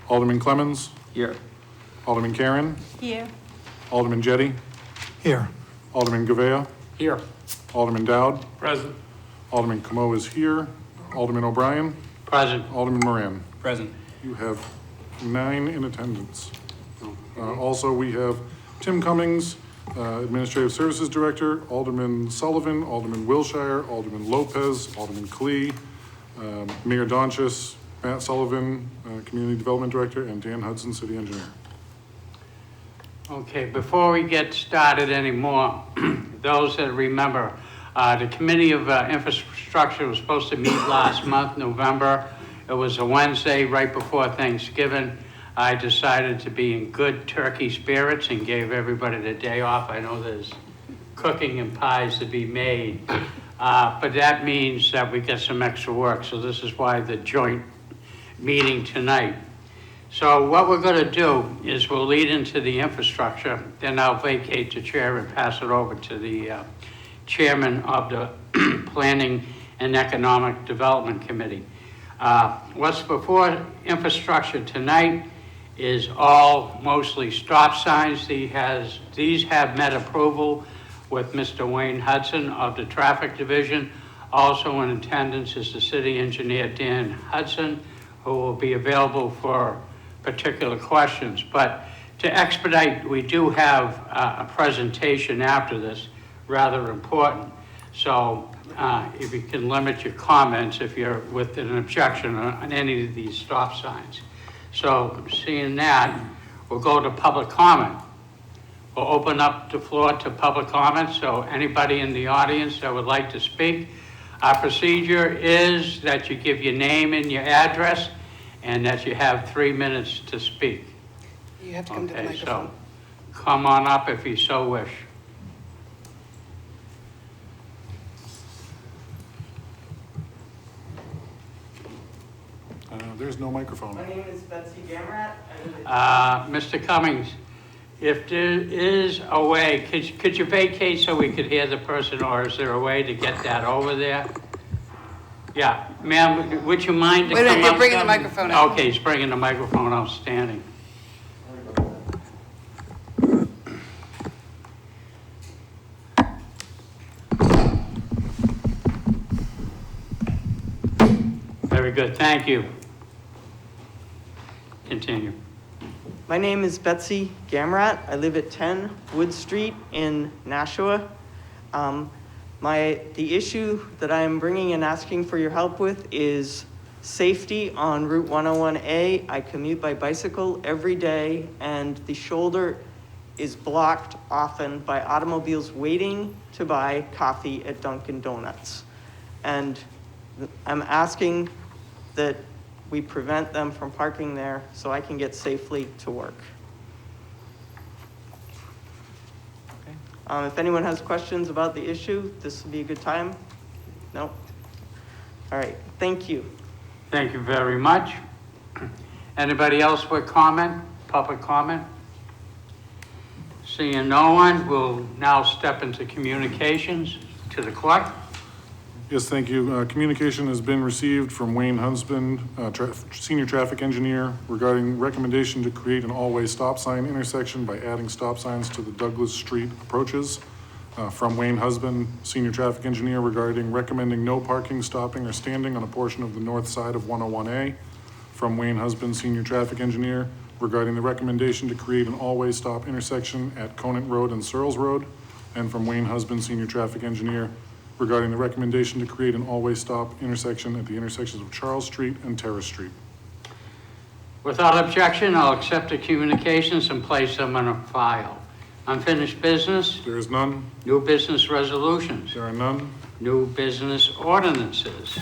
Alderman Clemmons, Here. Alderman Karen, Here. Alderman Jettie, Here. Alderman Govea, Here. Alderman Dowd, Present. Alderman Camo is here, Alderman O'Brien, Present. Alderman Moran. Present. You have 9 in attendance. Also, we have Tim Cummings, Administrative Services Director, Alderman Sullivan, Alderman Wilshire, Alderman Lopez, Alderman Klee, Mayor Donchis, Matt Sullivan, Community Development Director, and Dan Hudson, City Engineer. Okay, before we get started anymore, those that remember, the Committee of Infrastructure was supposed to meet last month, November. It was a Wednesday right before Thanksgiving. I decided to be in good turkey spirits and gave everybody the day off. I know there's cooking and pies to be made, but that means that we get some extra work. So this is why the joint meeting tonight. So what we're going to do is we'll lead into the infrastructure, then I'll vacate the chair and pass it over to the chairman of the Planning and Economic Development Committee. What's before infrastructure tonight is all mostly stop signs. These have met approval with Mr. Wayne Hudson of the Traffic Division. Also in attendance is the city engineer, Dan Hudson, who will be available for particular questions. But to expedite, we do have a presentation after this, rather important. So if you can limit your comments if you're with an objection on any of these stop signs. So seeing that, we'll go to public comment. We'll open up the floor to public comment. So anybody in the audience that would like to speak, our procedure is that you give your name and your address and that you have 3 minutes to speak. You have to come to the microphone. So come on up if you so wish. There's no microphone. My name is Betsy Gamrat. Mr. Cummings, if there is a way, could you vacate so we could hear the person, or is there a way to get that over there? Yeah, ma'am, would you mind to Wait a come minute, you're up? bringing the microphone out. Okay, he's bringing the microphone outstanding. Very good, thank you. Continue. My name is Betsy Gamrat. I live at 10 Wood Street in Nashua. The issue that I'm bringing and asking for your help with is safety on Route 101A. I commute by bicycle every day, and the shoulder is blocked often by automobiles waiting to buy coffee at Dunkin' Donuts. And I'm asking that we prevent them from parking there so I can get safely to work. If anyone has questions about the issue, this would be a good time. No? All right, thank you. Thank you very much. Anybody else with comment, public comment? Seeing no one, we'll now step into communications to the clerk. Yes, thank you. Communication has been received from Wayne Husband, Senior Traffic Engineer, regarding recommendation to create an all-way stop sign intersection by adding stop signs to the Douglas Street approaches. From Wayne Husband, Senior Traffic Engineer, regarding recommending no parking, stopping, or standing on a portion of the north side of 101A. From Wayne Husband, Senior Traffic Engineer, regarding the recommendation to create an all-way stop intersection at Conant Road and Searles Road. And from Wayne Husband, Senior Traffic Engineer, regarding the recommendation to create an all-way stop intersection at the intersections of Charles Street and Terrace Street. Without objection, I'll accept the communications and place them in a file. Unfinished business, There is none. new business resolutions, There are none. new business ordinances.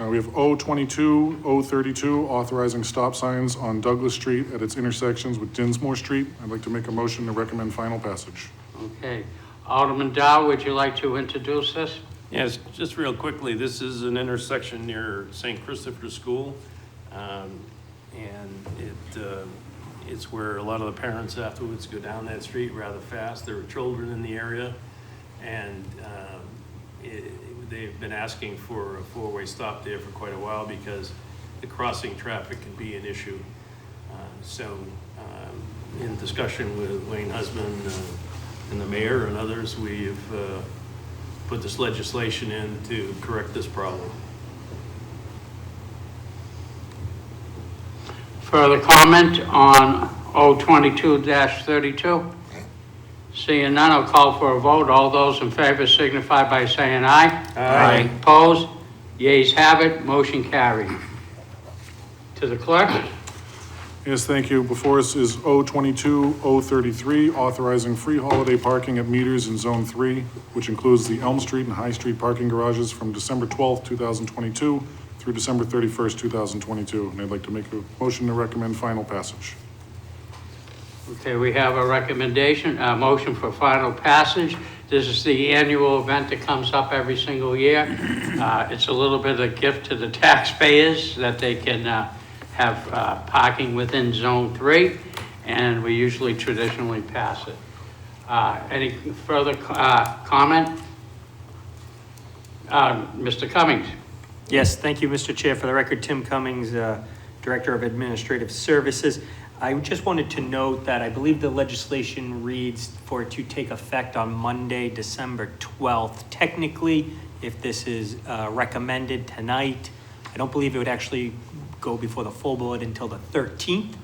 We have O22, O32, authorizing stop signs on Douglas Street at its intersections with Dinsmore Street. I'd like to make a motion to recommend final passage. Okay. Alderman Dow, would you like to introduce this? Yes, just real quickly, this is an intersection near St. Christopher's School. And it's where a lot of the parents afterwards go down that street rather fast. There are children in the area, and they've been asking for a four-way stop there for quite a while because the crossing traffic can be an issue. So in discussion with Wayne Husband and the mayor and others, we've put this legislation in to correct this problem. Further comment on 022-32? Seeing none, I'll call for a vote. All those in favor signify by saying aye. Aye. Opposed? Yeas have it, motion carried. To the clerk? Yes, thank you. Before us is 022-033, authorizing free holiday parking at meters in Zone 3, which includes the Elm Street and High Street parking garages from December 12th, 2022 through December 31st, 2022. And I'd like to make a motion to recommend final passage. Okay, we have a recommendation, a motion for final passage. This is the annual event that comes up every single year. It's a little bit of a gift to the taxpayers that they can have parking within Zone 3, and we usually traditionally pass it. Any further comment? Mr. Cummings? Yes, thank you, Mr. Chair. For the record, Tim Cummings, Director of Administrative Services. I just wanted to note that I believe the legislation reads for it to take effect on Monday, December 12th. Technically, if this is recommended tonight, I don't believe it would actually go before the full board until the 13th.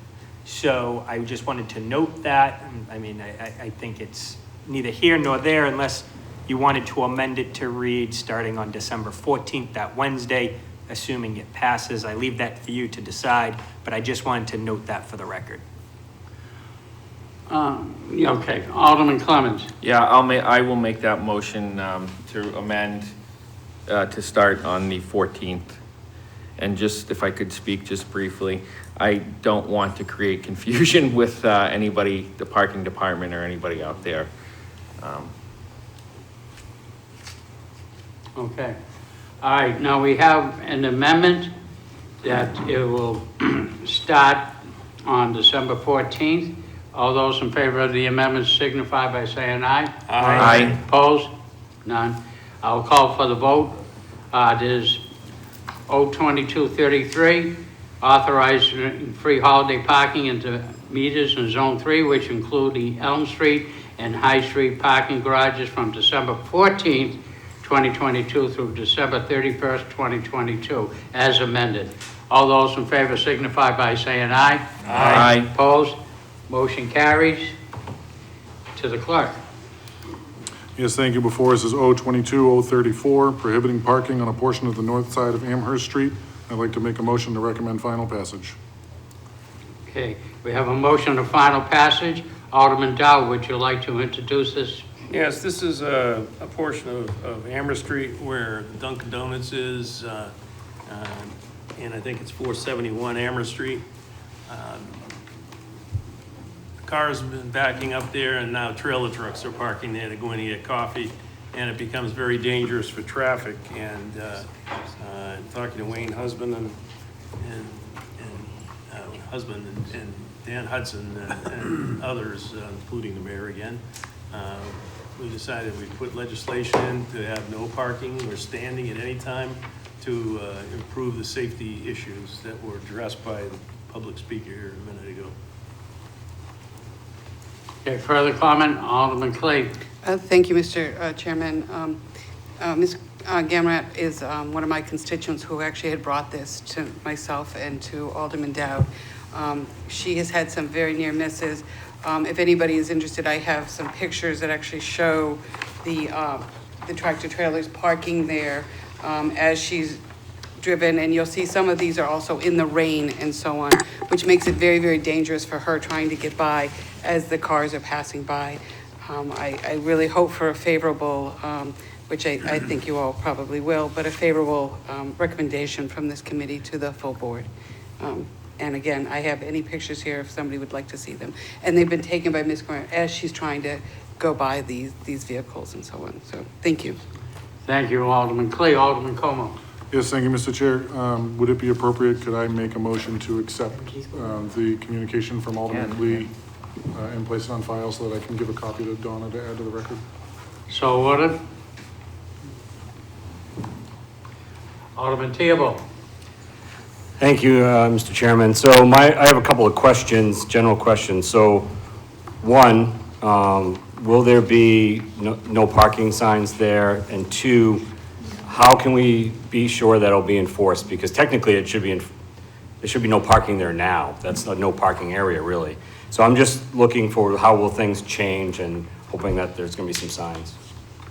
So I just wanted to note that. I mean, I think it's neither here nor there unless you wanted to amend it to read starting on December 14th, that Wednesday, assuming it passes. I leave that for you to decide, but I just wanted to note that for the record. Okay, Alderman Clemmons. Yeah, I will make that motion to amend to start on the 14th. And just, if I could speak just briefly, I don't want to create confusion with anybody, the parking department or anybody out there. Okay. All right, now we have an amendment that it will start on December 14th. All those in favor of the amendment signify by saying aye. Aye. Opposed? None. I'll call for the vote. It is 02233, authorizing free holiday parking into meters in Zone 3, which include the Elm Street and High Street parking garages from December 14th, 2022 through December 31st, 2022, as amended. All those in favor signify by saying aye. Aye. Opposed? Motion carries. To the clerk. Yes, thank you. Before us is 022-034, prohibiting parking on a portion of the north side of Amherst Street. I'd like to make a motion to recommend final passage. Okay, we have a motion of final passage. Alderman Dow, would you like to introduce this? Yes, this is a portion of Amherst Street where Dunkin' Donuts is, and I think it's 471 Amherst Street. Cars have been backing up there, and now trailer trucks are parking there to go in and get coffee, and it becomes very dangerous for traffic. And talking to Wayne Husband and Dan Hudson and others, including the mayor again, we decided we'd put legislation in to have no parking or standing at any time to improve the safety issues that were addressed by the public speaker here a minute ago. Okay, further comment? Alderman Clay. Thank you, Mr. Chairman. Ms. Gamrat is one of my constituents who actually had brought this to myself and to Alderman Dowd. She has had some very near misses. If anybody is interested, I have some pictures that actually show the tractor trailers parking there as she's driven, and you'll see some of these are also in the rain and so on, which makes it very, very dangerous for her trying to get by as the cars are passing by. I really hope for a favorable, which I think you all probably will, but a favorable recommendation from this committee to the full board. And again, I have any pictures here if somebody would like to see them. And they've been taken by Ms. Grant as she's trying to go by these vehicles and so on. So thank you. Thank you, Alderman Clay. Alderman Como. Yes, thank you, Mr. Chair. Would it be appropriate, could I make a motion to accept the communication from Alderman Clee and place it on file so that I can give a copy to Donna to add to the record? So ordered. Alderman Theobald. Thank you, Mr. Chairman. So I have a couple of questions, general questions. So one, will there be no parking signs there? And two, how can we be sure that it'll be enforced? Because technically it should be, there should be no parking there now. That's a no parking area really. So I'm just looking for how will things change and hoping that there's gonna be some signs.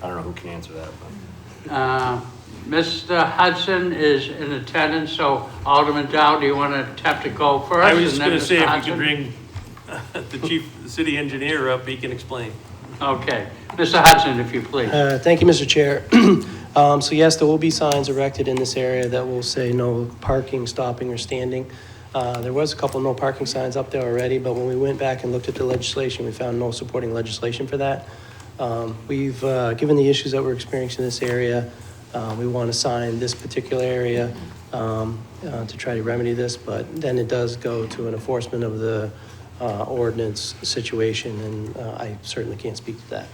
I don't know who can answer that, but. Mr. Hudson is in attendance, so Alderman Dow, do you want to attempt to go first? I was just and then gonna say, Mr. if you Hudson? could bring the city engineer up, he can explain. Okay. Mr. Hudson, if you please. Thank you, Mr. Chair. So yes, there will be signs erected in this area that will say no parking, stopping, or standing. There was a couple no parking signs up there already, but when we went back and looked at the legislation, we found no supporting legislation for that. We've, given the issues that we're experiencing in this area, we want to sign this particular area to try to remedy this, but then it does go to an enforcement of the ordinance situation, and I certainly can't speak to that.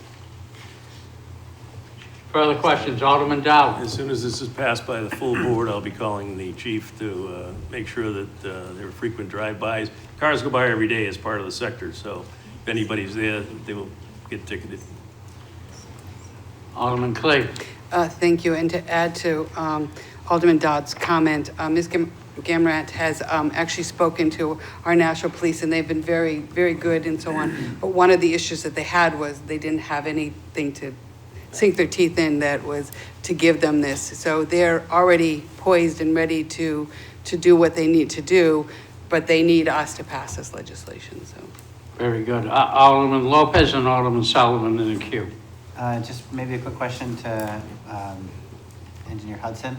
Further questions, Alderman Dow. As soon as this is passed by the full board, I'll be calling the chief to make sure that there are frequent drive-bys. Cars go by every day as part of the sector, so if anybody's there, they will get ticketed. Alderman Clay. Thank you. And to add to Alderman Dodd's comment, Ms. Gamrat has actually spoken to our national police, and they've been very, very good and so on. But one of the issues that they had was they didn't have anything to sink their teeth in that was to give them this. So they're already poised and ready to do what they need to do, but they need us to pass this legislation. So. Very good. Alderman Lopez and Alderman Sullivan in the queue. Just maybe a quick question to Engineer Hudson.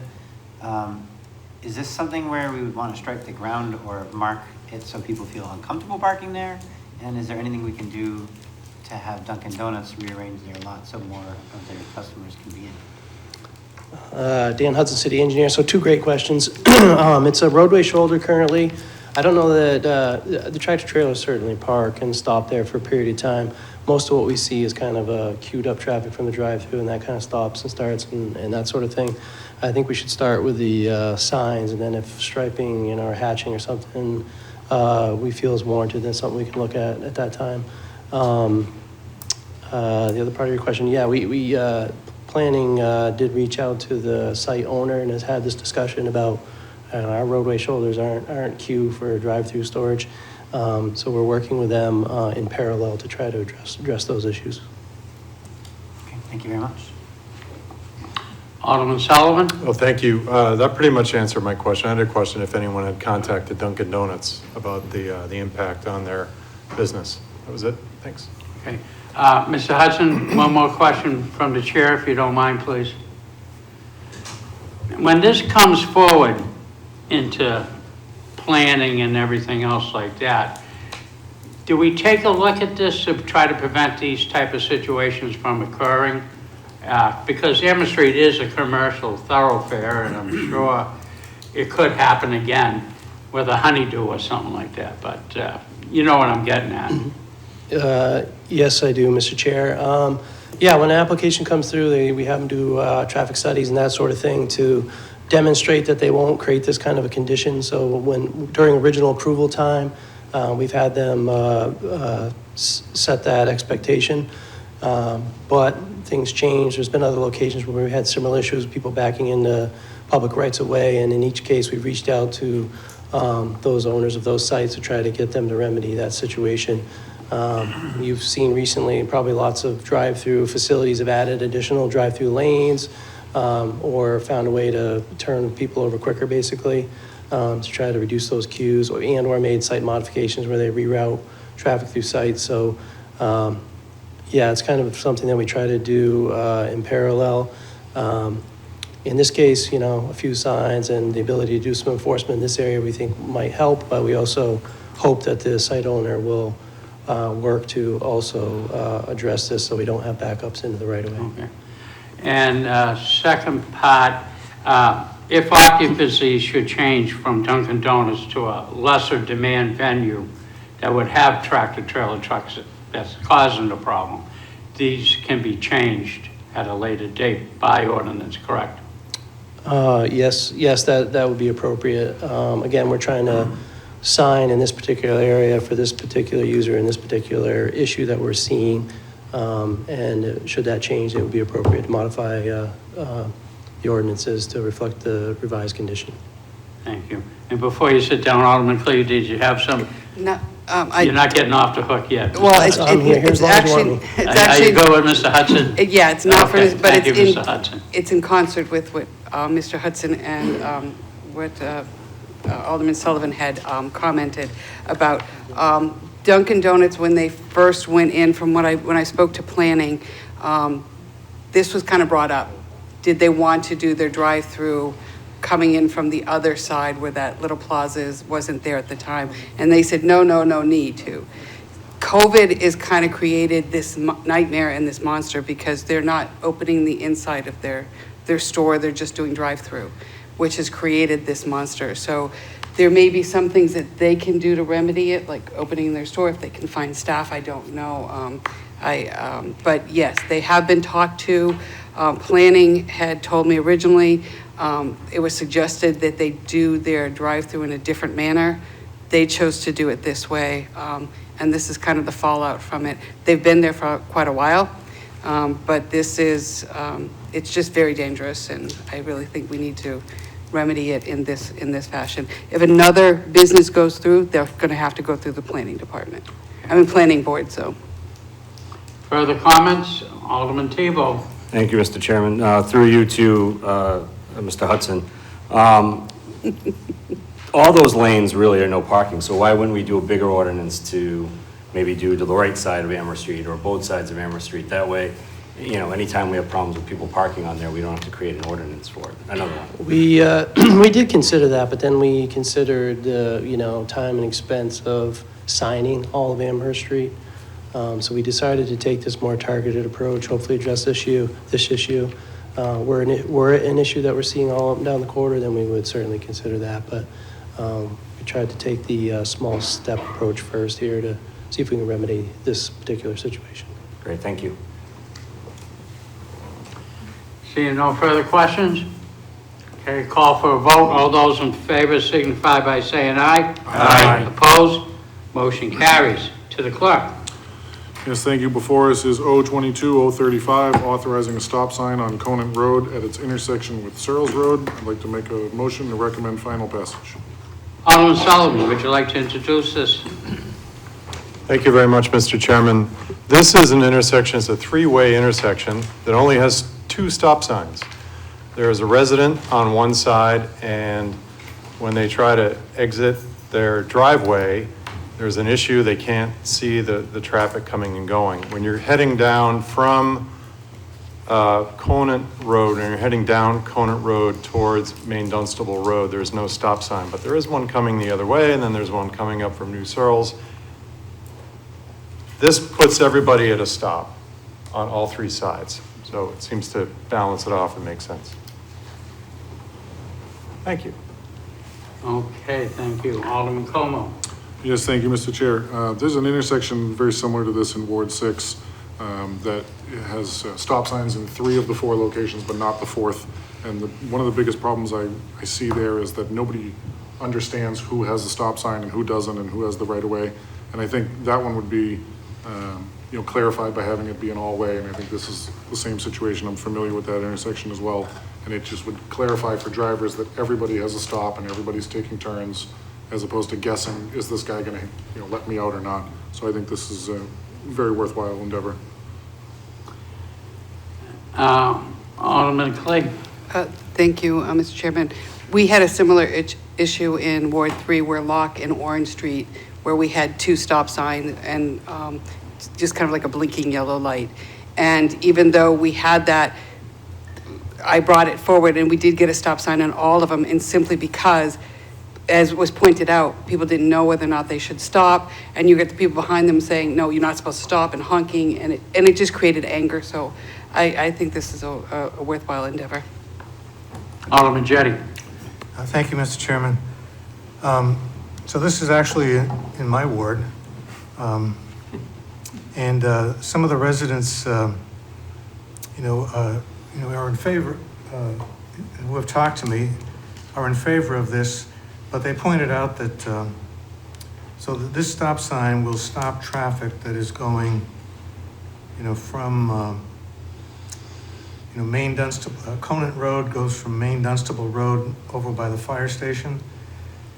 Is this something where we would want to stripe the ground or mark it so people feel uncomfortable parking there? And is there anything we can do to have Dunkin' Donuts rearrange their lot so more of their customers can be in? Dan Hudson, City Engineer. So two great questions. It's a roadway shoulder currently. I don't know that the tractor trailers certainly park and stop there for a period of time. Most of what we see is kind of queued up traffic from the drive-through, and that kind of stops and starts and that sort of thing. I think we should start with the signs, and then if striping, or hatching or something we feel is warranted, then something we can look at that time. The other part of your question, yeah, we planning did reach out to the site owner and has had this discussion about our roadway shoulders aren't queue for drive-through storage. So we're working with them in parallel to try to address those issues. Okay, thank you very much. Alderman Sullivan. Well, thank you. That pretty much answered my question. I had a question if anyone had contacted Dunkin' Donuts about the impact on their business. That was it. Thanks. Okay. Mr. Hudson, one more question from the chair, if you don't mind, please. When this comes forward into planning and everything else like that, do we take a look at this to try to prevent these type of situations from occurring? Because Amherst Street is a commercial thoroughfare, and I'm sure it could happen again with a honeydew or something like that, but you know what I'm getting at. Yes, I do, Mr. Chair. Yeah, when an application comes through, we have them do traffic studies and that sort of thing to demonstrate that they won't create this kind of a condition. So during original approval time, we've had them set that expectation. But things change. There's been other locations where we've had similar issues, people backing into public rights of way, and in each case, we've reached out to those owners of those sites to try to get them to remedy that situation. You've seen recently probably lots of drive-through facilities have added additional drive-through lanes or found a way to turn people over quicker, basically, to try to reduce those queues, or made site modifications where they reroute traffic through sites. So, yeah, it's kind of something that we try to do in parallel. In this case, a few signs and the ability to do some enforcement in this area we think might help, but we also hope that the site owner will work to also address this so we don't have backups into the right of way. Okay. And second part, if occupancy should change from Dunkin' Donuts to a lesser demand venue that would have tractor trailer trucks that's causing the problem, these can be changed at a later date by ordinance, correct? Yes, that would be appropriate. Again, we're trying to sign in this particular area for this particular user in this particular issue that we're seeing. And should that change, it would be appropriate to modify the ordinances to reflect the revised condition. Thank you. And before you sit down, Alderman Cleve, did you have some, No, you're not getting off the hook yet? well, I'm here as it's long as you want actually, me. it's Are you actually, good with Mr. Hudson? yeah, it's not for, Okay, but thank it's you, in, Mr. Hudson. it's in concert with what Mr. Hudson and what Alderman Sullivan had commented about. Dunkin' Donuts, when they first went in, from when I spoke to planning, this was kind of brought up. Did they want to do their drive-through coming in from the other side where that little plaza wasn't there at the time? And they said, no need to. COVID has kind of created this nightmare and this monster because they're not opening the inside of their store, they're just doing drive-through, which has created this monster. So there may be some things that they can do to remedy it, like opening their store if they can find staff, I don't know. But yes, they have been talked to. Planning had told me originally, it was suggested that they do their drive-through in a different manner. They chose to do it this way, and this is kind of the fallout from it. They've been there for quite a while, but this is, it's just very dangerous, and I really think we need to remedy it in this fashion. If another business goes through, they're going to have to go through the planning department. Planning board, so. Further comments? Alderman Tebow. Thank you, Mr. Chairman. Through you to Mr. Hudson. All those lanes really are no parking, so why wouldn't we do a bigger ordinance to maybe do to the right side of Amherst Street or both sides of Amherst Street? That way, you know, anytime we have problems with people parking on there, we don't have to create an ordinance for it. Another one. We did consider that, but then we considered the, time and expense of signing all of Amherst Street. So we decided to take this more targeted approach, hopefully address this issue. Were an issue that we're seeing all up and down the corridor, then we would certainly consider that. But we tried to take the small step approach first here to see if we can remedy this particular situation. Great, thank you. Seeing no further questions? Okay, call for a vote. All those in favor signify by saying aye. Aye. Opposed? Motion carries. To the clerk. Yes, thank you. Before us is O22-035, authorizing a stop sign on Conant Road at its intersection with Searles Road. I'd like to make a motion to recommend final passage. Alderman Sullivan, would you like to introduce this? Thank you very much, Mr. Chairman. This is an intersection, it's a three-way intersection that only has 2 stop signs. There is a resident on one side, and when they try to exit their driveway, there's an issue, they can't see the traffic coming and going. When you're heading down from Conant Road, and you're heading down Conant Road towards Main Dunstable Road, there's no stop sign, but there is one coming the other way, and then there's one coming up from New Searles. This puts everybody at a stop on all 3 sides. So it seems to balance it off and make sense. Thank you. Okay, thank you. Alderman Como. Yes, thank you, Mr. Chair. There's an intersection very similar to this in Ward 6 that has stop signs in 3 of the 4 locations, but not the 4th. And one of the biggest problems I see there is that nobody understands who has the stop sign and who doesn't and who has the right of way. And I think that one would be clarified by having it be an all-way. And I think this is the same situation. I'm familiar with that intersection as well. And it just would clarify for drivers that everybody has a stop and everybody's taking turns, as opposed to guessing, is this guy going to let me out or not? So I think this is a very worthwhile endeavor. Alderman Clegg. Thank you, Mr. Chairman. We had a similar issue in Ward 3 where Locke and Orange Street, where we had 2 stop signs and just kind of like a blinking yellow light. And even though we had that, I brought it forward and we did get a stop sign on all of them, and simply because, as was pointed out, people didn't know whether or not they should stop, and you get the people behind them saying, no, you're not supposed to stop, and honking, and it just created anger. So I think this is a worthwhile endeavor. Alderman Jettie. Thank you, Mr. Chairman. So this is actually in my ward, and some of the residents, are in favor who have talked to me are in favor of this, but they pointed out that, so that this stop sign will stop traffic that is going, from, Main Dunstable, Conant Road goes from Main Dunstable Road over by the fire station,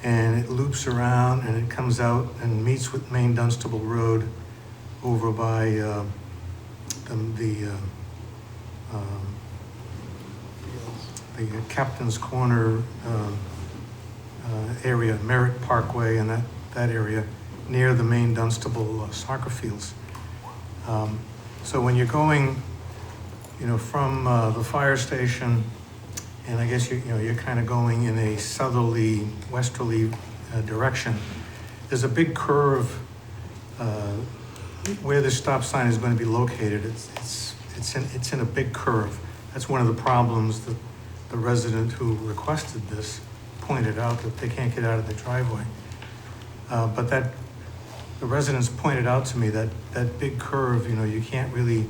and it loops around and it comes out and meets with Main Dunstable Road over by the Captain's Corner area, Merritt Parkway, and that area near the Main Dunstable soccer fields. So when you're going, from the fire station, and I guess you're kind of going in a southerly, westerly direction, there's a big curve where the stop sign is going to be located. It's in a big curve. That's one of the problems that the resident who requested this pointed out, that they can't get out of the driveway. But the residents pointed out to me that big curve, you can't really,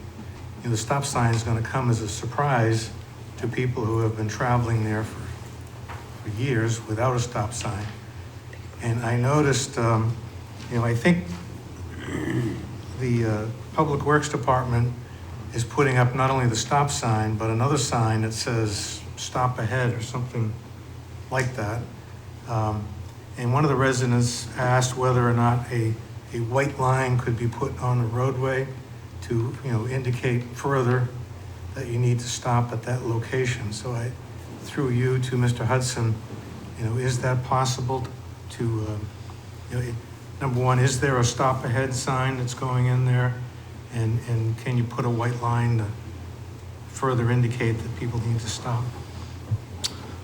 the stop sign is going to come as a surprise to people who have been traveling there for years without a stop sign. And I noticed, I think the Public Works Department is putting up not only the stop sign, but another sign that says stop ahead or something like that. And one of the residents asked whether or not a white line could be put on the roadway to, indicate further that you need to stop at that location. So I threw you to Mr. Hudson, is that possible to, number one, is there a stop ahead sign that's going in there? And can you put a white line to further indicate that people need to stop?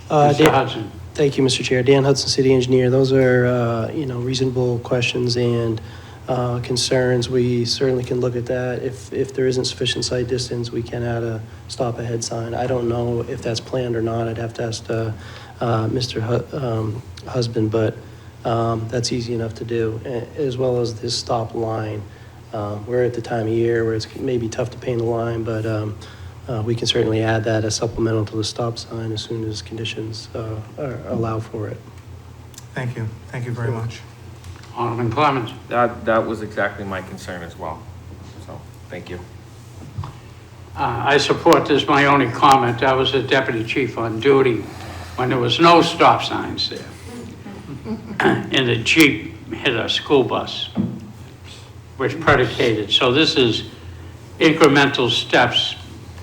Mr. Hudson. Thank you, Mr. Chair. Dan Hudson, City Engineer. Those are, reasonable questions and concerns. We certainly can look at that. If there isn't sufficient sight distance, we can add a stop ahead sign. I don't know if that's planned or not. I'd have to ask Mr. Husband, but that's easy enough to do, as well as this stop line. We're at the time of year where it's maybe tough to paint the line, but we can certainly add that as supplemental to the stop sign as soon as conditions allow for it. Thank you. Thank you very much. Alderman Clemens. That was exactly my concern as well. So, thank you. I support this. My only comment, I was a deputy chief on duty when there was no stop signs there. And the Jeep hit a school bus, which predicated. So this is incremental steps,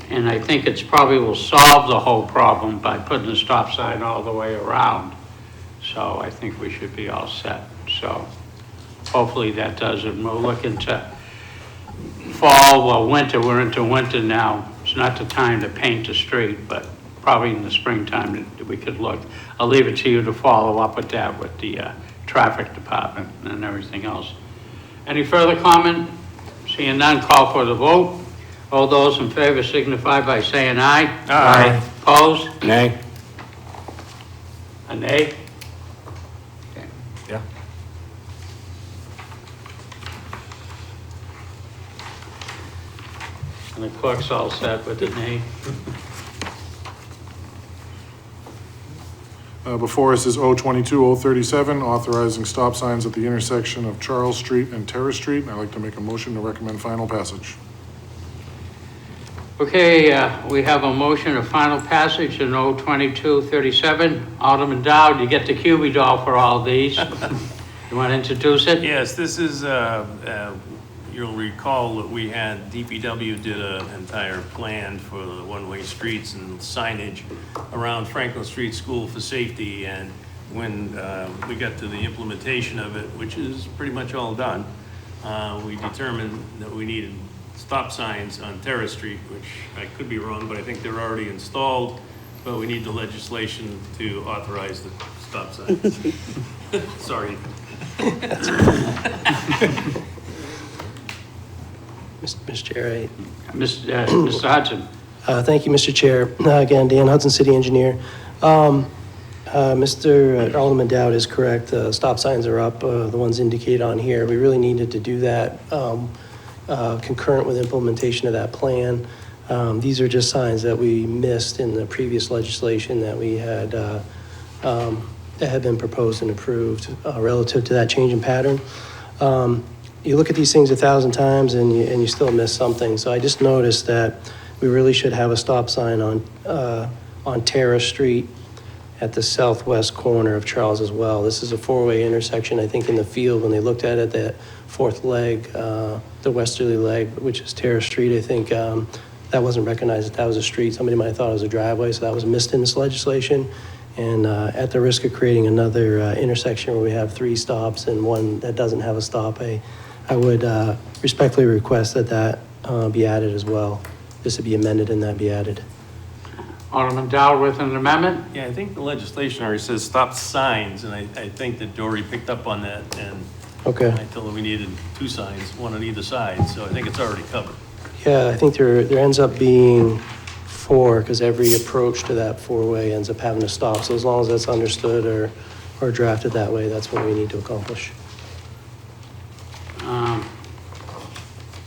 and I think it's probably will solve the whole problem by putting a stop sign all the way around. So I think we should be all set. So hopefully that does it. We'll look into fall, well, winter. We're into winter now. It's not the time to paint the street, but probably in the springtime we could look. I'll leave it to you to follow up with that with the traffic department and everything else. Any further comment? Seeing none, call for the vote. All those in favor signify by saying aye. Aye. Opposed? Nay? A nay? Okay. Yeah. And the clerk's all set with the nay. Before us is O22-037, authorizing stop signs at the intersection of Charles Street and Terrace Street. I'd like to make a motion to recommend final passage. Okay, we have a motion of final passage in O2237. Alderman Dowd, you get the QB doll for all these. You want to introduce it? Yes, this is, you'll recall that we had, DPW did an entire plan for the one-way streets and signage around Franklin Street School for safety. And when we got to the implementation of it, which is pretty much all done, we determined that we needed stop signs on Terrace Street, which I could be wrong, but I think they're already installed, but we need the legislation to authorize the stop signs. Sorry. Mr. Chair, Mr. Hudson. thank you, Mr. Chair. Again, Dan Hudson, City Engineer. Mr. Alderman Dowd is correct. Stop signs are up, the ones indicated on here. We really needed to do that concurrent with implementation of that plan. These are just signs that we missed in the previous legislation that we had, that had been proposed and approved relative to that change in pattern. You look at these things 1,000 times and you still miss something. So I just noticed that we really should have a stop sign on Terrace Street at the southwest corner of Charles as well. This is a four-way intersection. I think in the field, when they looked at it, that fourth leg, the westerly leg, which is Terrace Street, I think that wasn't recognized that that was a street. Somebody might have thought it was a driveway, so that was missed in this legislation. And at the risk of creating another intersection where we have 3 stops and one that doesn't have a stop, I would respectfully request that that be added as well. This would be amended and that be added. Alderman Dow with an amendment? Yeah, I think the legislation already says stop signs, and I think that Dory picked up on that, and Okay. I told her we needed 2 signs, one on either side, so I think it's already covered. Yeah, I think there ends up being 4, because every approach to that 4-way ends up having to stop. So as long as that's understood or drafted that way, that's what we need to accomplish.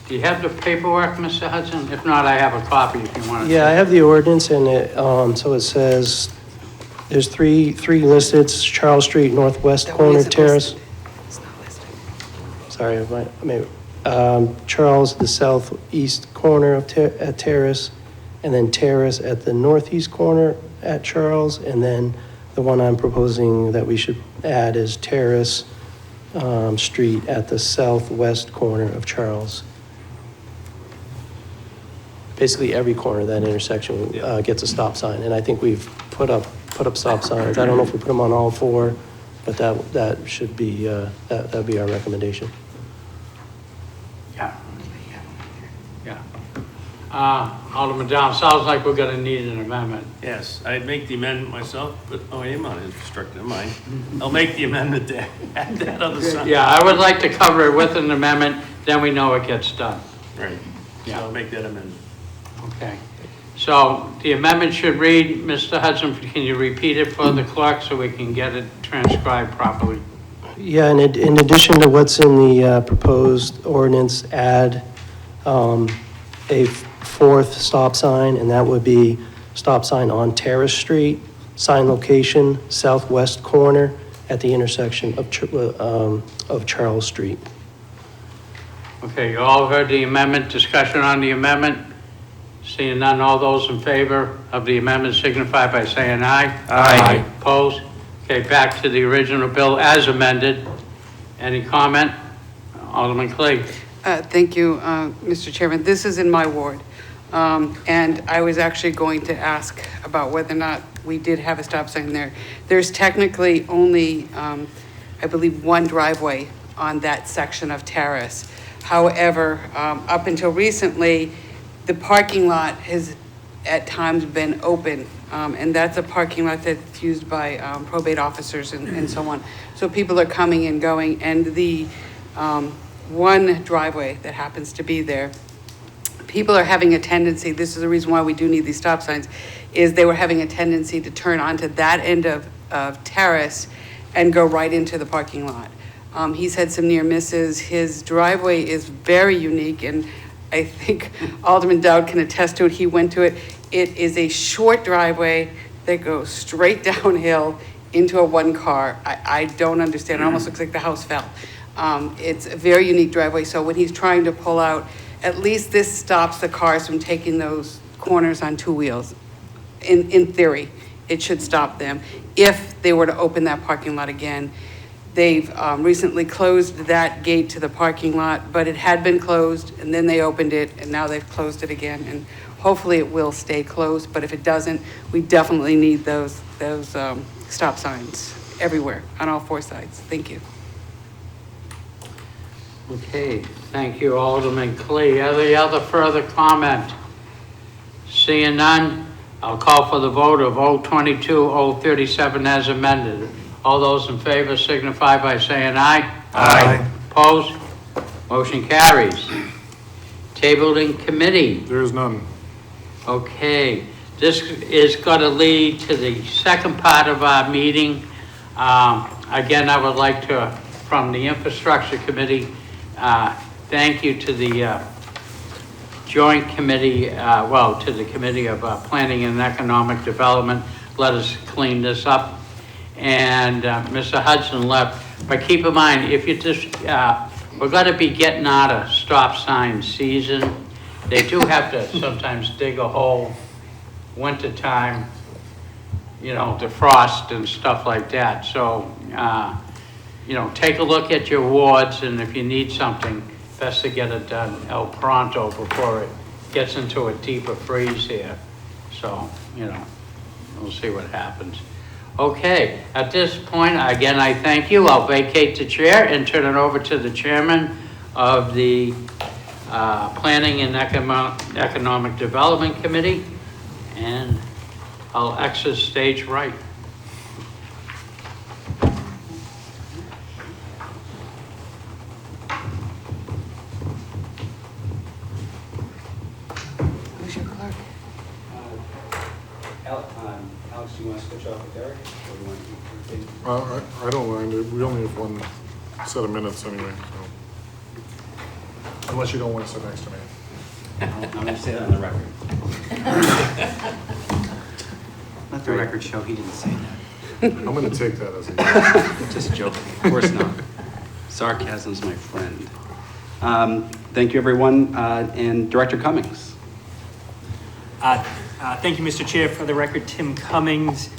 Do you have the paperwork, Mr. Hudson? If not, I have a copy if you want to. Yeah, I have the ordinance and it, so it says, there's three listed, it's Charles Street, northwest That one corner isn't terrace. listed. It's not listed. Sorry, Charles, the southeast corner of at Terrace, and then Terrace at the northeast corner at Charles, and then the one I'm proposing that we should add is Terrace Street at the southwest corner of Charles. Basically, every corner of that intersection gets a stop sign, and I think we've put up stop signs. I don't know if we put them on all 4, but that should be that'd be our recommendation. Yeah. Alderman Dow, sounds like we're gonna need an amendment. Yes, I'd make the amendment myself, but, oh, I am on infrastructure, never mind. I'll make the amendment to add that other sign. Yeah, I would like to cover it with an amendment, then we know it gets done. Right, so I'll make that amendment. Okay. So the amendment should read, Mr. Hudson, can you repeat it for the clerk so we can get it transcribed properly? Yeah, and in addition to what's in the proposed ordinance, add a 4th stop sign, and that would be stop sign on Terrace Street, sign location southwest corner at the intersection of Charles Street. Okay, you all heard the amendment, discussion on the amendment? Seeing none, all those in favor of the amendment signify by saying aye. Aye. Opposed? Okay, back to the original bill as amended. Any comment? Alderman Clay. Thank you, Mr. Chairman. This is in my ward. And I was actually going to ask about whether or not we did have a stop sign there. There's technically only, I believe, 1 driveway on that section of Terrace. However, up until recently, the parking lot has at times been open, and that's a parking lot that's used by probate officers and so on. So people are coming and going, and the 1 driveway that happens to be there, people are having a tendency, this is the reason why we do need these stop signs, is they were having a tendency to turn onto that end of Terrace and go right into the parking lot. He's had some near misses. His driveway is very unique, and I think Alderman Dowd can attest to it. He went to it. It is a short driveway that goes straight downhill into a 1-car. I don't understand. It almost looks like the house fell. It's a very unique driveway. So when he's trying to pull out, at least this stops the cars from taking those corners on 2 wheels. In theory, it should stop them if they were to open that parking lot again. They've recently closed that gate to the parking lot, but it had been closed, and then they opened it, and now they've closed it again. And hopefully it will stay closed, but if it doesn't, we definitely need those stop signs everywhere on all 4 sides. Thank you. Okay, thank you, Alderman Clay. Any other further comment? Seeing none, I'll call for the vote of 022-037 as amended. All those in favor signify by saying aye. Aye. Opposed? Motion carries. Tabled in committee. There is none. Okay, this is going to lead to the second part of our meeting. Again, I would like to, from the Infrastructure Committee, thank you to the Joint Committee, to the Committee of Planning and Economic Development. Let us clean this up. And Mr. Hudson left, but keep in mind, if you just, we're gonna be getting out of stop sign season. They do have to sometimes dig a hole wintertime, you know, the frost and stuff like that. So, you know, take a look at your wards, and if you need something, best to get it done el pronto before it gets into a deeper freeze here. So, you know, we'll see what happens. Okay, at this point, again, I thank you. I'll vacate the chair and turn it over to the chairman of the Planning and Economic Development Committee, and I'll exit stage right. Who's your clerk? Alex, do you want to switch off with Derek, or do you want to keep? I don't mind. We only have one set of minutes anyway, so. Unless you don't want to sit next to me. I'm going to say that on the record. Let the record show he didn't say that. I'm going to take that as a. Just joking, of course not. Sarcasm's my friend. Thank you, everyone, and Director Cummings. Thank you, Mr. Chair. For the record, Tim Cummings,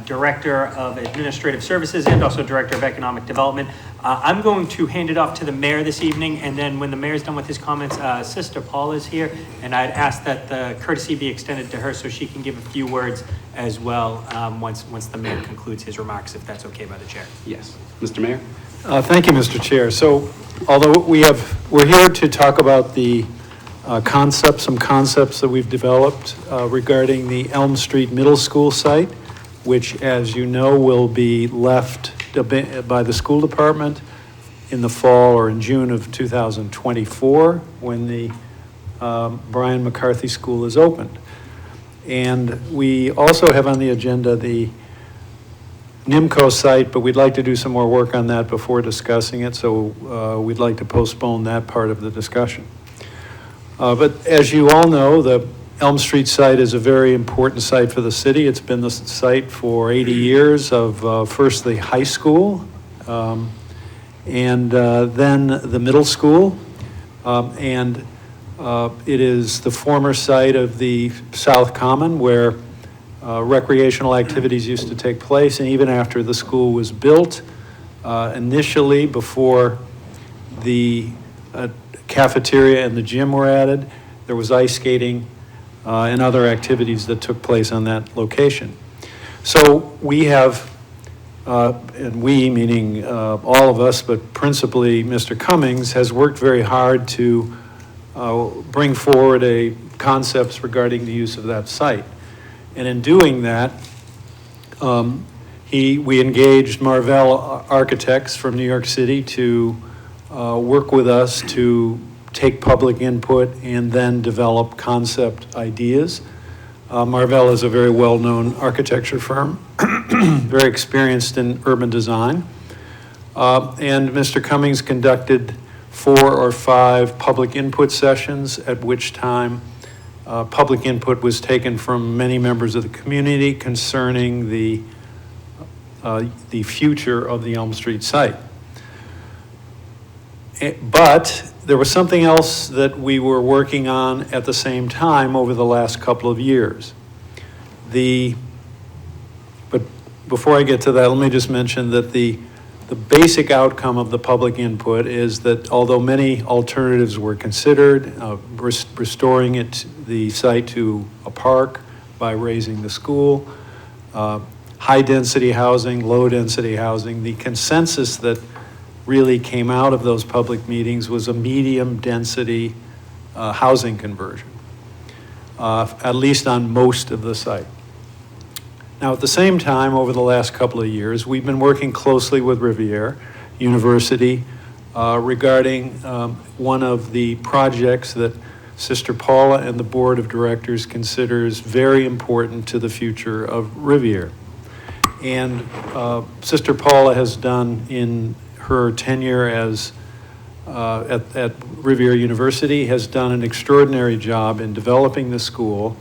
Director of Administrative Services and also Director of Economic Development. I'm going to hand it off to the mayor this evening, and then when the mayor's done with his comments, Sister Paula is here, and I'd ask that the courtesy be extended to her so she can give a few words as well once the mayor concludes his remarks, if that's okay by the chair. Yes. Mr. Mayor? Thank you, Mr. Chair. So although we're here to talk about the some concepts that we've developed regarding the Elm Street Middle School site, which, as you know, will be left by the school department in the fall or in June of 2024 when the Brian McCarthy School is opened. And we also have on the agenda the NIMCO site, but we'd like to do some more work on that before discussing it, so we'd like to postpone that part of the discussion. But as you all know, the Elm Street site is a very important site for the city. It's been the site for 80 years of first the high school and then the middle school. And it is the former site of the South Common where recreational activities used to take place. And even after the school was built, initially before the cafeteria and the gym were added, there was ice skating and other activities that took place on that location. So we have, and we meaning all of us, but principally Mr. Cummings, has worked very hard to bring forward concepts regarding the use of that site. And in doing that, we engaged Marvell Architects from New York City to work with us to take public input and then develop concept ideas. Marvell is a very well-known architecture firm, very experienced in urban design. And Mr. Cummings conducted 4 or 5 public input sessions, at which time public input was taken from many members of the community concerning the future of the Elm Street site. But there was something else that we were working on at the same time over the last couple of years. But before I get to that, let me just mention that the basic outcome of the public input is that although many alternatives were considered, restoring the site to a park by raising the school, high-density housing, low-density housing, the consensus that really came out of those public meetings was a medium-density housing conversion, at least on most of the site. Now, at the same time, over the last couple of years, we've been working closely with Rivier University regarding one of the projects that Sister Paula and the Board of Directors considers very important to the future of Rivier. And Sister Paula has done in her tenure as at Riviera University has done an extraordinary job in developing the school,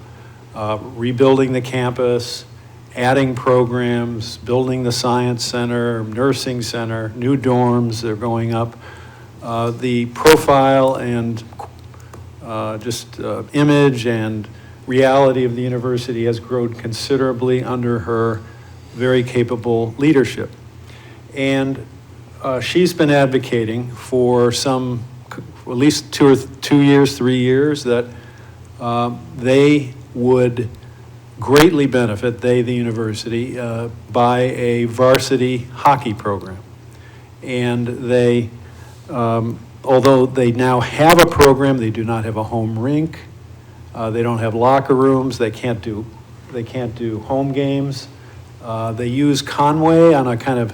rebuilding the campus, adding programs, building the science center, nursing center, new dorms, they're going up. The profile and image and reality of the university has grown considerably under her very capable leadership. And she's been advocating for at least 2 years, 3 years, that they would greatly benefit, the university, by a varsity hockey program. And they, although they now have a program, they do not have a home rink. They don't have locker rooms. They can't do home games. They use Conway on a kind of,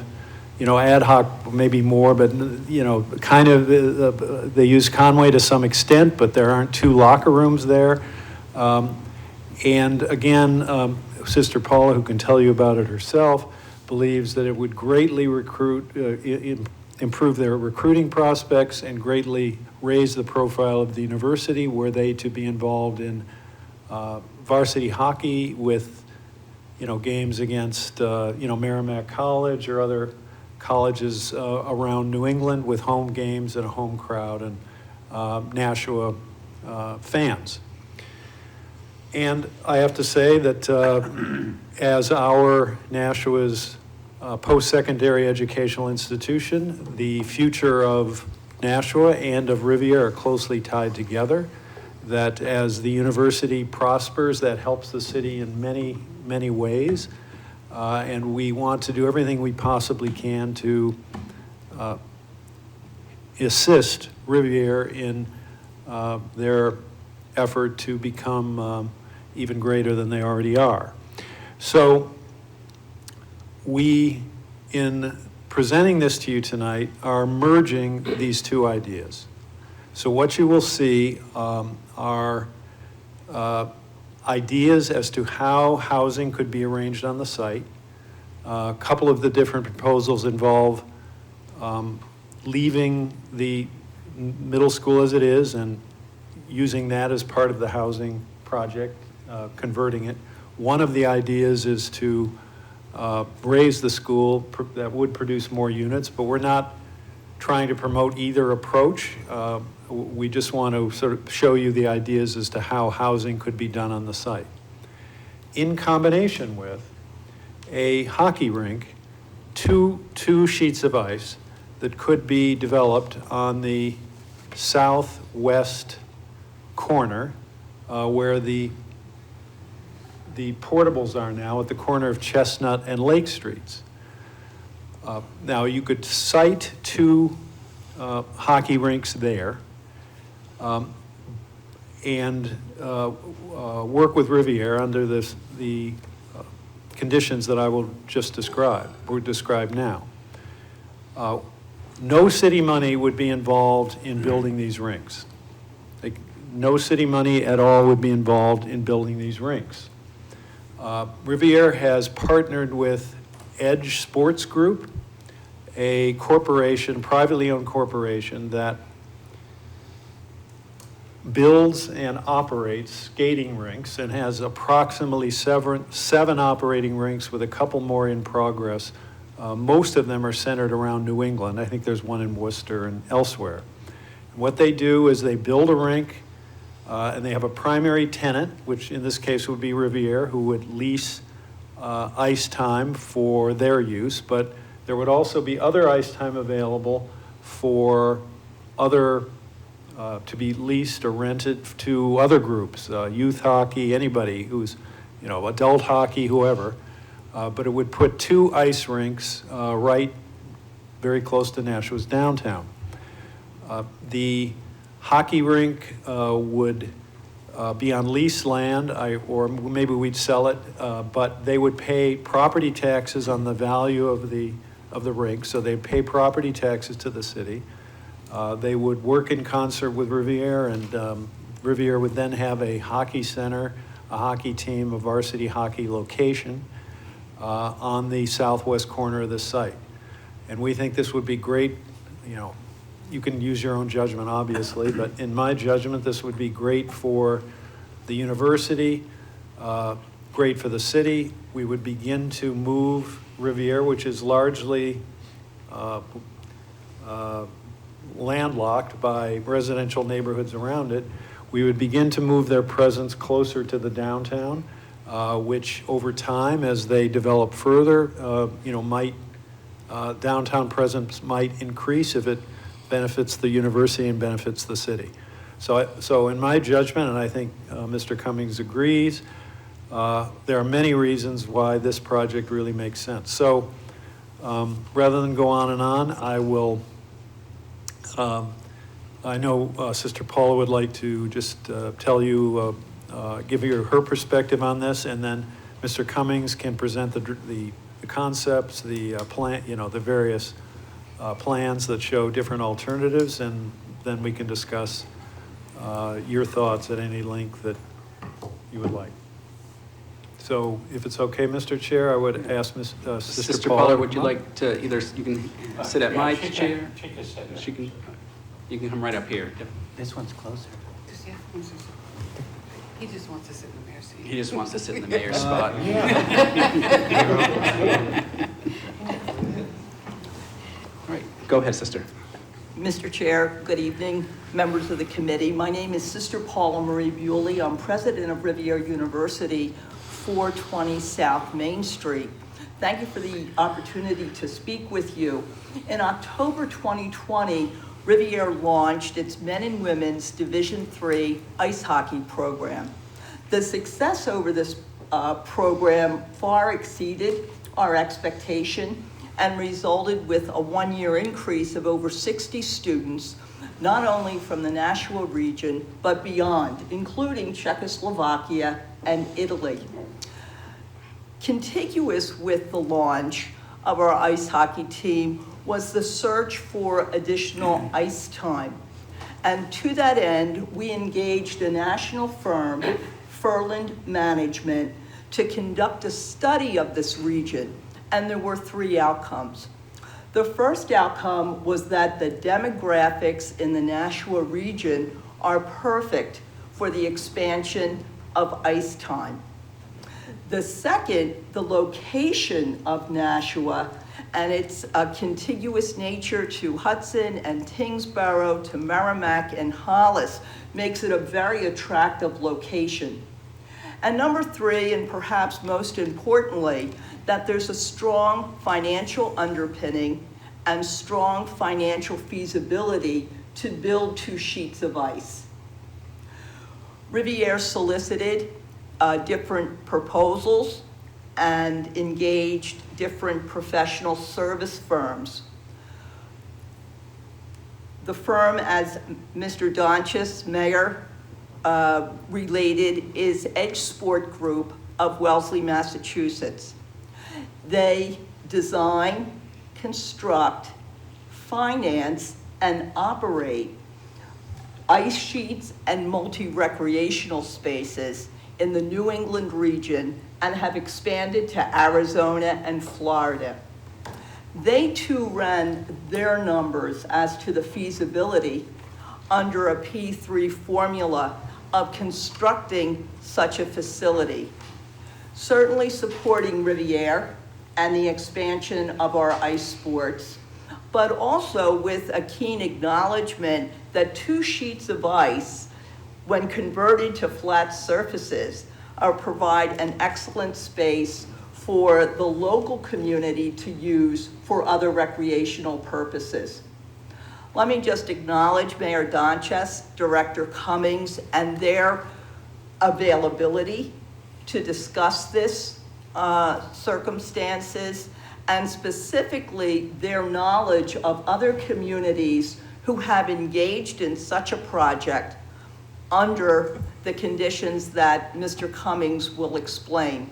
ad hoc, maybe more, but, they use Conway to some extent, but there aren't 2 locker rooms there. And again, Sister Paula, who can tell you about it herself, believes that it would greatly improve their recruiting prospects and greatly raise the profile of the university were they to be involved in varsity hockey with, games against, Merrimack College or other colleges around New England with home games and a home crowd and Nashua fans. And I have to say that as our Nashua's post-secondary educational institution, the future of Nashua and of Riviera are closely tied together, that as the university prospers, that helps the city in many, many ways. And we want to do everything we possibly can to assist Riviera in their effort to become even greater than they already are. So we, in presenting this to you tonight, are merging these 2 ideas. So what you will see are ideas as to how housing could be arranged on the site. A couple of the different proposals involve leaving the middle school as it is and using that as part of the housing project, converting it. One of the ideas is to raise the school that would produce more units, but we're not trying to promote either approach. We just want to sort of show you the ideas as to how housing could be done on the site. In combination with a hockey rink, two sheets of ice that could be developed on the southwest corner where the portables are now, at the corner of Chestnut and Lake Streets. Now, you could site 2 hockey rinks there and work with Riviera under the conditions that I will just describe now. No city money would be involved in building these rinks. No city money at all would be involved in building these rinks. Riviera has partnered with Edge Sports Group, a corporation, privately owned corporation that builds and operates skating rinks and has approximately seven operating rinks with a couple more in progress. Most of them are centered around New England. I think there's one in Worcester and elsewhere. What they do is they build a rink and they have a primary tenant, which in this case would be Riviera, who would lease ice time for their use, but there would also be other ice time available for other, to be leased or rented to other groups, youth hockey, anybody who's, adult hockey, whoever. But it would put 2 ice rinks right very close to Nashua's downtown. The hockey rink would be on leased land, or maybe we'd sell it, but they would pay property taxes on the value of the rink, so they'd pay property taxes to the city. They would work in concert with Riviera, and Riviera would then have a hockey center, a hockey team, a varsity hockey location on the southwest corner of the site. And we think this would be great, you can use your own judgment, obviously, but in my judgment, this would be great for the university, great for the city. We would begin to move Riviera, which is largely landlocked by residential neighborhoods around it. We would begin to move their presence closer to the downtown, which over time, as they develop further, might, downtown presence might increase if it benefits the university and benefits the city. So in my judgment, and I think Mr. Cummings agrees, there are many reasons why this project really makes sense. So rather than go on and on, I will, I know Sister Paula would like to just tell you, give you her perspective on this, and then Mr. Cummings can present the concepts, the plan, the various plans that show different alternatives, and then we can discuss your thoughts at any length that you would like. So if it's okay, Mr. Chair, I would ask Sister Paula. Would you like to either, you can sit at my chair? She can, you can come right up here. Yep. This one's closer. He just wants to sit in the mayor's seat. He just wants to sit in the mayor's spot. All right, go ahead, sister. Mr. Chair, good evening, members of the committee. My name is Sister Paula Marie Bewley. I'm president of Riviera University, 420 South Main Street. Thank you for the opportunity to speak with you. In October 2020, Riviera launched its men and women's Division III ice hockey program. The success over this program far exceeded our expectation and resulted with a one-year increase of over 60 students, not only from the Nashua region, but beyond, including Czechoslovakia and Italy. Contiguous with the launch of our ice hockey team was the search for additional ice time. And to that end, we engaged a national firm, Furland Management, to conduct a study of this region, and there were 3 outcomes. The first outcome was that the demographics in the Nashua region are perfect for the expansion of ice time. The second, the location of Nashua and its contiguous nature to Hudson and Tingsboro, to Merrimack and Hollis, makes it a very attractive location. And number 3, and perhaps most importantly, that there's a strong financial underpinning and strong financial feasibility to build 2 sheets of ice. Riviera solicited different proposals and engaged different professional service firms. The firm, as Mr. Donchis, Mayor, related, is Edge Sport Group of Wellesley, Massachusetts. They design, construct, finance, and operate ice sheets and multi-recreational spaces in the New England region and have expanded to Arizona and Florida. They too ran their numbers as to the feasibility under a P3 formula of constructing such a facility, certainly supporting Riviera and the expansion of our ice sports, but also with a keen acknowledgement that 2 sheets of ice, when converted to flat surfaces, provide an excellent space for the local community to use for other recreational purposes. Let me just acknowledge Mayor Donchis, Director Cummings, and their availability to discuss this circumstances, and specifically their knowledge of other communities who have engaged in such a project under the conditions that Mr. Cummings will explain.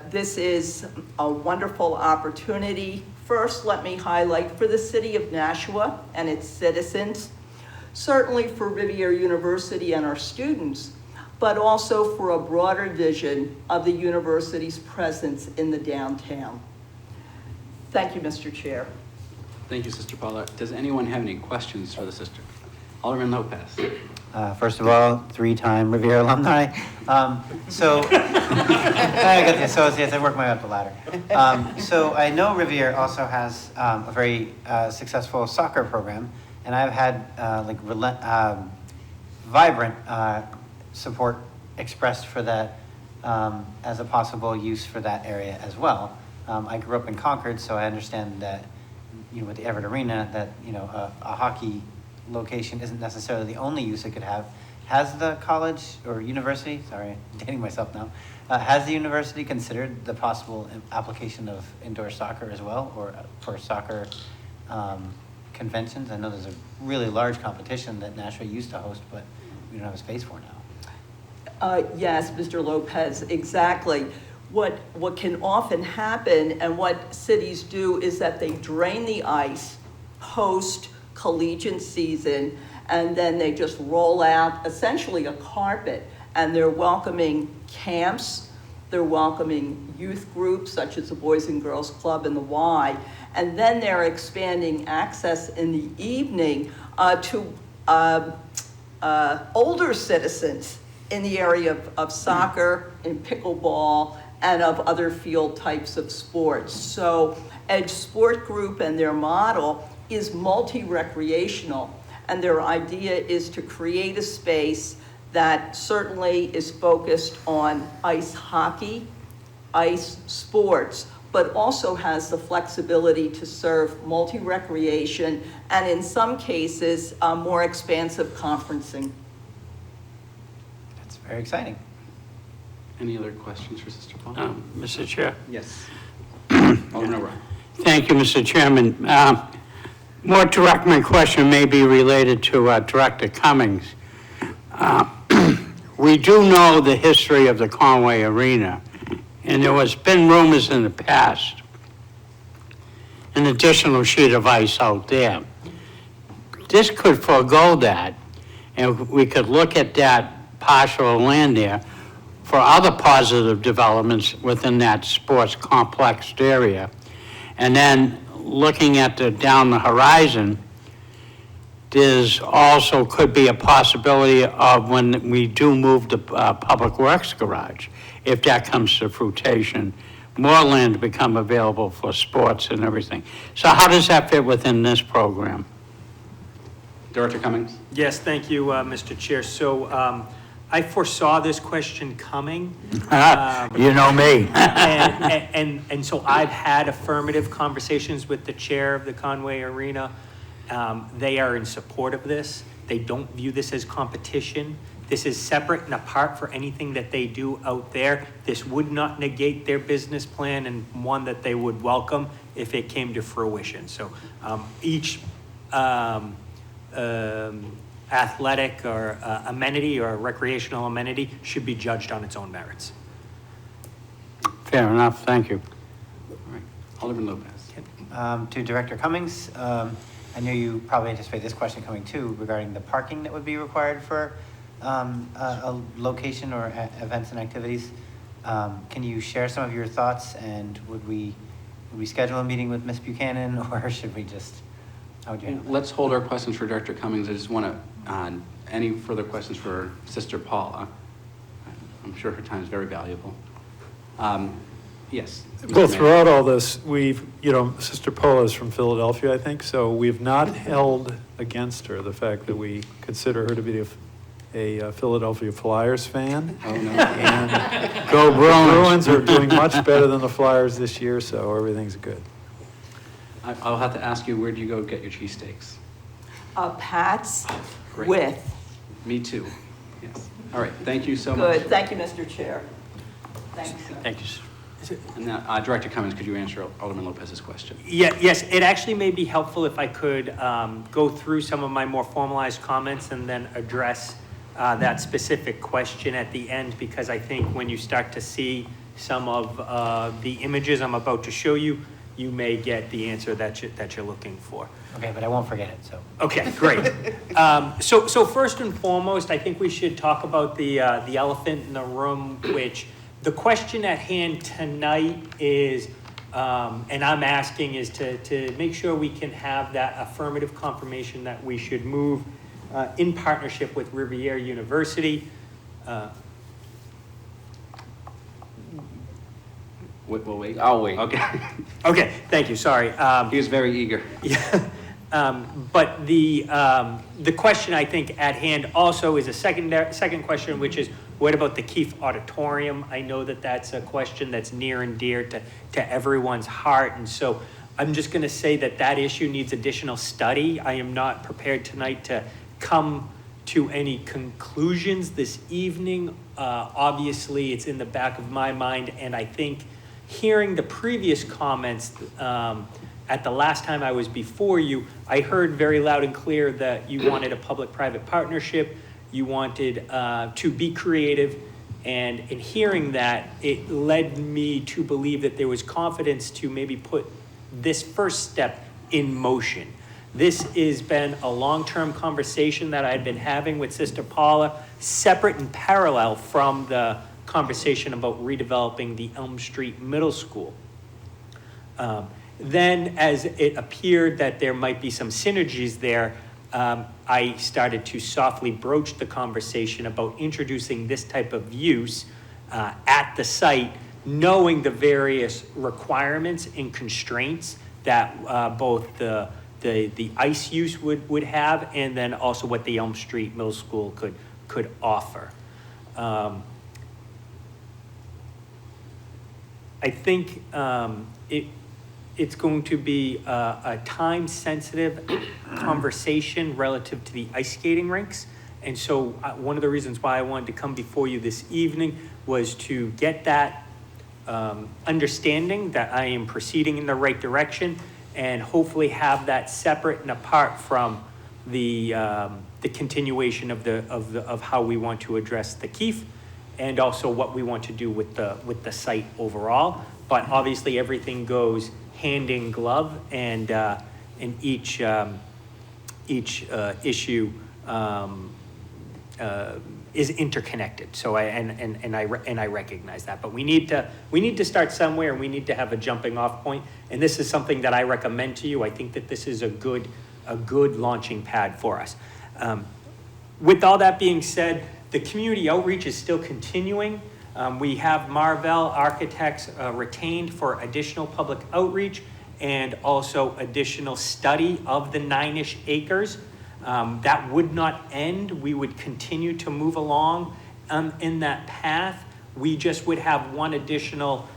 This is a wonderful opportunity. First, let me highlight for the city of Nashua and its citizens, certainly for Riviera University and our students, but also for a broader vision of the university's presence in the downtown. Thank you, Mr. Chair. Thank you, Sister Paula. Does anyone have any questions for the sister? Alderman Lopez. First of all, 3-time Riviera alumni. I got the associates, I worked my way up the ladder. So I know Riviera also has a very successful soccer program, and I've had vibrant support expressed for that as a possible use for that area as well. I grew up in Concord, so I understand that, with the Everett Arena, that, a hockey location isn't necessarily the only use it could have. Has the college or university, sorry, I'm dating myself now, has the university considered the possible application of indoor soccer as well, or for soccer conventions? I know there's a really large competition that Nashua used to host, but we don't have a space for now. Yes, Mr. Lopez, exactly. What can often happen and what cities do is that they drain the ice post collegiate season, and then they just roll out essentially a carpet, and they're welcoming camps, they're welcoming youth groups such as the Boys and Girls Club and the Y, and then they're expanding access in the evening to older citizens in the area of soccer and pickleball and of other field types of sports. So Edge Sport Group and their model is multi-recreational, and their idea is to create a space that certainly is focused on ice hockey, ice sports, but also has the flexibility to serve multi-recreation and in some cases, more expansive conferencing. That's very exciting. Any other questions for Sister Paul? Mr. Chair. Yes. Alderman O'Brien. Thank you, Mr. Chairman. More direct, my question may be related to Director Cummings. We do know the history of the Conway Arena, and there has been rumors in the past, an additional sheet of ice out there. This could forego that, and we could look at that partial land there for other positive developments within that sports complex area. And then looking at down the horizon, there's also could be a possibility of when we do move the Public Works garage, if that comes to fruition, more land to become available for sports and everything. So how does that fit within this program? Director Cummings. Yes, thank you, Mr. Chair. So I foresaw this question coming. You know me. And so I've had affirmative conversations with the chair of the Conway Arena. They are in support of this. They don't view this as competition. This is separate and apart for anything that they do out there. This would not negate their business plan, and one that they would welcome if it came to fruition. So each athletic or amenity or recreational amenity should be judged on its own merits. Fair enough, thank you. All right. Alderman Lopez. To Director Cummings, I know you probably anticipate this question coming too regarding the parking that would be required for a location or events and activities. Can you share some of your thoughts, and would we schedule a meeting with Ms. Buchanan, or should we just, how would you handle that? Let's hold our questions for Director Cummings. I just want to, any further questions for Sister Paula? I'm sure her time is very valuable. Yes. Mr. Well, Mayor. throughout all this, we've, Sister Paula is from Philadelphia, I think, so we've not held against her the fact that we consider her to be a Philadelphia Flyers fan. Oh, no. And Go the Bruins. Bruins are doing much better than the Flyers this year, so everything's good. I'll have to ask you, where do you go get your cheesesteaks? Pat's Great. with. Me too. Yes. All right. Thank you so much. Good, thank you, Mr. Chair. Thanks. Thank you. And now, Director Cummings, could you answer Alderman Lopez's question? Yes, it actually may be helpful if I could go through some of my more formalized comments and then address that specific question at the end, because I think when you start to see some of the images I'm about to show you, you may get the answer that you're looking for. Okay, but I won't forget it, so. Okay, great. So first and foremost, I think we should talk about the elephant in the room, which the question at hand tonight is, And I'm asking is to make sure we can have that affirmative confirmation that we should move in partnership with Riviera University. We'll wait. I'll wait. Okay. Okay, thank you, sorry. He was very eager. Yeah. But the question I think at hand also is a second question, which is, what about the Keefe Auditorium? I know that that's a question that's near and dear to everyone's heart. And so I'm just going to say that that issue needs additional study. I am not prepared tonight to come to any conclusions this evening. Obviously, it's in the back of my mind, and I think hearing the previous comments at the last time I was before you, I heard very loud and clear that you wanted a public-private partnership, you wanted to be creative, and in hearing that, it led me to believe that there was confidence to maybe put this first step in motion. This has been a long-term conversation that I've been having with Sister Paula, separate and parallel from the conversation about redeveloping the Elm Street Middle School. Then, as it appeared that there might be some synergies there, I started to softly broach the conversation about introducing this type of use at the site, knowing the various requirements and constraints that both the ice use would have, and then also what the Elm Street Middle School could offer. I think it's going to be a time-sensitive conversation relative to the ice skating rinks. And so one of the reasons why I wanted to come before you this evening was to get that understanding that I am proceeding in the right direction, and hopefully have that separate and apart from the continuation of how we want to address the Keefe, and also what we want to do with the site overall. But obviously everything goes hand in glove, and each issue is interconnected. So I recognize that. But we need to start somewhere, and we need to have a jumping off point. And this is something that I recommend to you. I think that this is a good launching pad for us. With all that being said, the community outreach is still continuing. We have Marvell Architects retained for additional public outreach and also additional study of the 9-ish acres. That would not end. We would continue to move along in that path. We just would have one additional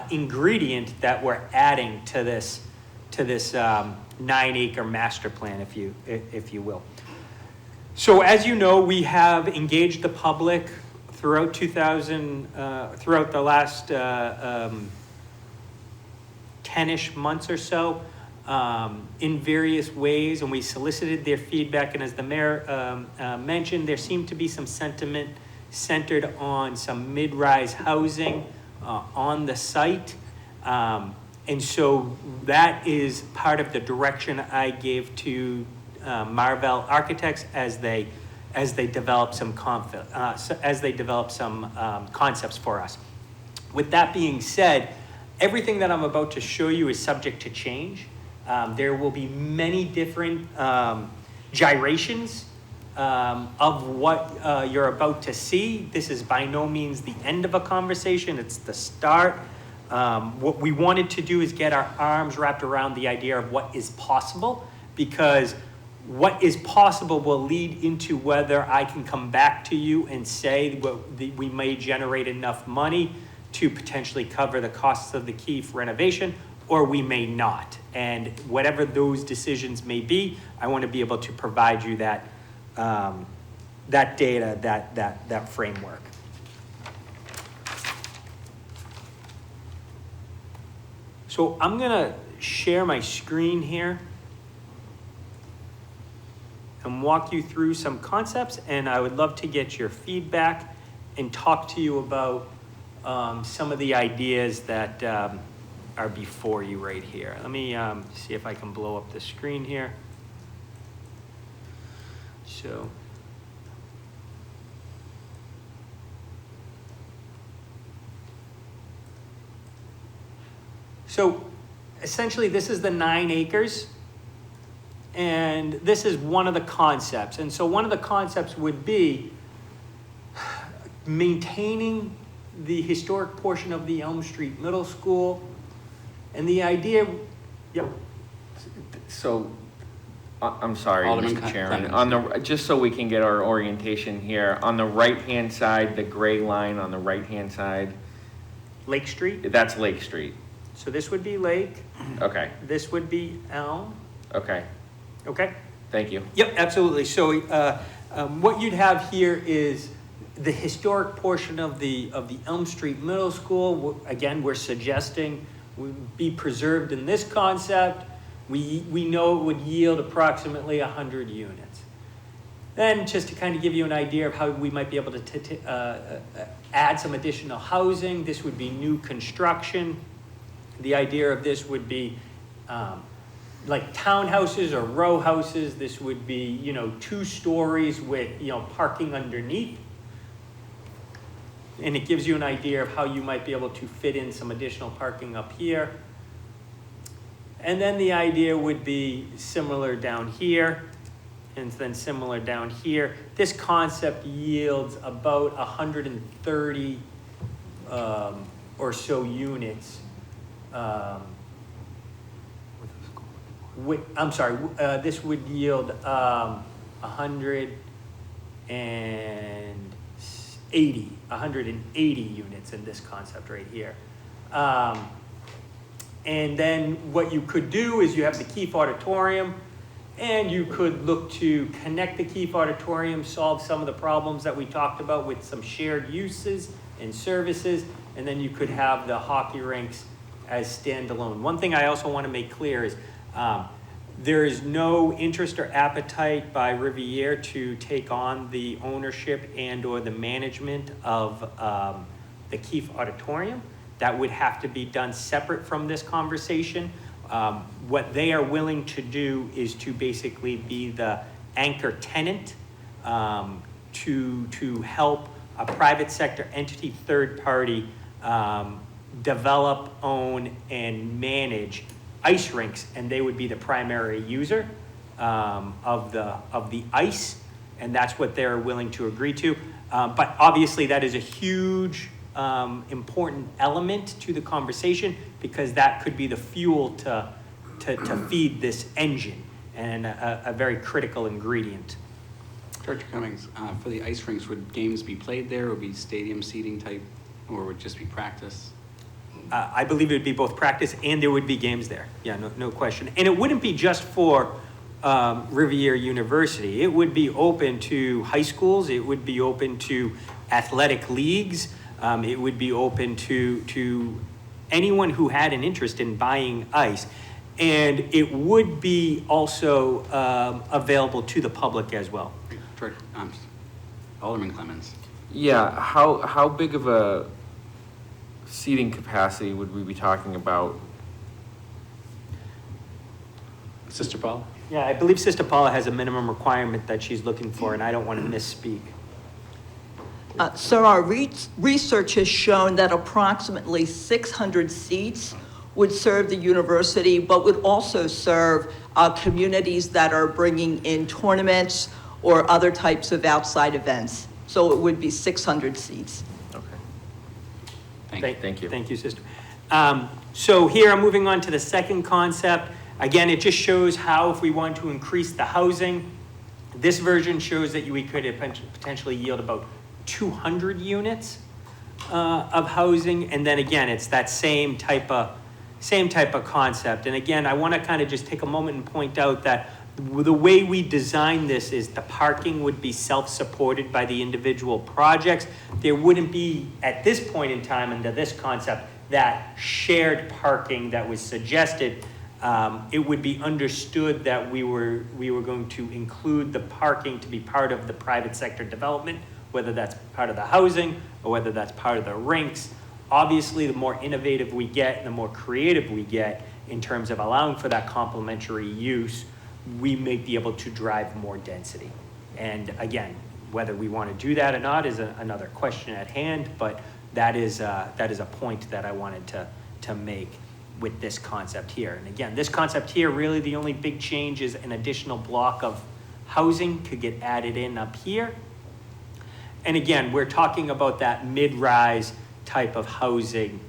ingredient that we're adding to this 9-acre master plan, if you will. So as you know, we have engaged the public throughout throughout the last 10-ish months or so in various ways, and we solicited their feedback. And as the mayor mentioned, there seemed to be some sentiment centered on some mid-rise housing on the site. And so that is part of the direction I gave to Marvell Architects as they develop some concepts for us. With that being said, everything that I'm about to show you is subject to change. There will be many different gyrations of what you're about to see. This is by no means the end of a conversation, it's the start. What we wanted to do is get our arms wrapped around the idea of what is possible, because what is possible will lead into whether I can come back to you and say we may generate enough money to potentially cover the costs of the Keefe renovation, or we may not. And whatever those decisions may be, I want to be able to provide you that data, that framework. So I'm gonna share my screen here and walk you through some concepts, and I would love to get your feedback and talk to you about some of the ideas that are before you right here. Let me see if I can blow up the screen here. So. So essentially, this is the 9 acres. And this is one of the concepts. And so one of the concepts would be maintaining the historic portion of the Elm Street Middle School. And the idea, yep, So, I'm sorry, Alderman Mr. Chairman, Clemens. just so we can get our orientation here, on the right-hand side, the gray line on the right-hand side, Lake Street. that's Lake Street. So this would be Lake, Okay, this would be Elm, okay, okay? thank you. Yep, absolutely. So what you'd have here is the historic portion of the Elm Street Middle School. Again, we're suggesting would be preserved in this concept. We know it would yield approximately 100 units. Then just to kind of give you an idea of how we might be able to add some additional housing, this would be new construction. The idea of this would be like townhouses or row houses. This would be, you know, 2 stories with, you know, parking underneath. And it gives you an idea of how you might be able to fit in some additional parking up here. And then the idea would be similar down here, and then similar down here. This concept yields about 130 or so units. I'm sorry, this would yield 180 units in this concept right here. And then what you could do is you have the Keefe Auditorium, and you could look to connect the Keefe Auditorium, solve some of the problems that we talked about with some shared uses and services, and then you could have the hockey rinks as standalone. One thing I also want to make clear is there is no interest or appetite by Riviere to take on the ownership and or the management of the Keefe Auditorium. That would have to be done separate from this conversation. What they are willing to do is to basically be the anchor tenant to help a private sector entity, third party, develop, own, and manage ice rinks, and they would be the primary user of the ice, and that's what they're willing to agree to. But obviously that is a huge important element to the conversation, because that could be the fuel to feed this engine, and a very critical ingredient. Director Cummings, for the ice rinks, would games be played there, or be stadium seating type, or would it just be practice? I believe it would be both practice and there would be games there. Yeah, no question. And it wouldn't be just for Riviere University. It would be open to high schools. It would be open to athletic leagues. It would be open to anyone who had an interest in buying ice. And it would be also available to the public as well. Alderman Clemens. Yeah, how big of a seating capacity would we be talking about? Sister Paul? Yeah, I believe Sister Paula has a minimum requirement that she's looking for, and I don't want to misspeak. Sir, our research has shown that approximately 600 seats would serve the university, but would also serve communities that are bringing in tournaments or other types of outside events. So it would be 600 seats. Okay. Thank you. Thank you, sister. So here I'm moving on to the second concept. Again, it just shows how, if we want to increase the housing, this version shows that we could potentially yield about 200 units of housing. And then again, it's that same type of concept. And again, I want to kind of just take a moment and point out that the way we design this is the parking would be self-supported by the individual projects. There wouldn't be, at this point in time, under this concept, that shared parking that was suggested. It would be understood that we were going to include the parking to be part of the private sector development, whether that's part of the housing or whether that's part of the rinks. Obviously, the more innovative we get and the more creative we get in terms of allowing for that complementary use, we may be able to drive more density. And again, whether we want to do that or not is another question at hand, but that is a point that I wanted to make. with this concept here. And again, this concept here, really the only big change is an additional block of housing could get added in up here. And again, we're talking about that mid-rise type of housing.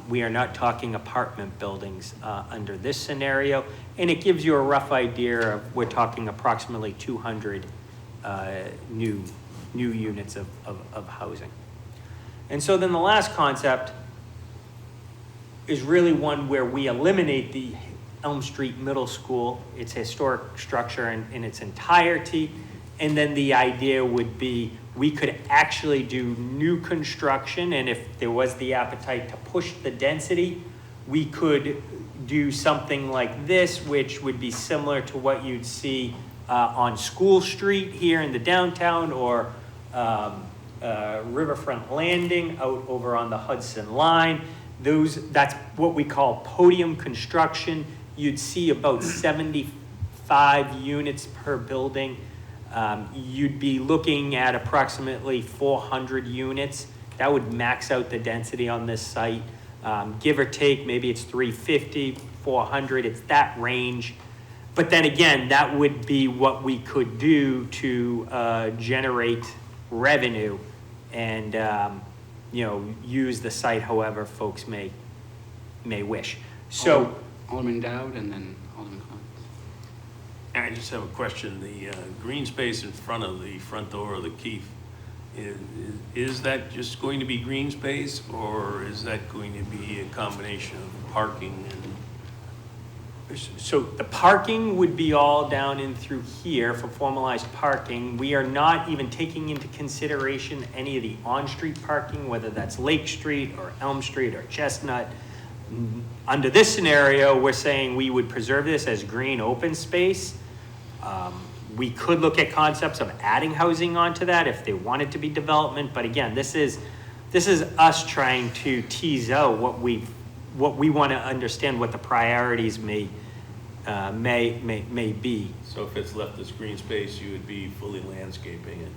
We are not talking apartment buildings under this scenario. And it gives you a rough idea of, we're talking approximately 200 new units of housing. And so then the last concept is really one where we eliminate the Elm Street Middle School, its historic structure in its entirety. And then the idea would be we could actually do new construction, and if there was the appetite to push the density, we could do something like this, which would be similar to what you'd see on School Street here in the downtown, or Riverfront Landing out over on the Hudson Line. That's what we call podium construction. You'd see about 75 units per building. You'd be looking at approximately 400 units. That would max out the density on this site. Give or take, maybe it's 350, 400, it's that range. But then again, that would be what we could do to generate revenue and use the site however folks may wish. So Alderman Dowd and then Alderman Clemmons. I just have a question. The green space in front of the front door of the Keith, is that just going to be green space, or is that going to be a combination of parking and? So the parking would be all down in through here for formalized parking. We are not even taking into consideration any of the on-street parking, whether that's Lake Street or Elm Street or Chestnut. Under this scenario, we're saying we would preserve this as green open space. We could look at concepts of adding housing onto that if there wanted to be development, but again, this is us trying to tease out what we want to understand, what the priorities may be. So if it's left as green space, you would be fully landscaping it?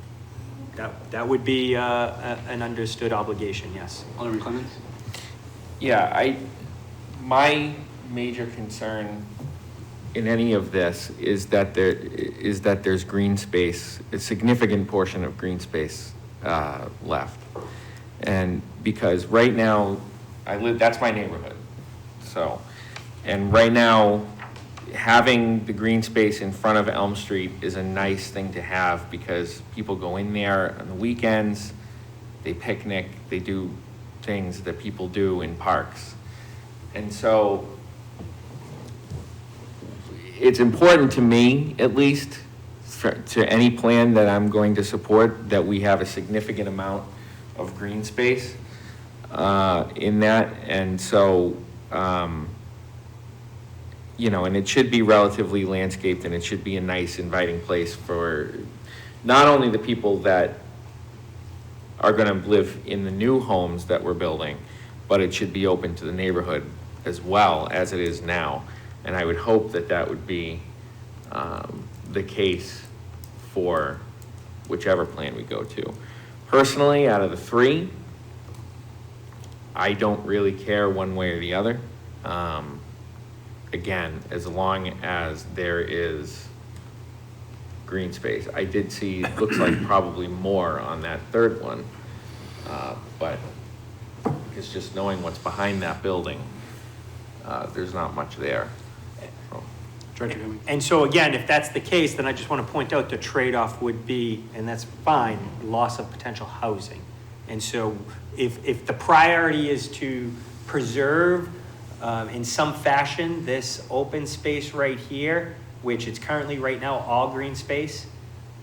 That would be an understood obligation, yes. Alderman Clemmons? Yeah, my major concern in any of this is that there's green space, a significant portion of green space left. And because right now, that's my neighborhood. So, and right now, having the green space in front of Elm Street is a nice thing to have because people go in there on the weekends, they picnic, they do things that people do in parks. And so it's important to me, at least, to any plan that I'm going to support, that we have a significant amount of green space in that. And so, and it should be relatively landscaped, and it should be a nice, inviting place for not only the people that are going to live in the new homes that we're building, but it should be open to the neighborhood as well as it is now. And I would hope that that would be the case for whichever plan we go to. Personally, out of the three, I don't really care one way or the other. Again, as long as there is green space. I did see, it looks like probably more on that third one, but it's just knowing what's behind that building, there's not much there. And so again, if that's the case, then I just want to point out the trade-off would be, and that's fine, loss of potential housing. And so if the priority is to preserve in some fashion this open space right here, which it's currently right now all green space,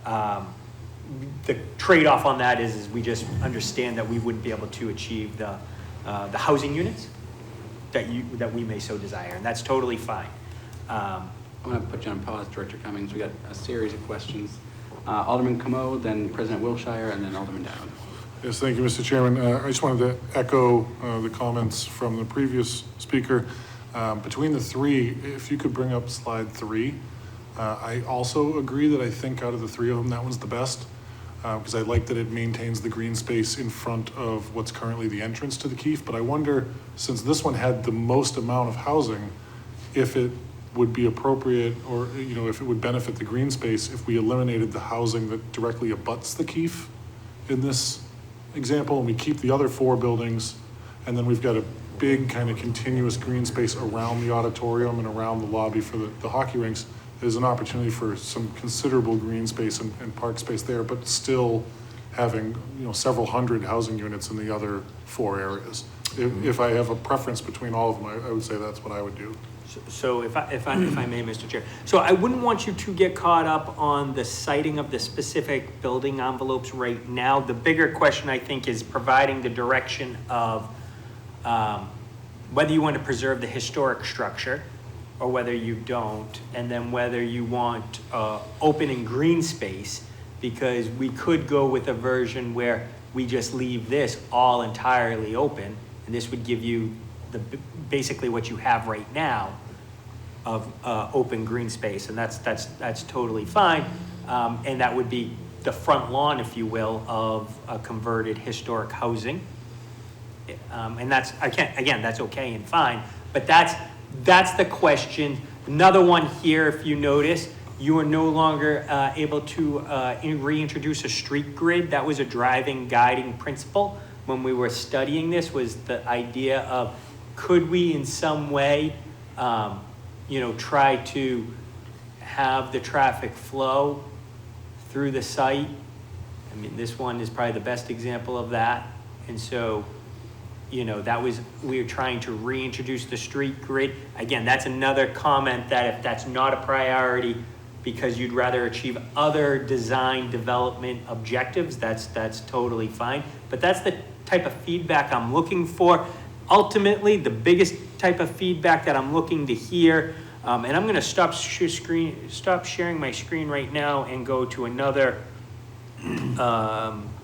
the trade-off on that is we just understand that we wouldn't be able to achieve the housing units that we may so desire, and that's totally fine. I'm going to put you on pause, Director Cummings. We got a series of questions. Alderman Commode, then President Wilshire, and then Alderman Dowd. Yes, thank you, Mr. Chairman. I just wanted to echo the comments from the previous speaker. Between the three, if you could bring up slide 3, I also agree that I think out of the three of them, that one's the best. because I like that it maintains the green space in front of what's currently the entrance to the Keefe. But I wonder, since this one had the most amount of housing, if it would be appropriate, or, you know, if it would benefit the green space if we eliminated the housing that directly abuts the Keefe in this example, and we keep the other 4 buildings, and then we've got a big kind of continuous green space around the auditorium and around the lobby for the hockey rinks. There's an opportunity for some considerable green space and park space there, but still having, you know, several hundred housing units in the other 4 areas. If I have a preference between all of them, I would say that's what I would do. So if I may, Mr. Chair, so I wouldn't want you to get caught up on the citing of the specific building envelopes right now. The bigger question, I think, is providing the direction of whether you want to preserve the historic structure or whether you don't, and then whether you want open and green space, because we could go with a version where we just leave this all entirely open, and this would give you basically what you have right now of open green space, and that's totally fine, and that would be the front lawn, if you will, of a converted historic housing, and that's that's okay and fine, but that's the question. Another one here, if you notice, you are no longer able to reintroduce a street grid. That was a driving, guiding principle when we were studying this, was the idea of, could we in some way, try to have the traffic flow through the site? I mean, this one is probably the best example of that. And so, we were trying to reintroduce the street grid. Again, that's another comment that if that's not a priority because you'd rather achieve other design development objectives, that's totally fine. But that's the type of feedback I'm looking for. Ultimately, the biggest type of feedback that I'm looking to hear, and I'm going to stop sharing my screen right now and go to another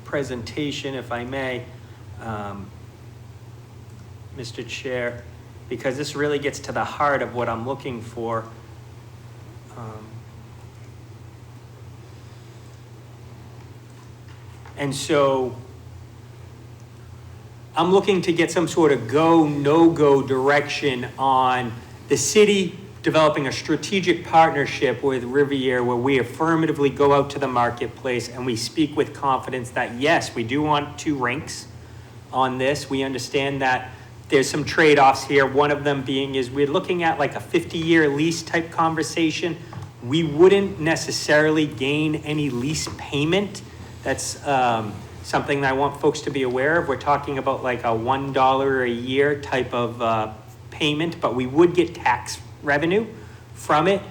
presentation, if I may, Mr. Chair, because this really gets to the heart of what I'm looking for. And so I'm looking to get some sort of go, no-go direction on the city developing a strategic partnership with Riviera where we affirmatively go out to the marketplace and we speak with confidence that, yes, we do want 2 rinks on this. We understand that there's some trade-offs here. One of them being is we're looking at like a 50-year lease type conversation. We wouldn't necessarily gain any lease payment. That's something that I want folks to be aware of. We're talking about like a $1 a year type of payment, but we would get tax revenue from it.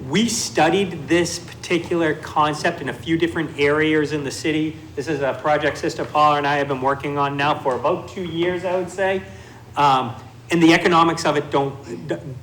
We studied this particular concept in a few different areas in the city. This is a project Sister Paula and I have been working on now for about 2 years, I would say. And the economics of it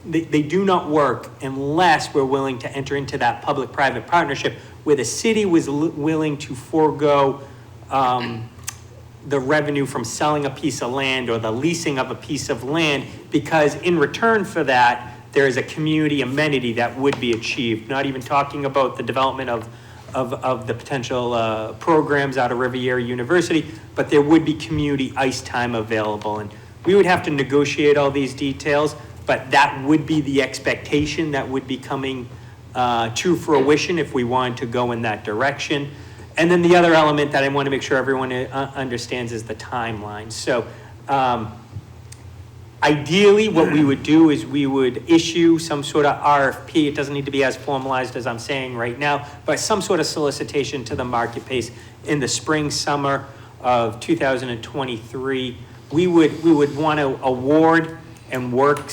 they do not work unless we're willing to enter into that public-private partnership where the city was willing to forego the revenue from selling a piece of land or the leasing of a piece of land, because in return for that, there is a community amenity that would be achieved. Not even talking about the development of the potential programs out of Riviera University, but there would be community ice time available. And we would have to negotiate all these details, but that would be the expectation that would be coming to fruition if we wanted to go in that direction. And then the other element that I want to make sure everyone understands is the timeline. So ideally, what we would do is we would issue some sort of RFP. It doesn't need to be as formalized as I'm saying right now, but some sort of solicitation to the marketplace in the spring, summer of 2023. We would want to award and work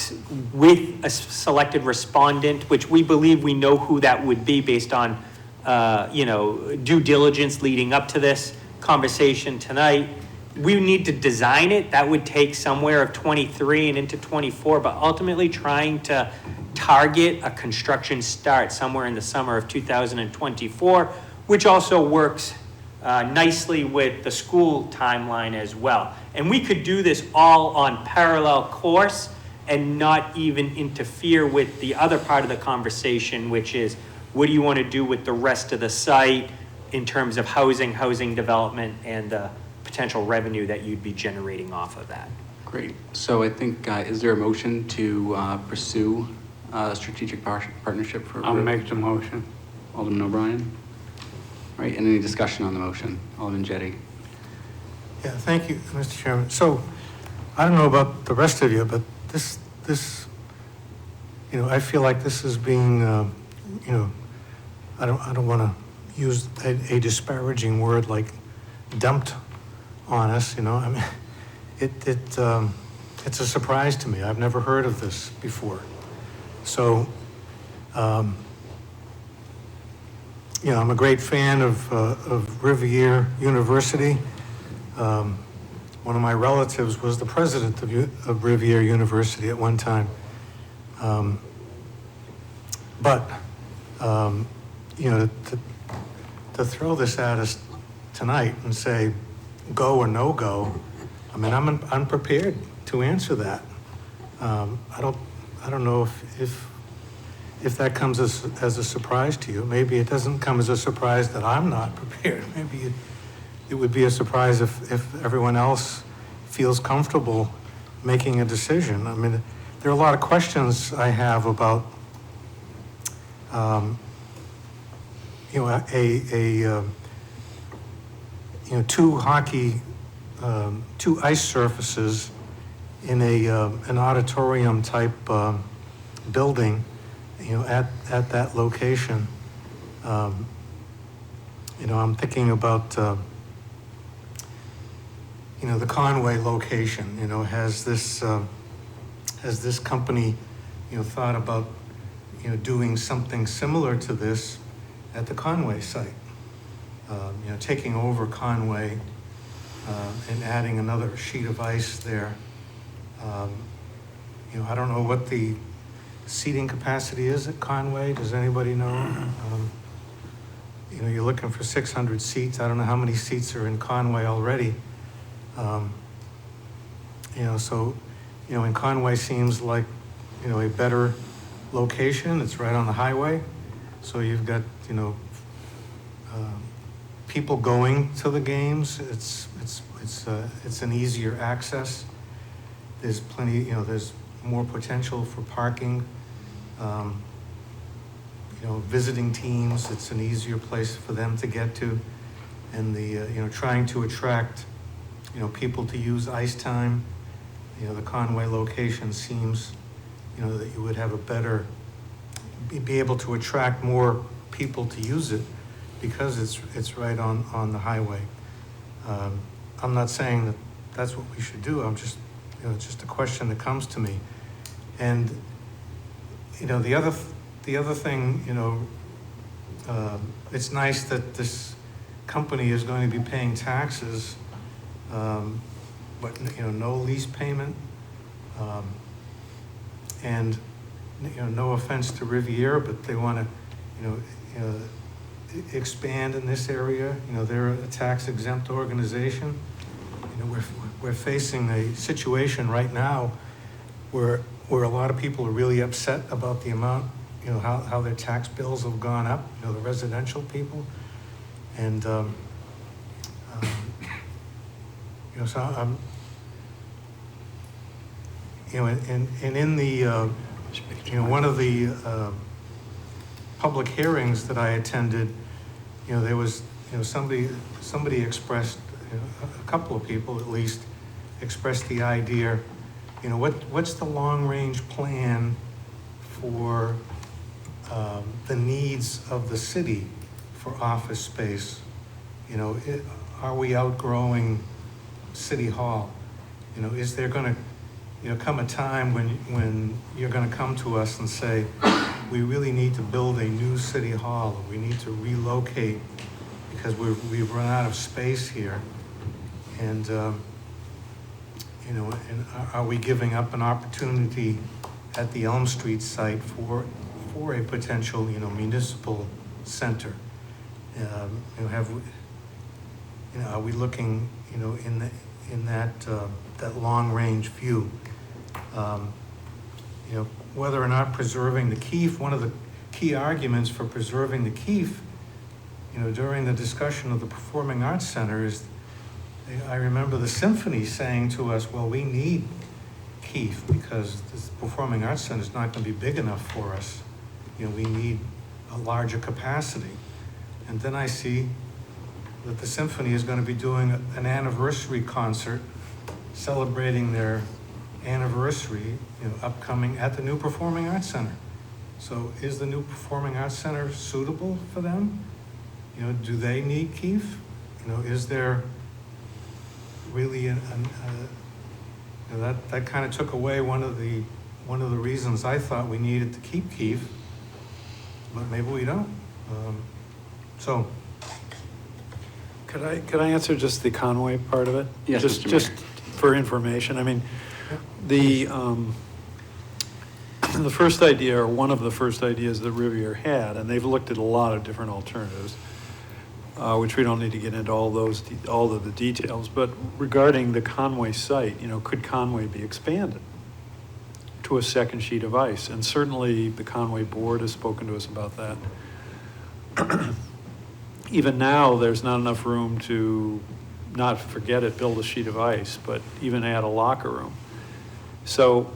with a selected respondent, which we believe we know who that would be based on due diligence leading up to this conversation tonight. We need to design it. That would take somewhere of 23 and into 24, but ultimately trying to target a construction start somewhere in the summer of 2024, which also works nicely with the school timeline as well. And we could do this all on parallel course and not even interfere with the other part of the conversation, which is what do you want to do with the rest of the site? in terms of housing development, and the potential revenue that you'd be generating off of that. Great. So I think, is there a motion to pursue a strategic partnership for? I'll make the motion. Alderman O'Brien? All right, and any discussion on the motion? Alderman Jettie? Yeah, thank you, Mr. Chairman. So, I don't know about the rest of you, but this, I feel like this is being, I don't want to use a disparaging word like dumped on us, I mean, it's a surprise to me. I've never heard of this before. So, I'm a great fan of Rivier University. One of my relatives was the president of Rivier University at one time. To throw this at us tonight and say, go or no go, I mean, I'm unprepared to answer that. I don't know if that comes as a surprise to you. Maybe it doesn't come as a surprise that I'm not prepared. Maybe it would be a surprise if everyone else feels comfortable making a decision. I mean, there are a lot of questions I have about, two ice surfaces in an auditorium type building, at that location. I'm thinking about, the Conway location. Has this company, thought about, doing something similar to this at the Conway site? Taking over Conway and adding another sheet of ice there. I don't know what the seating capacity is at Conway. Does anybody know? You're looking for 600 seats. I don't know how many seats are in Conway already. And Conway seems like, a better location. It's right on the highway. So you've got, people going to the games. It's an easier access. There's plenty, there's more potential for parking. Visiting teams, it's an easier place for them to get to. And trying to attract, people to use ice time, the Conway location seems, that you would have a better, be able to attract more people to use it because it's right on the highway. I'm not saying that that's what we should do. I'm just, it's just a question that comes to me. And, the other thing, it's nice that this company is going to be paying taxes, but, no lease payment. And, no offense to Riviera, but they want to, expand in this area. They're a tax exempt organization. We're facing a situation right now where a lot of people are really upset about the amount, how their tax bills have gone up, the residential people. And, so I'm, and in the, one of the public hearings that I attended, there was, somebody expressed, a couple of people at least, expressed the idea, what's the long-range plan for the needs of the city for office space? Are we outgrowing City Hall? Is there going to, come a time when you're going to come to us and say, we really need to build a new City Hall, or we need to relocate because we've run out of space here? And, and are we giving up an opportunity at the Elm Street site for a potential, municipal center? Have we, are we looking, in that long-range view? Whether or not preserving the Keef, one of the key arguments for preserving the Keef, during the discussion of the Performing Arts Center I remember the symphony saying to us, well, we need Keith because this Performing Arts Center is not going to be big enough for us. We need a larger capacity. And then I see that the symphony is going to be doing an anniversary concert celebrating their anniversary, upcoming at the new Performing Arts Center. So is the new Performing Arts Center suitable for them? Do they need Keith? Is there really that kind of took away one of the reasons I thought we needed to keep Keith, but maybe we don't. So. Could I answer just the Conway part of it? Yes, Just, Mr. just for information. I mean, the first idea, or one of the first ideas that Rivier had, and they've looked at a lot of different alternatives, which we don't need to get into all of the details, but regarding the Conway site, could Conway be expanded to a second sheet of ice? And certainly the Conway board has spoken to us about that. Even now, there's not enough room to, not forget it, build a sheet of ice, but even add a locker room. So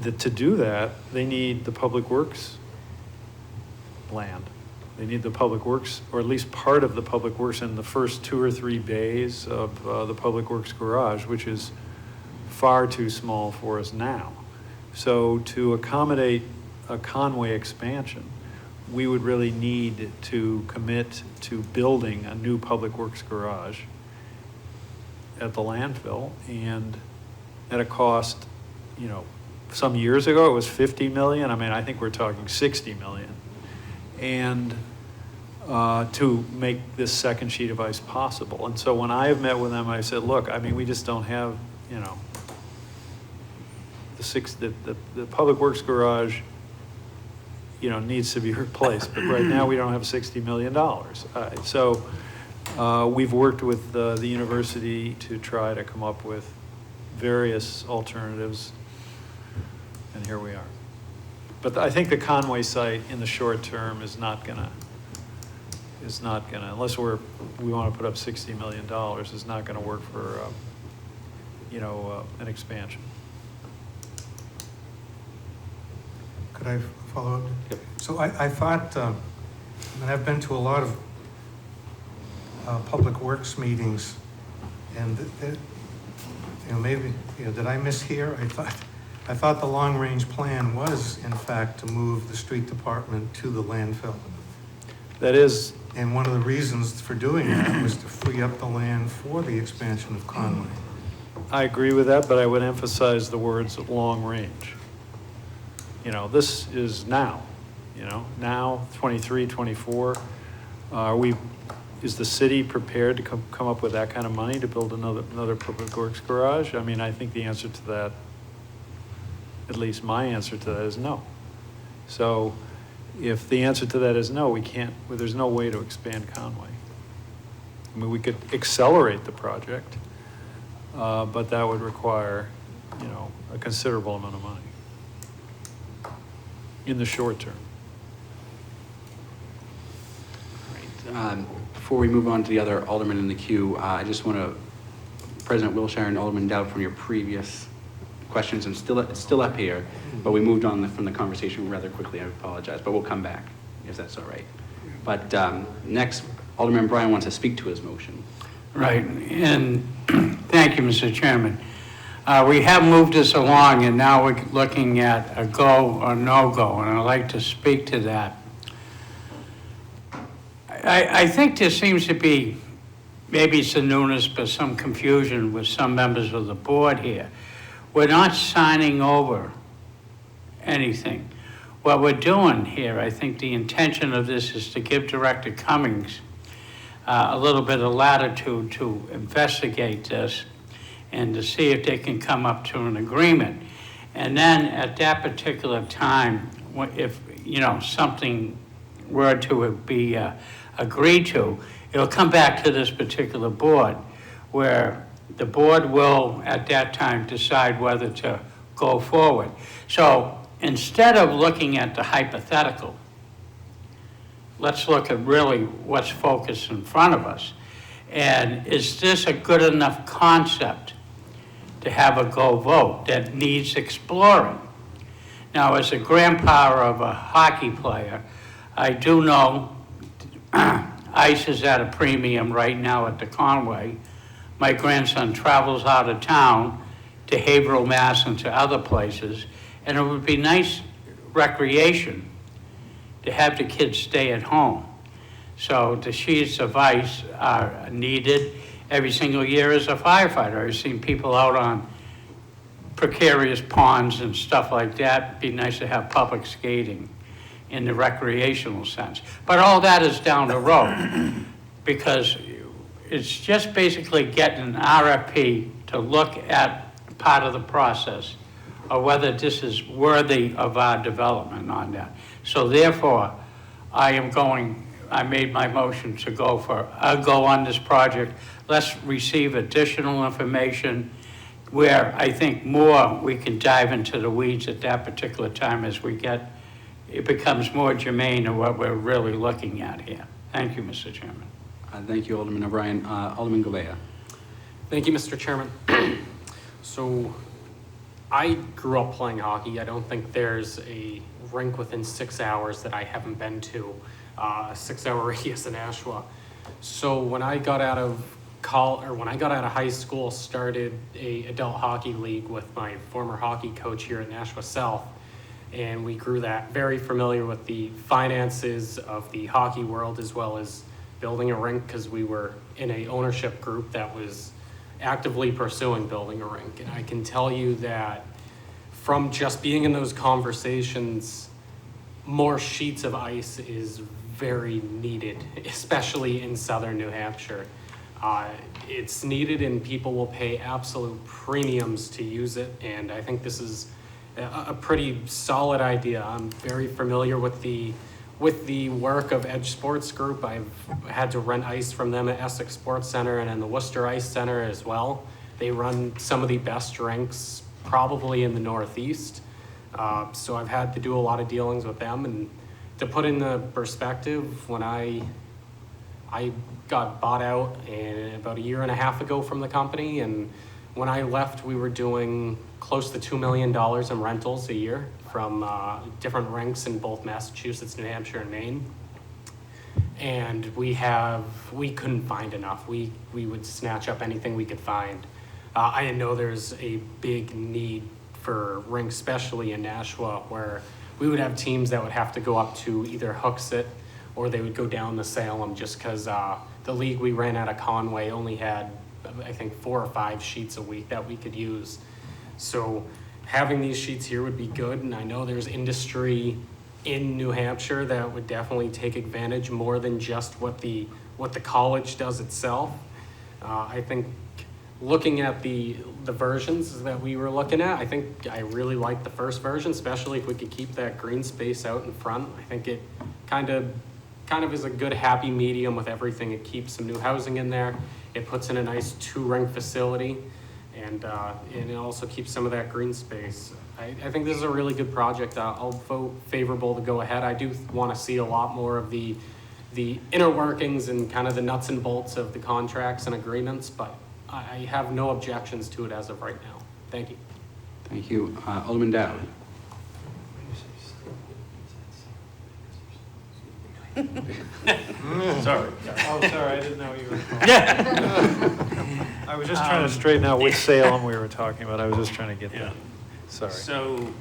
to do that, they need the Public Works land. They need the Public Works, or at least part of the Public Works in the first 2 or 3 bays of the Public Works garage, which is far too small for us now. So to accommodate a Conway expansion, we would really need to commit to building a new Public Works garage at the landfill, and at a cost, some years ago it was 50 million. I mean, I think we're talking 60 million. And to make this second sheet of ice possible. And so when I have met with them, I said, look, I mean, we just don't have, the Public Works garage, needs to be replaced, but right now we don't have $60 million. So we've worked with the university to try to come up with various alternatives, and here we are. But I think the Conway site in the short term is not gonna, unless we want to put up $60 million, is not gonna work for, an expansion. Could I follow up? Yep. So I thought, and I've been to a lot of Public Works meetings, and maybe, did I mishear? I thought the long-range plan was, in fact, to move the street department to the landfill. That is. And one of the reasons for doing that was to free up the land for the expansion of Conway. I agree with that, but I would emphasize the words long range. This is now, now, 23, 24. Is the city prepared to come up with that kind of money to build another Public Works garage? I mean, I think the answer to that, at least my answer to that, is no. So if the answer to that is no, we can't, there's no way to expand Conway. I mean, we could accelerate the project, but that would require, a considerable amount of money in the short term. Before we move on to the other aldermen in the queue, I just want to, President Wilshire and Alderman Dowd, from your previous questions, and it's still up here, but we moved on from the conversation rather quickly. I apologize, but we'll come back if that's all right. But next, Alderman Bryan wants to speak to his motion. Right, and thank you, Mr. Chairman. We have moved this along, and now we're looking at a go or no-go, and I'd like to speak to that. I think there seems to be, maybe it's a newness, but some confusion with some members of the board here. We're not signing over anything. What we're doing here, I think the intention of this is to give Director Cummings a little bit of latitude to investigate this and to see if they can come up to an agreement. And then at that particular time, if something were to be agreed to, it'll come back to this particular board, where the board will at that time decide whether to go forward. So instead of looking at the hypothetical, let's look at really what's focused in front of us. And is this a good enough concept to have a go vote that needs exploring? Now, as a grandpa of a hockey player, I do know ice is at a premium right now at the Conway. My grandson travels out of town to Haverhill, Mass, and to other places, and it would be nice recreation to have the kids stay at home. So the sheets of ice are needed every single year as a firefighter. I've seen people out on precarious ponds and stuff like that. It'd be nice to have public skating in the recreational sense. But all that is down the road because it's just basically getting an RFP to look at part of the process or whether this is worthy of our development on that. So therefore, I made my motion to go on this project. Let's receive additional information where I think more we can dive into the weeds at that particular time as it becomes more germane to what we're really looking at here. Thank you, Mr. Chairman. Thank you, Alderman O'Brien. Alderman Govea. Thank you, Mr. Chairman. So I grew up playing hockey. I don't think there's a rink within 6 hours that I haven't been to, a 6-hour radius in Nashua. So when I got out of high school, started a adult hockey league with my former hockey coach here at Nashua South, and we grew that. Very familiar with the finances of the hockey world as well as building a rink because we were in a ownership group that was actively pursuing building a rink. And I can tell you that from just being in those conversations, more sheets of ice is very needed, especially in southern New Hampshire. It's needed and people will pay absolute premiums to use it. And I think this is a pretty solid idea. I'm very familiar with the work of Edge Sports Group. I've had to rent ice from them at Essex Sports Center and in the Worcester Ice Center as well. They run some of the best rinks probably in the Northeast. So I've had to do a lot of dealings with them. And to put in the perspective, when I got bought out about 1.5 years ago from the company, and when I left, we were doing close to $2 million in rentals a year from different rinks in both Massachusetts, New Hampshire, and Maine. And we couldn't find enough. We would snatch up anything we could find. I know there's a big need for rinks, especially in Nashua, where we would have teams that would have to go up to either Hooksett or they would go down to Salem just because the league we ran out of Conway only had, I think, 4 or 5 sheets a week that we could use. So having these sheets here would be good, and I know there's industry in New Hampshire that would definitely take advantage more than just what the college does itself. I think looking at the versions that we were looking at, I think I really like the first version, especially if we could keep that green space out in front. I think it kind of is a good happy medium with everything. It keeps some new housing in there. It puts in a nice 2-rink facility, and it also keeps some of that green space. I think this is a really good project. I'll vote favorable to go ahead. I do want to see a lot more of the inner workings and kind of the nuts and bolts of the contracts and agreements, but I have no objections to it as of right now. Thank you. Thank you. Alderman Dowd. Sorry. Oh, sorry, I didn't know you were calling. I was just trying to straighten out which Salem we were talking about. I was just trying to get that. Sorry. So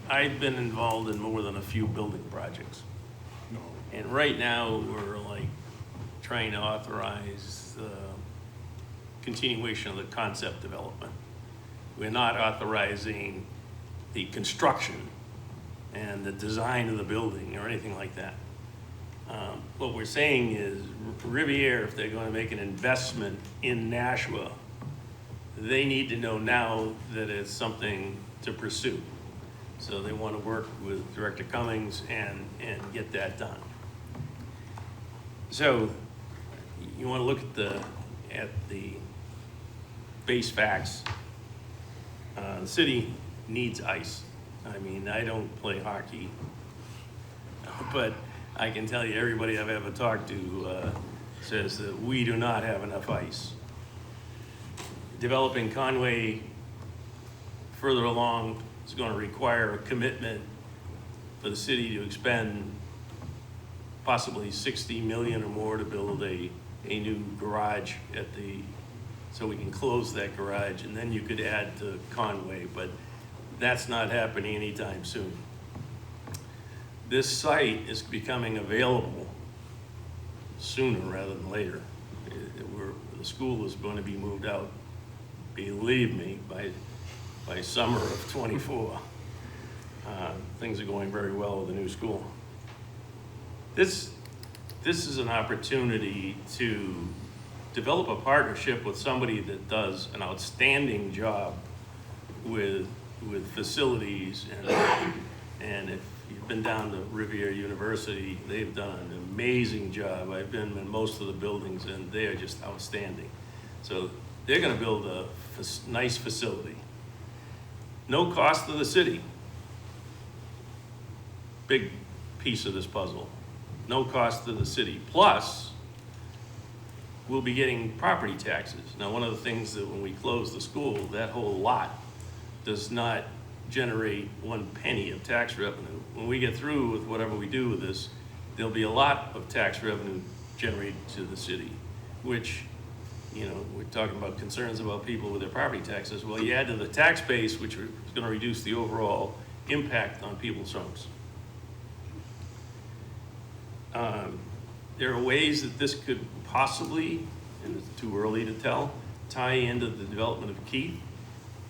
I've been involved in more than a few building projects. And right now, we're like trying to authorize the continuation of the concept development. We're not authorizing the construction and the design of the building or anything like that. What we're saying is Riviera, if they're going to make an investment in Nashua, they need to know now that it's something to pursue. So they want to work with Director Cummings and get that done. So you want to look at the base facts. The city needs ice. I mean, I don't play hockey, but I can tell you, everybody I've ever talked to says that we do not have enough ice. Developing Conway further along is going to require a commitment for the city to expend possibly 60 million or more to build a new garage so we can close that garage, and then you could add to Conway, but that's not happening anytime soon. This site is becoming available sooner rather than later. The school is going to be moved out, believe me, by summer of '24. Things are going very well with the new school. This is an opportunity to develop a partnership with somebody that does an outstanding job with facilities, and if you've been down to Riviera University, they've done an amazing job. I've been in most of the buildings and they are just outstanding. So they're gonna build a nice facility. No cost to the city. Big piece of this puzzle. No cost to the city. Plus, we'll be getting property taxes. Now, one of the things that when we close the school, that whole lot does not generate 1 penny of tax revenue. When we get through with whatever we do with this, there'll be a lot of tax revenue generated to the city, which, you know, we're talking about concerns about people with their property taxes. Well, you add to the tax base, which is going to reduce the overall impact on people's homes. There are ways that this could possibly, and it's too early to tell, tie into the development of Keith,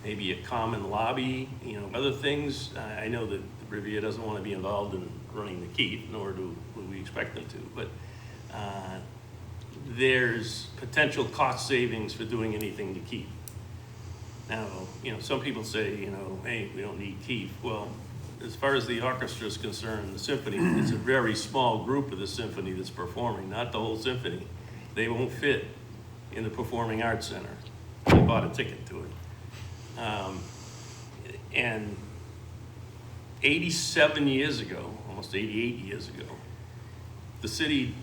maybe a common lobby, you know, other things. I know that Riviera doesn't want to be involved in running the Keith, nor do we expect them to, but there's potential cost savings for doing anything to Keith. Now, you know, some people say, you know, hey, we don't need Keith. Well, as far as the orchestra is concerned, the symphony, it's a very small group of the symphony that's performing, not the whole symphony. They won't fit in the Performing Arts Center. They bought a ticket to it. And 87 years ago, almost 88 years ago, the city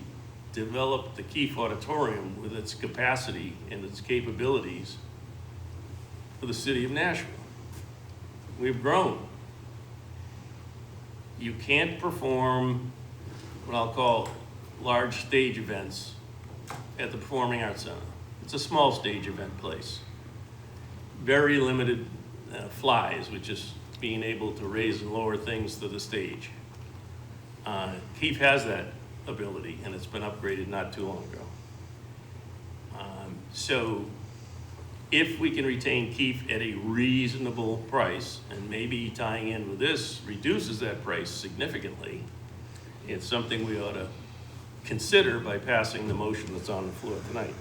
developed the Keefe Auditorium with its capacity and its capabilities for the city of Nashville. We've grown. You can't perform what I'll call large stage events at the Performing Arts Center. It's a small stage event place. Very limited flies, which is being able to raise and lower things to the stage. Keefe has that ability, and it's been upgraded not too long ago. So if we can retain Keefe at a reasonable price, and maybe tying in with this reduces that price significantly, it's something we ought to consider by passing the motion that's on the floor tonight.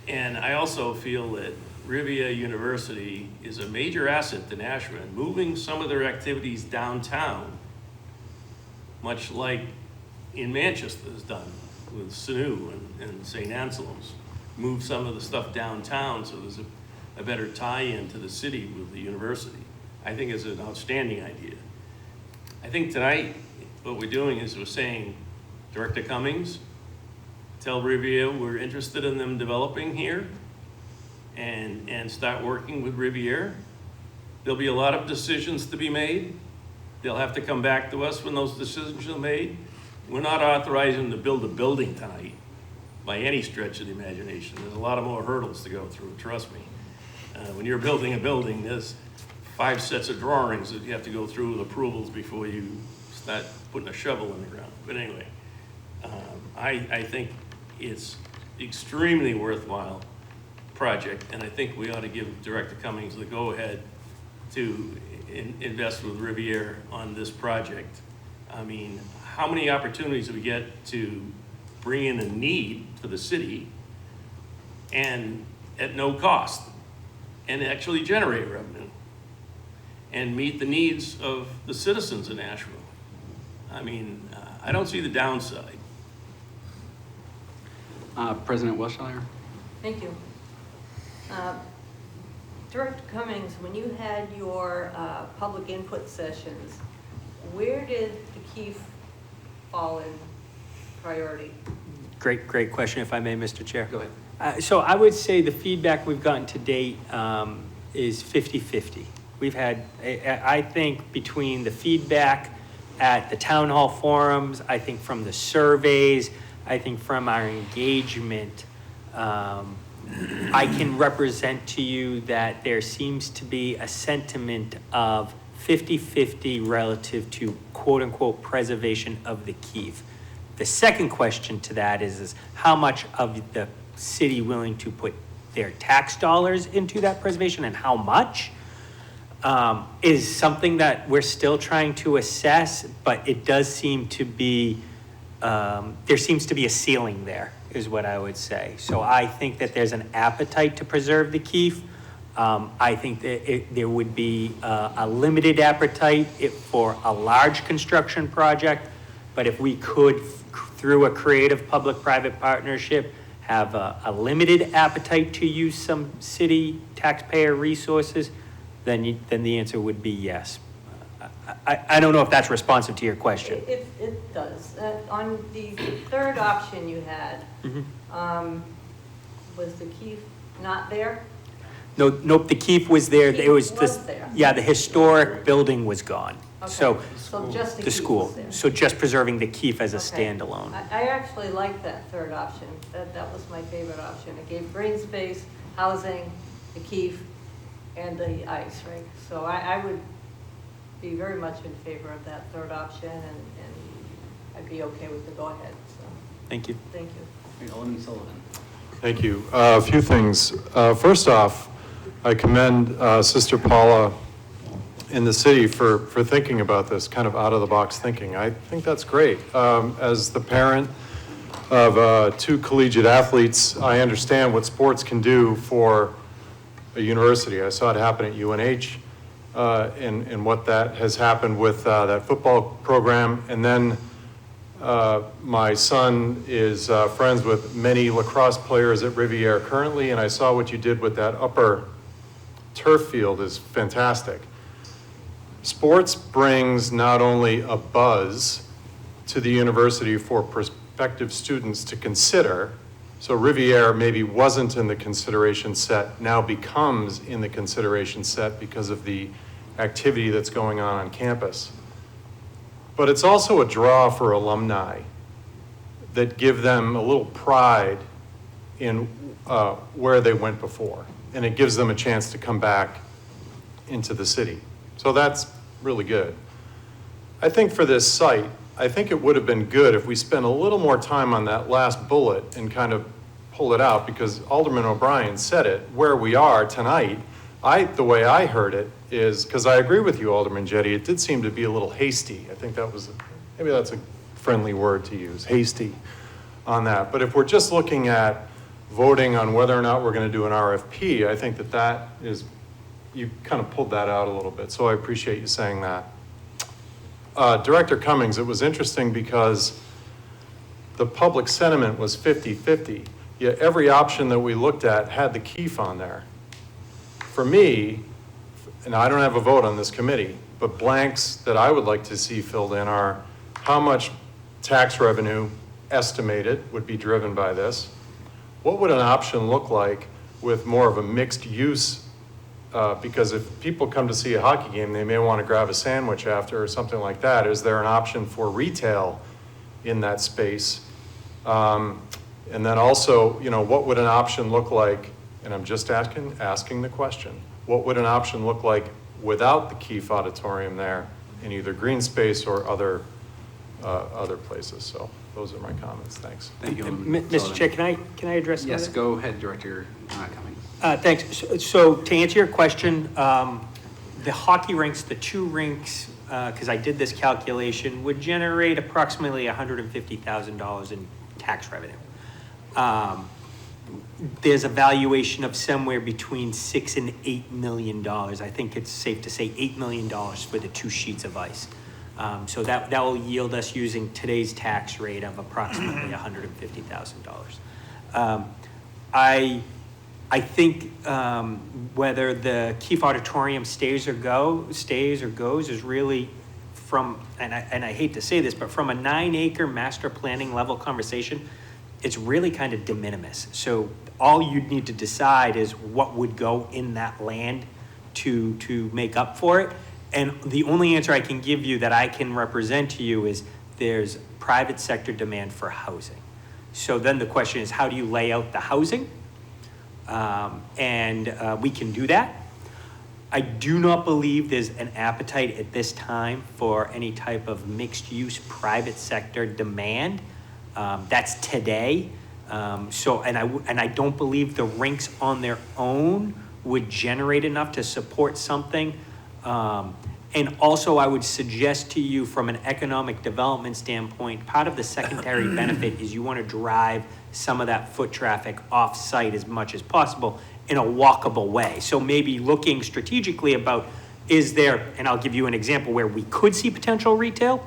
And I also feel that Riviera University is a major asset to Nashville, and moving some of their activities downtown, much like in Manchester is done with SNU and St. Anselm's, move some of the stuff downtown so there's a better tie-in to the city with the university. I think it's an outstanding idea. I think tonight what we're doing is we're saying, Director Cummings, tell Riviera we're interested in them developing here and start working with Riviera. There'll be a lot of decisions to be made. They'll have to come back to us when those decisions are made. We're not authorizing to build a building tonight by any stretch of the imagination. There's a lot of more hurdles to go through, trust me. When you're building a building, there's 5 sets of drawings that you have to go through with approvals before you start putting a shovel in the ground. But anyway, I think it's extremely worthwhile project, and I think we ought to give Director Cummings the go-ahead to invest with Riviera on this project. I mean, how many opportunities do we get to bring in a need for the city and at no cost and actually generate revenue and meet the needs of the citizens of Nashville? I mean, I don't see the downside. President Wilshire? Thank you. Director Cummings, when you had your public input sessions, where did the Keefe fall in priority? Great question, if I may, Mr. Chair. Go ahead. So I would say the feedback we've gotten to date is 50-50. We've had, I think, between the feedback at the town hall forums, I think from the surveys, I think from our engagement, I can represent to you that there seems to be a sentiment of 50-50 relative to quote-unquote preservation of the Keefe. The second question to that is how much of the city willing to put their tax dollars into that preservation and how much is something that we're still trying to assess, but it does seem to be, there seems to be a ceiling there, is what I would say. So I think that there's an appetite to preserve the Keefe. I think that there would be a limited appetite for a large construction project, but if we could, through a creative public-private partnership, have a limited appetite to use some city taxpayer resources, then the answer would be yes. I don't know if that's responsive to your question. It does. On the third option you had, was the Keefe not there? No, nope, the Keefe was there. It was was there. Yeah, the historic building was gone. Okay. So Just the Keefe school. was there. So just preserving the Keefe as a Okay. standalone. I actually liked that third option. That was my favorite option. It gave green space, housing, the Keefe, and the ice rink. So I would be very much in favor of that third option, and I'd be okay with the go-ahead, so, Thank you. thank you. All right, Alderman Sullivan. Thank you. A few things. First off, I commend Sister Paula in the city for thinking about this, kind of out-of-the-box thinking. I think that's great. As the parent of two collegiate athletes, I understand what sports can do for a university. I saw it happen at UNH, and what that has happened with that football program. And then my son is friends with many lacrosse players at Riviera currently, and I saw what you did with that upper turf field is fantastic. Sports brings not only a buzz to the university for prospective students to consider, so Riviera maybe wasn't in the consideration set, now becomes in the consideration set because of the activity that's going on campus. But it's also a draw for alumni that give them a little pride in where they went before. And it gives them a chance to come back into the city. So that's really good. I think for this site, I think it would have been good if we spent a little more time on that last bullet and kind of pull it out, because Alderman O'Brien said it, where we are tonight. The way I heard it is, because I agree with you, Alderman Jettie, it did seem to be a little hasty. I think that was, maybe that's a friendly word to use, hasty on that. But if we're just looking at voting on whether or not we're going to do an RFP, I think that is, you kind of pulled that out a little bit. So I appreciate you saying that. Director Cummings, it was interesting because the public sentiment was 50-50, yet every option that we looked at had the Keefe on there. For me, and I don't have a vote on this committee, but blanks that I would like to see filled in are how much tax revenue estimated would be driven by this. What would an option look like with more of a mixed use? Because if people come to see a hockey game, they may want to grab a sandwich after or something like that. Is there an option for retail in that space? And then also, what would an option look like? And I'm just asking the question. What would an option look like without the Keefe Auditorium there in either green space or other places? So those are my comments. Thanks. Thank you, Mr. Chair, can I address that? Yes, go ahead, Director Cummings. Thanks. So to answer your question, the hockey rinks, the two rinks, because I did this calculation, would generate approximately $150,000 in tax revenue. There's a valuation of somewhere between $6 and $8 million. I think it's safe to say $8 million for the two sheets of ice. So that will yield us, using today's tax rate, of approximately $150,000. I think whether the Keefe Auditorium stays or goes is really and I hate to say this, but from a 9-acre master planning level conversation, it's really kind of de minimis. So all you'd need to decide is what would go in that land to make up for it. And the only answer I can give you that I can represent to you is there's private sector demand for housing. So then the question is, how do you lay out the housing? We can do that. I do not believe there's an appetite at this time for any type of mixed-use private sector demand. That's today. And I don't believe the rinks on their own would generate enough to support something. And also, I would suggest to you from an economic development standpoint, part of the secondary benefit is you want to drive some of that foot traffic off-site as much as possible in a walkable way. So maybe looking strategically about, is there, and I'll give you an example where we could see potential retail,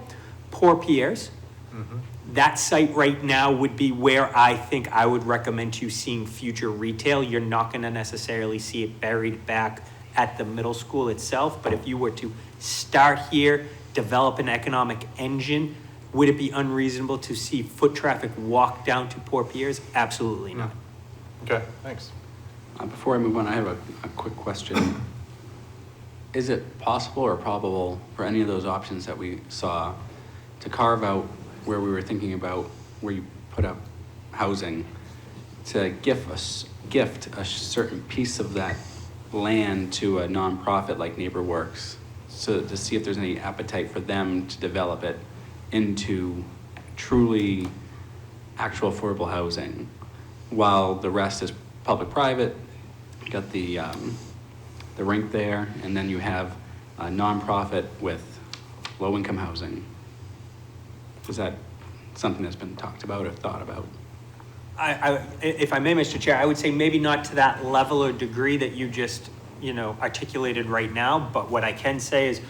Port Pierre's. That site right now would be where I think I would recommend you seeing future retail. You're not going to necessarily see it buried back at the middle school itself, but if you were to start here, develop an economic engine, would it be unreasonable to see foot traffic walk down to Port Pierre's? Absolutely not. Okay, thanks. Before I move on, I have a quick question. Is it possible or probable for any of those options that we saw to carve out where we were thinking about where you put up housing, to gift a certain piece of that land to a nonprofit like NeighborWorks, so to see if there's any appetite for them to develop it into truly actual affordable housing, while the rest is public-private. You got the rink there, and then you have a nonprofit with low-income housing. Is that something that's been talked about or thought about? If I may, Mr. Chair, I would say maybe not to that level or degree that you just, articulated right now, but what I can say is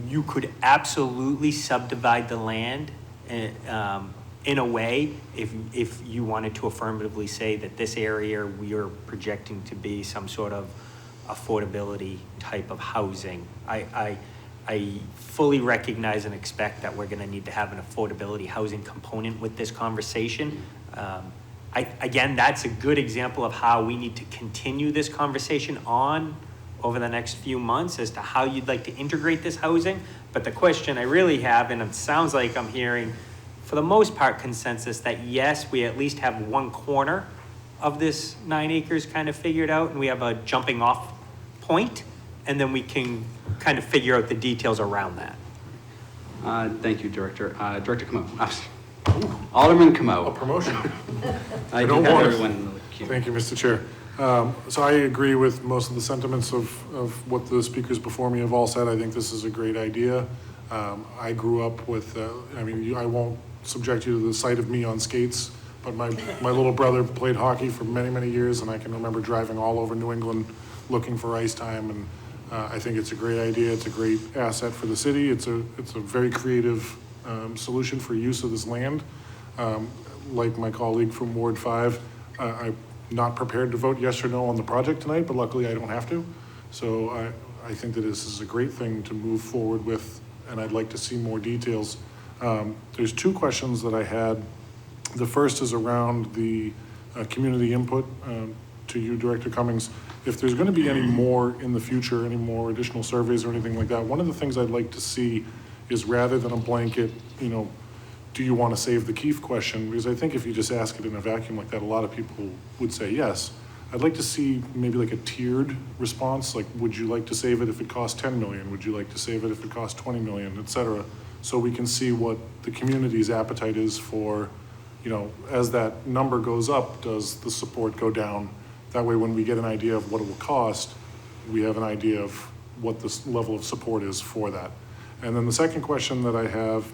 you could absolutely subdivide the land in a way if you wanted to affirmatively say that this area we are projecting to be some sort of affordability type of housing. I fully recognize and expect that we're going to need to have an affordability housing component with this conversation. Again, that's a good example of how we need to continue this conversation on over the next few months as to how you'd like to integrate this housing. But the question I really have, and it sounds like I'm hearing for the most part consensus, that yes, we at least have one corner of this 9 acres kind of figured out, and we have a jumping off point, and then we can kind of figure out the details around that. Thank you, Director. Director Camo. Alderman Camo. A promotion. I don't have want it. everyone in the queue. Thank you, Mr. Chair. So I agree with most of the sentiments of what the speakers before me have all said. I think this is a great idea. I grew up with, I won't subject you to the sight of me on skates, but my little brother played hockey for many, many years, and I can remember driving all over New England looking for ice time, and I think it's a great idea. It's a great asset for the city. It's a very creative solution for use of this land. Like my colleague from Ward 5, I'm not prepared to vote yes or no on the project tonight, but luckily I don't have to. So I think that this is a great thing to move forward with, and I'd like to see more details. There's two questions that I had. The first is around the community input to you, Director Cummings. If there's going to be any more in the future, any more additional surveys or anything like that, one of the things I'd like to see is, rather than a blanket, do you want to save the Keefe question? Because I think if you just ask it in a vacuum like that, a lot of people would say yes. I'd like to see maybe like a tiered response, like would you like to save it if it costs 10 million? Would you like to save it if it costs 20 million, et cetera? So we can see what the community's appetite is for, as that number goes up, does the support go down? That way, when we get an idea of what it will cost, we have an idea of what this level of support is for that. And then the second question that I have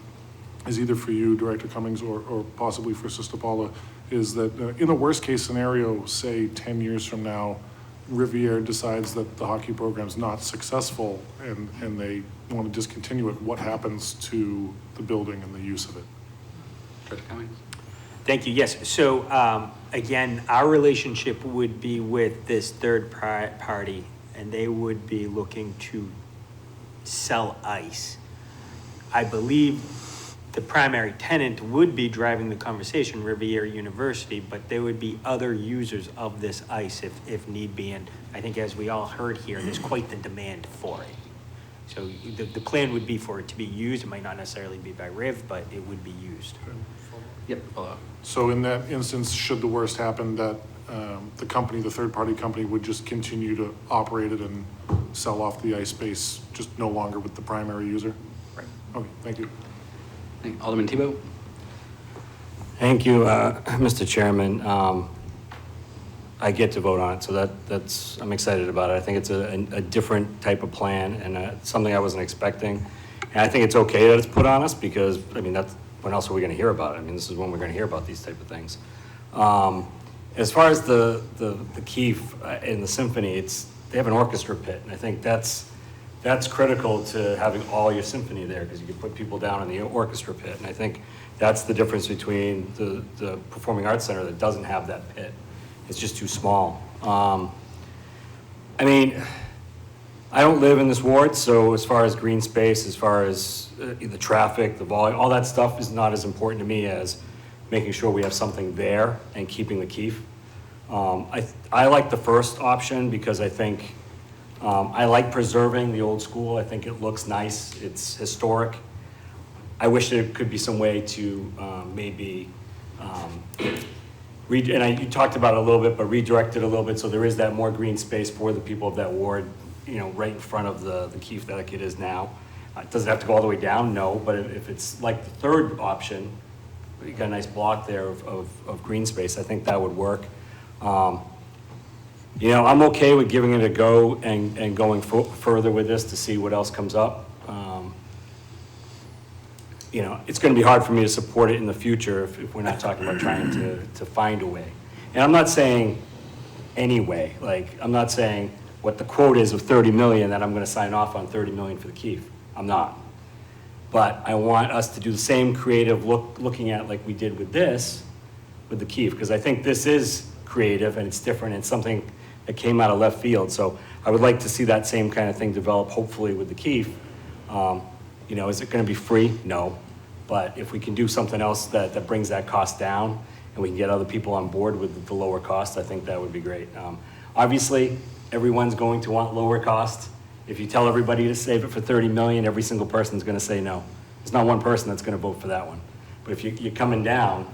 is either for you, Director Cummings, or possibly for Sister Paula, is that in a worst case scenario, say 10 years from now, Riviere decides that the hockey program's not successful and they want to discontinue it, what happens to the building and the use of it? Director Cummings. Thank you. Yes. So again, our relationship would be with this third party, and they would be looking to sell ice. I believe the primary tenant would be driving the conversation, Riviera University, but there would be other users of this ice if need be. And I think as we all heard here, there's quite the demand for it. So the plan would be for it to be used. It might not necessarily be by Riv, but it would be used. Yep. So in that instance, should the worst happen, that the company, the third-party company would just continue to operate it and sell off the ice space, just no longer with the primary user? Right. Okay, thank you. Alderman Tebow? Thank you, Mr. Chairman. I get to vote on it, so that's, I'm excited about it. I think it's a different type of plan and something I wasn't expecting. And I think it's okay that it's put on us because, I mean, that's, when else are we gonna hear about it? I mean, this is when we're gonna hear about these type of things. As far as the Keefe and the symphony, they have an orchestra pit, and I think that's critical to having all your symphony there, because you can put people down in the orchestra pit, and I think that's the difference between the Performing Arts Center that doesn't have that pit. It's just too small. I mean, I don't live in this ward, so as far as green space, as far as the traffic, the volume, all that stuff is not as important to me as making sure we have something there and keeping the Keefe. I like the first option because I think I like preserving the old school. I think it looks nice. It's historic. I wish there could be some way to maybe you talked about it a little bit, but redirect it a little bit so there is that more green space for the people of that ward, you know, right in front of the Keefe that it is now. Does it have to go all the way down? No, but if it's like the third option, you got a nice block there of green space, I think that would work. You know, I'm okay with giving it a go and going further with this to see what else comes up. You know, it's going to be hard for me to support it in the future if we're not talking about trying to find a way. And I'm not saying any way, like, I'm not saying what the quote is of 30 million that I'm going to sign off on 30 million for the Keefe. I'm not. But I want us to do the same creative looking at like we did with this, with the Keefe, because I think this is creative and it's different and something that came out of left field. So I would like to see that same kind of thing develop, hopefully with the Keefe. You know, is it going to be free? No. But if we can do something else that brings that cost down and we can get other people on board with the lower cost, I think that would be great. Obviously, everyone's going to want lower cost. If you tell everybody to save it for 30 million, every single person's going to say no. There's not one person that's going to vote for that one. But if you're coming down,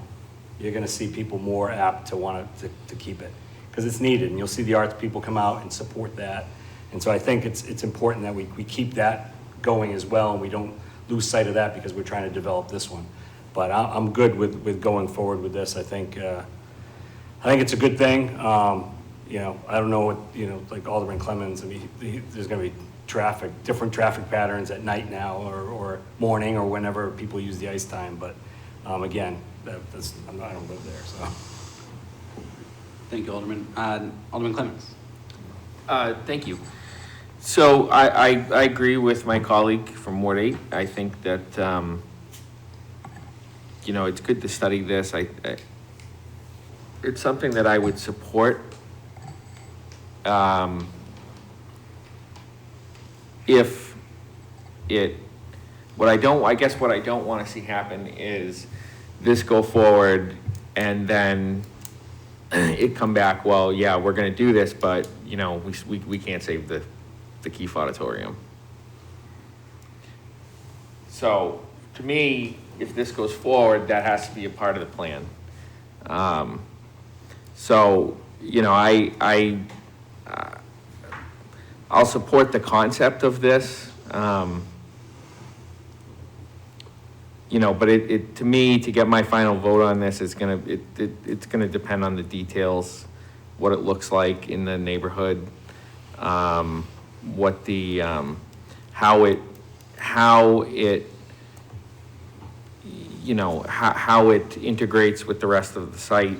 you're going to see people more apt to want to keep it because it's needed. And you'll see the arts people come out and support that. And so I think it's important that we keep that going as well and we don't lose sight of that because we're trying to develop this one. But I'm good with going forward with this. I think it's a good thing. You know, I don't know what, you know, like Alderman Clemens, I mean, there's going to be different traffic patterns at night now or morning or whenever people use the ice time. But again, I don't live there, so. Thank you, Alderman. Alderman Clemens. Thank you. So I agree with my colleague from Ward 8. I think that, you know, it's good to study this. It's something that I would support. I guess what I don't want to see happen is this go forward and then it come back, well, yeah, we're going to do this, but, you know, we can't save the Keefe Auditorium. So, to me, if this goes forward, that has to be a part of the plan. So, you know, I'll support the concept of this. You know, but to me, to get my final vote on this, it's gonna depend on the details, what it looks like in the neighborhood, what the how it you know how it integrates with the rest of the site.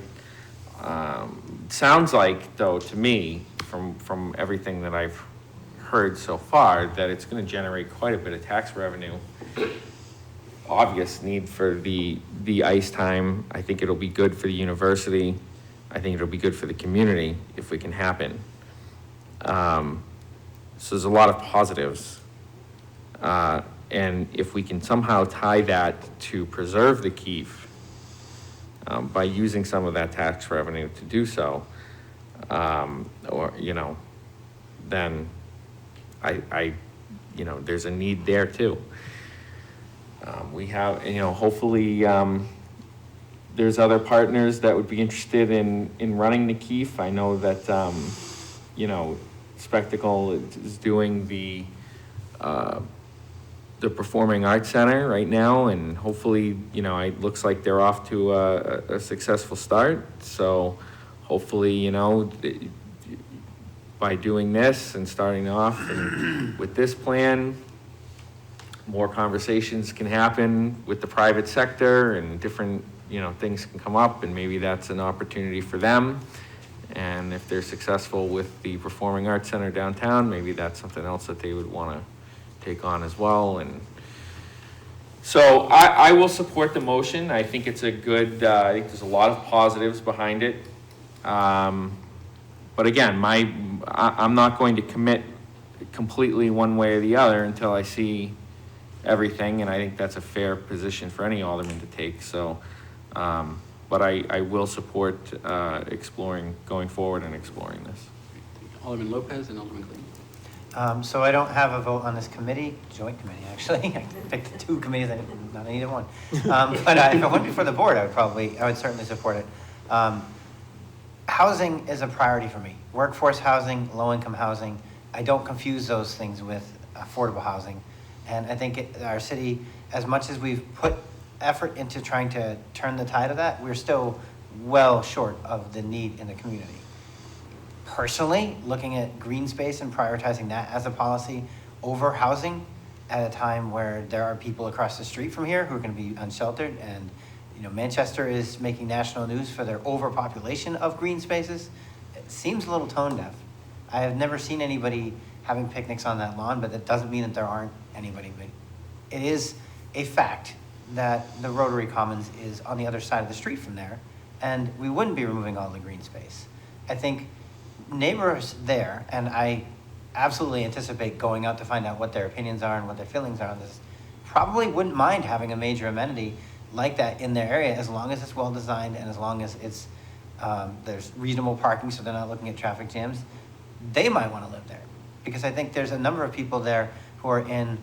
Sounds like, though, to me, from everything that I've heard so far, that it's going to generate quite a bit of tax revenue. Obvious need for the ice time. I think it'll be good for the university. I think it'll be good for the community if it can happen. So there's a lot of positives. And if we can somehow tie that to preserve the Keefe, by using some of that tax revenue to do so, or, then there's a need there too. We have, hopefully, there's other partners that would be interested in running the Keefe. I know that, Spectacle is doing the Performing Arts Center right now, and hopefully, it looks like they're off to a successful start. So hopefully, by doing this and starting off and with this plan, more conversations can happen with the private sector, and different, things can come up, and maybe that's an opportunity for them. And if they're successful with the Performing Arts Center downtown, maybe that's something else that they would want to take on as well. And so I will support the motion. I think it's a good, I think there's a lot of positives behind it. But again, I'm not going to commit completely one way or the other until I see everything, and I think that's a fair position for any alderman to take. So, but I will support going forward and exploring this. Alderman Lopez and Alderman Clayton. So I don't have a vote on this committee, joint committee, actually. I picked the two committees, not either one. But if I went before the board, I would certainly support it. Housing is a priority for me. Workforce housing, low-income housing. I don't confuse those things with affordable housing. And I think our city, as much as we've put effort into trying to turn the tide of that, we're still well short of the need in the community. Personally, looking at green space and prioritizing that as a policy over housing at a time where there are people across the street from here who are going to be unsheltered, and Manchester is making national news for their overpopulation of green spaces, it seems a little tone deaf. I have never seen anybody having picnics on that lawn, but that doesn't mean that there aren't anybody. But it is a fact that the Rotary Commons is on the other side of the street from there, and we wouldn't be removing all the green space. I think neighbors there, and I absolutely anticipate going out to find out what their opinions are and what their feelings are on this, probably wouldn't mind having a major amenity like that in their area, as long as it's well designed and as long as it's there's reasonable parking, so they're not looking at traffic jams. They might want to live there, because I think there's a number of people there who are in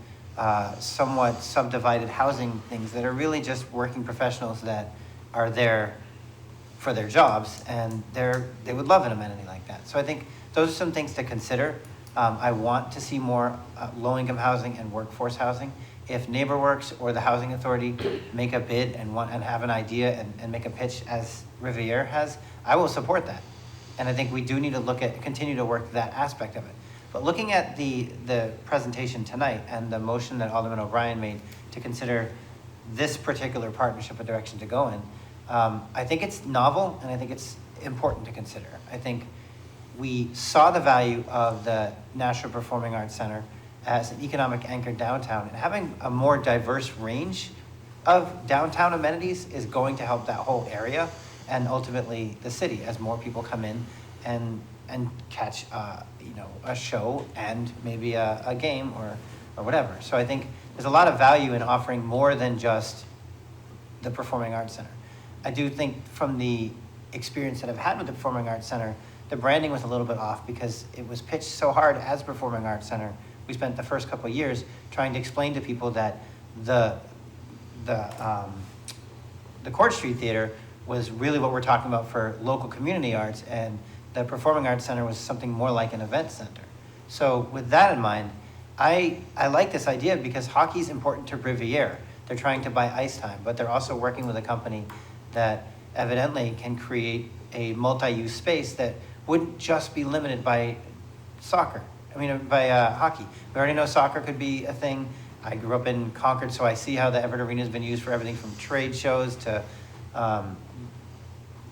somewhat subdivided housing things that are really just working professionals that are there for their jobs, and they would love an amenity like that. So I think those are some things to consider. I want to see more low-income housing and workforce housing. If NeighborWorks or the Housing Authority make a bid and have an idea and make a pitch as Riviere has, I will support that. And I think we do need to continue to work that aspect of it. But looking at the presentation tonight and the motion that Alderman O'Brien made to consider this particular partnership a direction to go in, I think it's novel, and I think it's important to consider. I think we saw the value of the National Performing Arts Center as an economic anchor downtown, and having a more diverse range of downtown amenities is going to help that whole area and ultimately the city as more people come in and catch a show and maybe a game or whatever. So I think there's a lot of value in offering more than just the Performing Arts Center. I do think from the experience that I've had with the Performing Arts Center, the branding was a little bit off because it was pitched so hard as Performing Arts Center. We spent the first couple of years trying to explain to people that the Court Street Theater was really what we're talking about for local community arts, and the Performing Arts Center was something more like an event center. So with that in mind, I like this idea because hockey is important to Riviere. They're trying to buy ice time, but they're also working with a company that evidently can create a multi-use space that wouldn't just be limited by soccer. By hockey. We already know soccer could be a thing. I grew up in Concord, so I see how the Everett Arena has been used for everything from trade shows to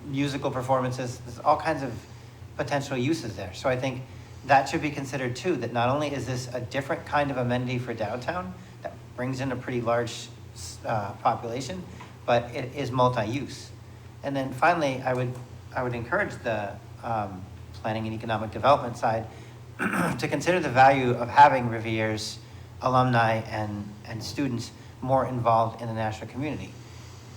musical performances. There's all kinds of potential uses there. So I think that should be considered too, that not only is this a different kind of amenity for downtown that brings in a pretty large population, but it is multi-use. And then finally, I would encourage the planning and economic development side to consider the value of having Riviere's alumni and students more involved in the Nashua community.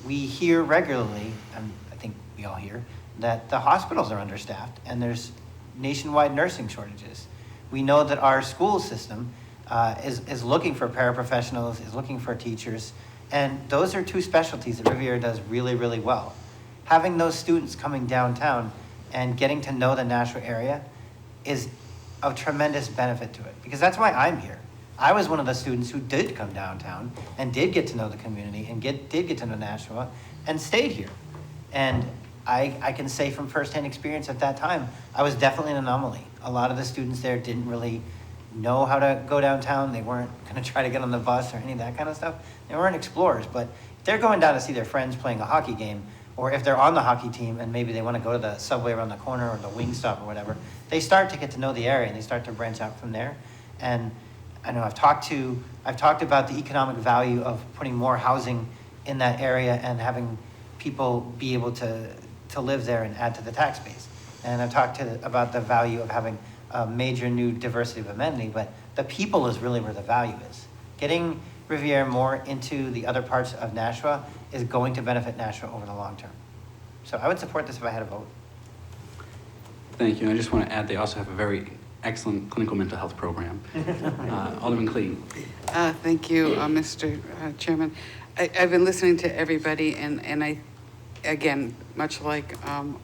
We hear regularly, and I think we all hear, that the hospitals are understaffed and there's nationwide nursing shortages. We know that our school system is looking for paraprofessionals, is looking for teachers, and those are two specialties that Riviera does really, really well. Having those students coming downtown and getting to know the Nashua area is of tremendous benefit to it, because that's why I'm here. I was one of the students who did come downtown and did get to know the community and did get to know Nashua and stayed here. And I can say from firsthand experience at that time, I was definitely an anomaly. A lot of the students there didn't really know how to go downtown. They weren't going to try to get on the bus or any of that kind of stuff. They weren't explorers, but if they're going down to see their friends playing a hockey game, or if they're on the hockey team and maybe they want to go to the subway around the corner or the Wingstop or whatever, they start to get to know the area and they start to branch out from there. And I know I've talked about the economic value of putting more housing in that area and having people be able to live there and add to the tax base. And I've talked about the value of having a major new diversity of amenity, but the people is really where the value is. Getting Riviera more into the other parts of Nashua is going to benefit Nashua over the long term. So I would support this if I had a vote. Thank you. And I just want to add, they also have a very excellent clinical mental health program. Alderman Clee. Thank you, Mr. Chairman. I've been listening to everybody, and I, again, much like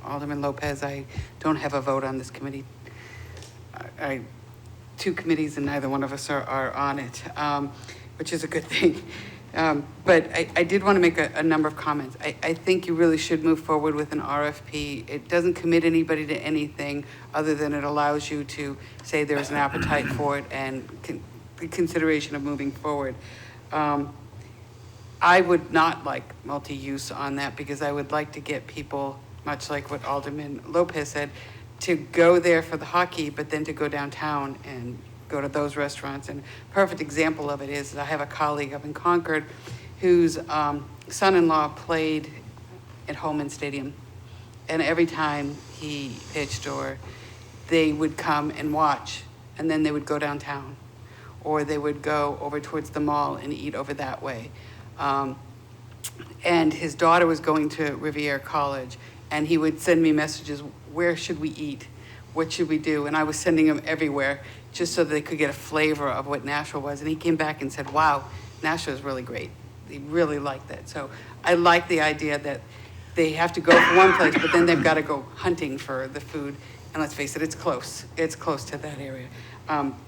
Alderman Lopez, I don't have a vote on this committee. Two committees and neither one of us are on it, which is a good thing. But I did want to make a number of comments. I think you really should move forward with an RFP. It doesn't commit anybody to anything other than it allows you to say there's an appetite for it and the consideration of moving forward. I would not like multi-use on that because I would like to get people, much like what Alderman Lopez said, to go there for the hockey, but then to go downtown and go to those restaurants. And a perfect example of it is I have a colleague up in Concord whose son-in-law played at Holman Stadium. And every time he pitched, or they would come and watch, and then they would go downtown, or they would go over towards the mall and eat over that way. And his daughter was going to Riviera College, and he would send me messages, where should we eat? What should we do? And I was sending him everywhere just so that they could get a flavor of what Nashua was. And he came back and said, wow, Nashua is really great. He really liked that. So I like the idea that they have to go for one place, but then they've got to go hunting for the food. And let's face it, it's close. It's close to that area.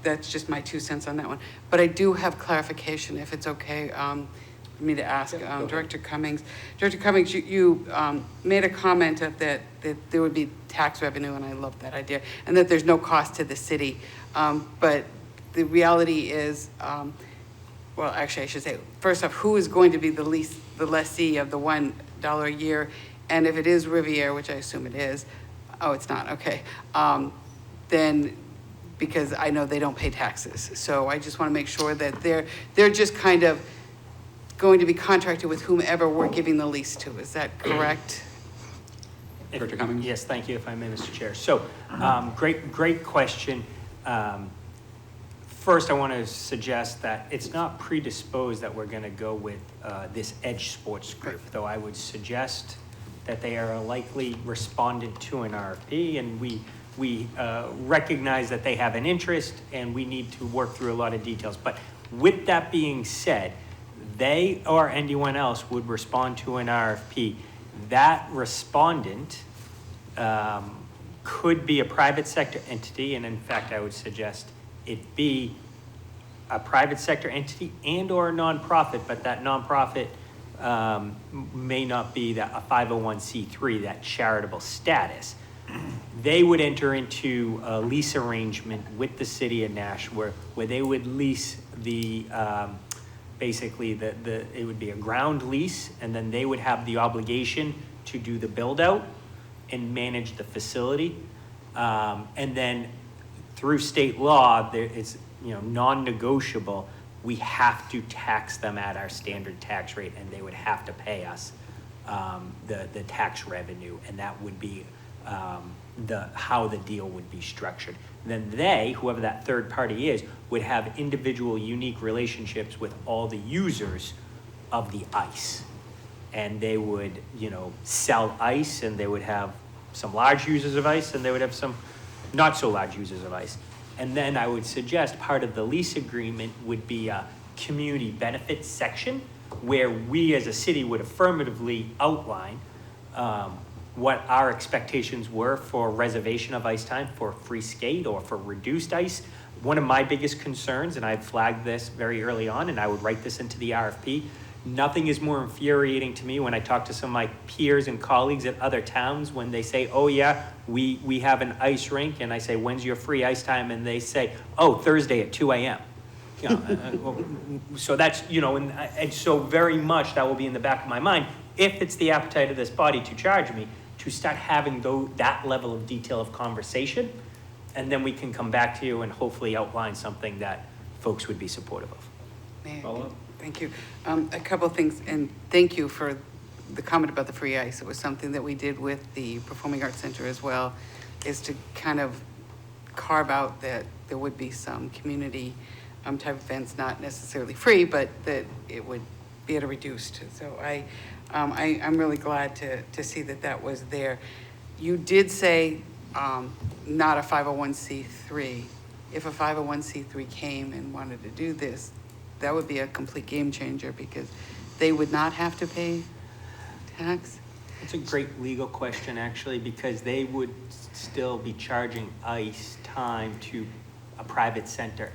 That's just my 2 cents on that one. But I do have clarification, if it's okay for me to ask Director Cummings. Director Cummings, you made a comment of that there would be tax revenue, and I love that idea, and that there's no cost to the city. But the reality is, well, actually, I should say, first off, who is going to be the lessee of the $1 a year? And if it is Riviera, which I assume it is, oh, it's not, okay. Then, because I know they don't pay taxes. So I just want to make sure that they're just kind of going to be contracted with whomever we're giving the lease to. Is that correct? Director Cummings? Yes, thank you, if I may, Mr. Chair. So, great question. First, I want to suggest that it's not predisposed that we're going to go with this Edge Sports Group, though I would suggest that they are a likely respondent to an RFP, and we recognize that they have an interest, and we need to work through a lot of details. But with that being said, they or anyone else would respond to an RFP. That respondent could be a private sector entity, and in fact, I would suggest it be a private sector entity and or a nonprofit, but that nonprofit may not be a 501c3, that charitable status. They would enter into a lease arrangement with the city of Nashua where they would lease the basically it would be a ground lease, and then they would have the obligation to do the build out and manage the facility. And then through state law, it's non-negotiable. We have to tax them at our standard tax rate, and they would have to pay us the tax revenue, and that would be how the deal would be structured. Then they, whoever that third party is, would have individual unique relationships with all the users of the ice. And they would, sell ice, and they would have some large users of ice, and they would have some not so large users of ice. And then I would suggest part of the lease agreement would be a community benefits section where we as a city would affirmatively outline what our expectations were for reservation of ice time for free skate or for reduced ice. One of my biggest concerns, and I flagged this very early on, and I would write this into the RFP, nothing is more infuriating to me when I talk to some of my peers and colleagues at other towns when they say, oh yeah, we have an ice rink, and I say, when's your free ice time? And they say, oh, Thursday at 2 a.m. So that's, and so very much that will be in the back of my mind, if it's the appetite of this body to charge me, to start having that level of detail of conversation, and then we can come back to you and hopefully outline something that folks would be supportive of. Thank you. A couple of things, and thank you for the comment about the free ice. It was something that we did with the Performing Arts Center as well, is to kind of carve out that there would be some community type events, not necessarily free, but that it would be at a reduced. So I'm really glad to see that was there. You did say not a 501c3. If a 501c3 came and wanted to do this, that would be a complete game changer because they would not have to pay tax. It's a great legal question, actually, because they would still be charging ICE time to a private sector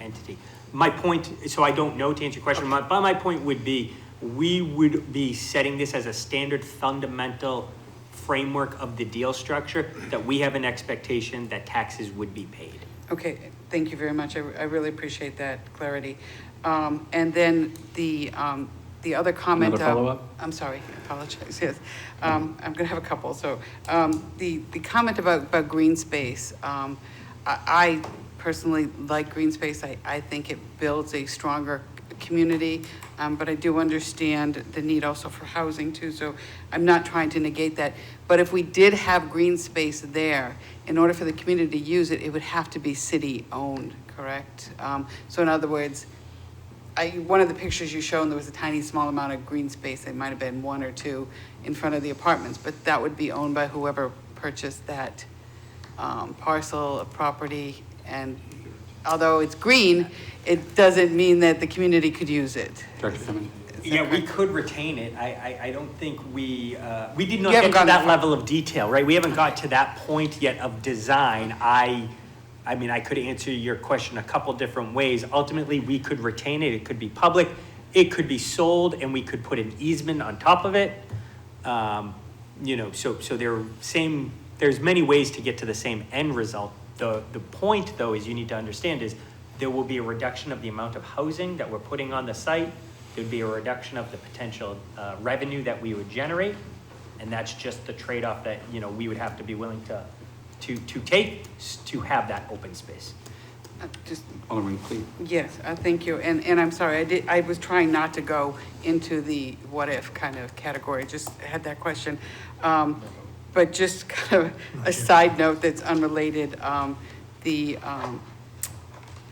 entity. My point, so I don't know to answer your question, but my point would be, we would be setting this as a standard fundamental framework of the deal structure, that we have an expectation that taxes would be paid. Okay, thank you very much. I really appreciate that clarity. And then the other comment. Another follow-up? I'm sorry, I apologize, yes. I'm gonna have a couple. So the comment about green space, I personally like green space. I think it builds a stronger community, but I do understand the need also for housing too, so I'm not trying to negate that. But if we did have green space there, in order for the community to use it, it would have to be city-owned, correct? So in other words, one of the pictures you showed, there was a tiny small amount of green space. It might have been 1 or 2 in front of the apartments, but that would be owned by whoever purchased that parcel of property. And although it's green, it doesn't mean that the community could use it. Director Cummings? Yeah, we could retain it. I don't think we did not get to that level of detail, right? We haven't got to that point yet of design. I mean, I could answer your question a couple different ways. Ultimately, we could retain it. It could be public. It could be sold, and we could put an easement on top of it. So there's many ways to get to the same end result. The point, though, is you need to understand is there will be a reduction of the amount of housing that we're putting on the site. There'd be a reduction of the potential revenue that we would generate, and that's just the trade-off that we would have to be willing to take to have that open space. Alderman Cleve. Yes, thank you. And I'm sorry, I was trying not to go into the what-if kind of category, just had that question. But just kind of a side note that's unrelated, the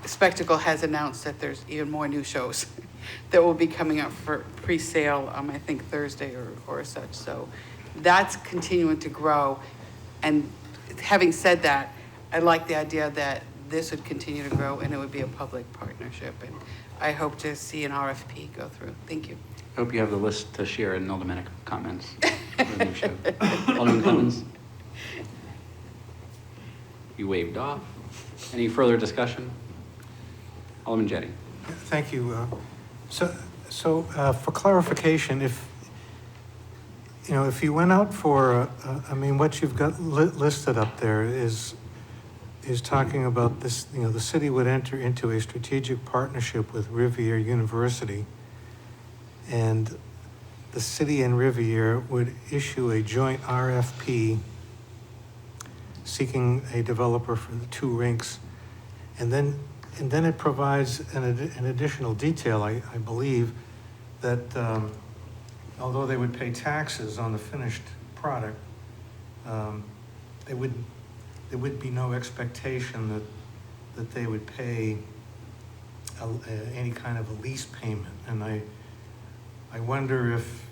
Spectacle has announced that there's even more new shows that will be coming up for pre-sale, I think Thursday or such. So that's continuing to grow. And having said that, I like the idea that this would continue to grow and it would be a public partnership. And I hope to see an RFP go through. Thank you. I hope you have the list to share in aldermanic comments for the new show. Alderman Clemmons? You waved off. Any further discussion? Alderman Jettie. Thank you. So for clarification, if you went out for, what you've got listed up there is talking about this, the city would enter into a strategic partnership with Rivier University, and the city and Rivier would issue a joint RFP seeking a developer for the 2 rinks, and then it provides an additional detail, I believe, that although they would pay taxes on the finished product, there would be no expectation that they would pay any kind of a lease payment. And I wonder if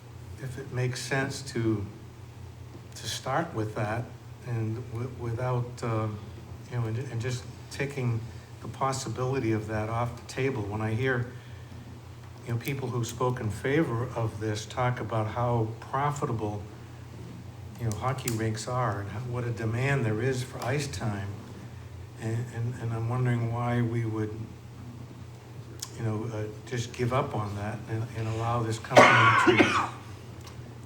it makes sense to start with that and without, and just taking the possibility of that off the table. When I hear, people who spoke in favor of this talk about how profitable, hockey rinks are and what a demand there is for ice time, and I'm wondering why we would, just give up on that and allow this company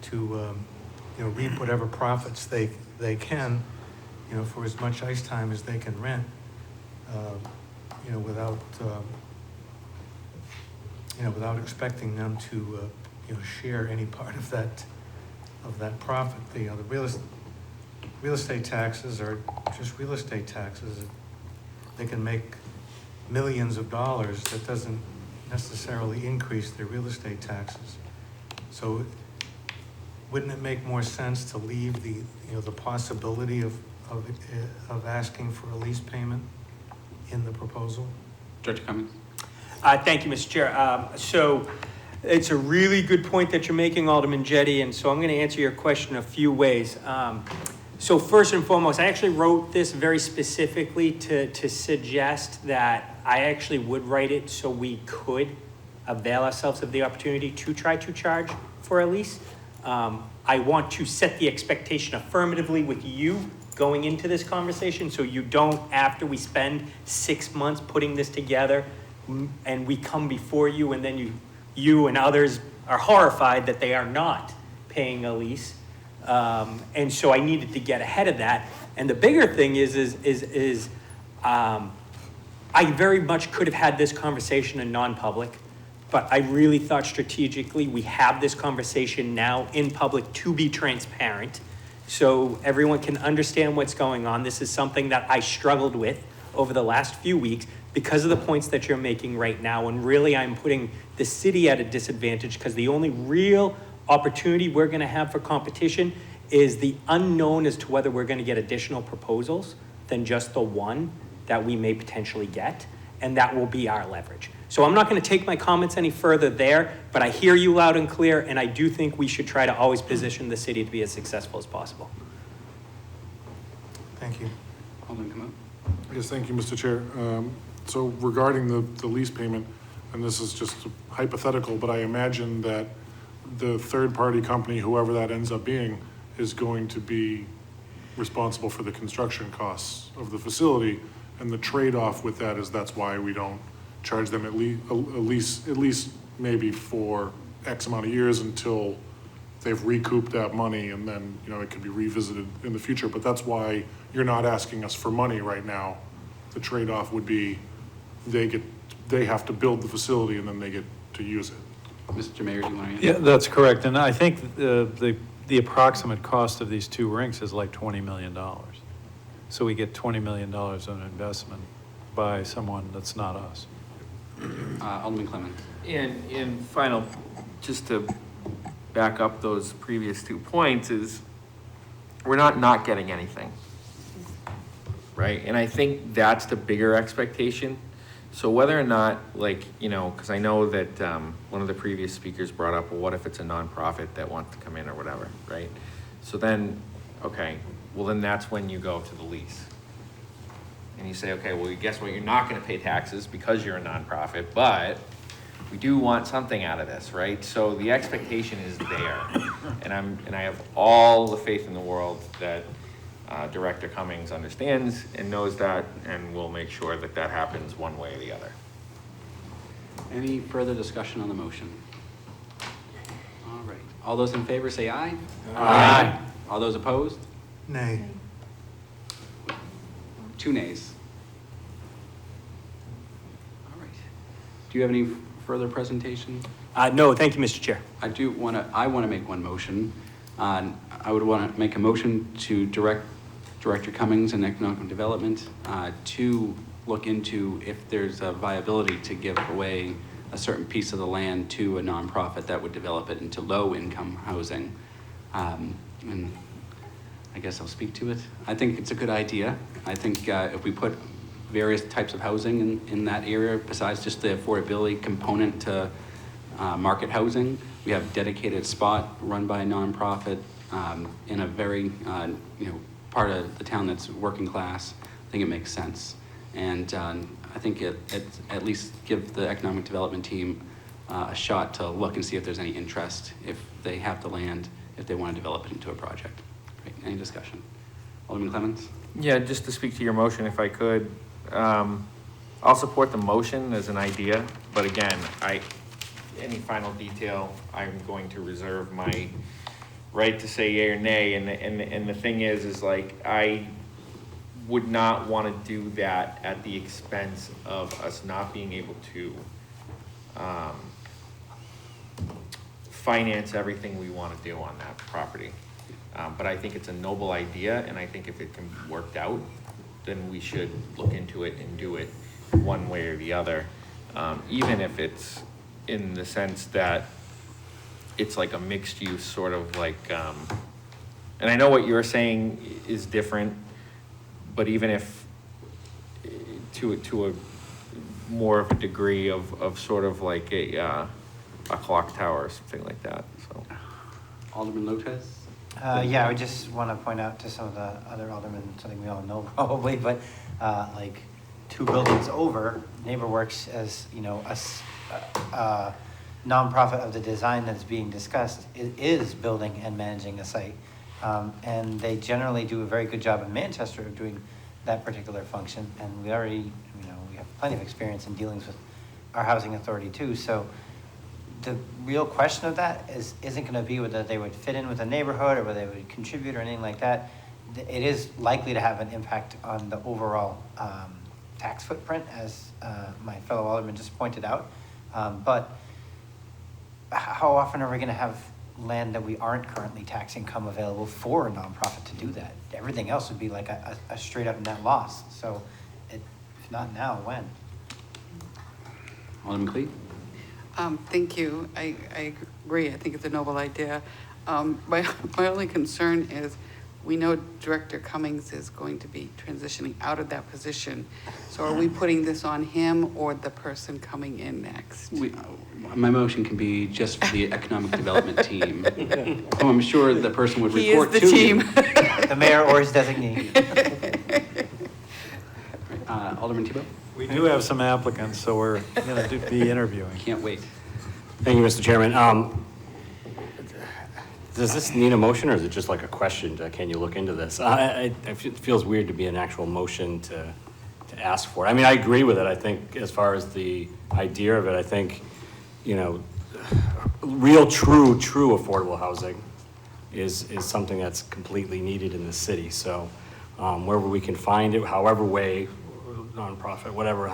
to reap whatever profits they can, for as much ice time as they can rent, without expecting them to, share any part of that profit. The real estate taxes are just real estate taxes. They can make millions of dollars. That doesn't necessarily increase their real estate taxes. So wouldn't it make more sense to leave the possibility of asking for a lease payment in the proposal? Director Cummings? Thank you, Mr. Chair. So it's a really good point that you're making, Alderman Jettie, and so I'm going to answer your question a few ways. So first and foremost, I actually wrote this very specifically to suggest that I actually would write it so we could avail ourselves of the opportunity to try to charge for a lease. I want to set the expectation affirmatively with you going into this conversation, so you don't, after we spend 6 months putting this together and we come before you and then you and others are horrified that they are not paying a lease. And so I needed to get ahead of that. And the bigger thing is I very much could have had this conversation in non-public, but I really thought strategically we have this conversation now in public to be transparent so everyone can understand what's going on. This is something that I struggled with over the last few weeks because of the points that you're making right now. And really I'm putting the city at a disadvantage because the only real opportunity we're going to have for competition is the unknown as to whether we're going to get additional proposals than just the one that we may potentially get, and that will be our leverage. So I'm not going to take my comments any further there, but I hear you loud and clear, and I do think we should try to always position the city to be as successful as possible. Thank you. Alderman Kamau? Yes, thank you, Mr. Chair. So regarding the lease payment, and this is just hypothetical, but I imagine that the third-party company, whoever that ends up being, is going to be responsible for the construction costs of the facility, and the trade-off with that is that's why we don't charge them at least maybe for X amount of years until they've recouped that money, and then it could be revisited in the future. But that's why you're not asking us for money right now. The trade-off would be they have to build the facility and then they get to use it. Mr. Mayor, do you want to answer? Yeah, that's correct. And I think the approximate cost of these 2 rinks is like $20 million. So we get $20 million on investment by someone that's not us. Alderman Clemens? And final, just to back up those previous 2 points, is we're not getting anything, right? And I think that's the bigger expectation. So whether or not, because I know that one of the previous speakers brought up, well, what if it's a nonprofit that wants to come in or whatever, right? So then, okay, well then that's when you go to the lease. And you say, okay, well, guess what? You're not going to pay taxes because you're a nonprofit, but we do want something out of this, right? So the expectation is there, and I have all the faith in the world that Director Cummings understands and knows that, and will make sure that that happens one way or the other. Any further discussion on the motion? All right. All those in favor say aye. Aye. All those opposed? Nay. 2 nays. All right. Do you have any further presentation? No, thank you, Mr. Chair. I want to make one motion. I would want to make a motion to direct Director Cummings and Economic Development to look into if there's a viability to give away a certain piece of the land to a nonprofit that would develop it into low-income housing. And I guess I'll speak to it. I think it's a good idea. I think if we put various types of housing in that area, besides just the affordability component to market housing, we have dedicated spot run by a nonprofit in a very, part of the town that's working class. I think it makes sense. And I think it at least give the economic development team a shot to look and see if there's any interest, if they have the land, if they want to develop it into a project. Great. Any discussion? Alderman Clemens? Yeah, just to speak to your motion, if I could, I'll support the motion as an idea, but again, any final detail, I'm going to reserve my right to say yea or nay, and the thing is like, I would not want to do that at the expense of us not being able to finance everything we want to do on that property. But I think it's a noble idea, and I think if it can be worked out, then we should look into it and do it one way or the other, even if it's in the sense that it's like a mixed use sort of like, and I know what you're saying is different, but even if to a more of a degree of sort of like a clock tower or something like that, so. Alderman Lopez? Yeah, I would just want to point out to some of the other aldermen, something we all know probably, but like 2 buildings over, NeighborWorks, as you know, a nonprofit of the design that's being discussed, is building and managing a site. And they generally do a very good job in Manchester of doing that particular function. And we already, we have plenty of experience in dealings with our housing authority too. So the real question of that isn't going to be whether they would fit in with the neighborhood or whether they would contribute or anything like that. It is likely to have an impact on the overall tax footprint, as my fellow alderman just pointed out. But how often are we going to have land that we aren't currently taxing come available for a nonprofit to do that? Everything else would be like a straight up net loss. So if not now, when? Alderman Cleave? Thank you. I agree. I think it's a noble idea. My only concern is we know Director Cummings is going to be transitioning out of that position. So are we putting this on him or the person coming in next? My motion can be just for the economic development team. Oh, I'm sure the person would He report is the to team. you. The mayor or his designee. Alderman Tebow? We do have some applicants, so we're going to be interviewing. Can't wait. Thank you, Mr. Chairman. Does this need a motion, or is it just like a question? Can you look into this? It feels weird to be an actual motion to ask for. I mean, I agree with it. I think as far as the idea of it, I think, real, true affordable housing is something that's completely needed in the city. So wherever we can find it, however way, nonprofit, whatever,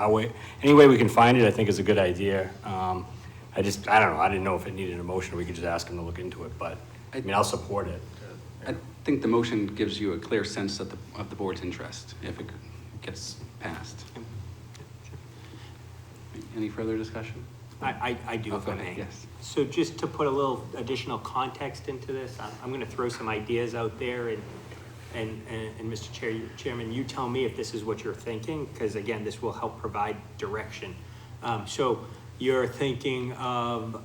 any way we can find it, I think is a good idea. I don't know. I didn't know if it needed a motion, or we could just ask him to look into it, but I mean, I'll support it. I think the motion gives you a clear sense of the board's interest if it gets passed. Any further discussion? I do, if I may. Yes. So just to put a little additional context into this, I'm going to throw some ideas out there, and Mr. Chairman, you tell me if this is what you're thinking, because again, this will help provide direction. So you're thinking of,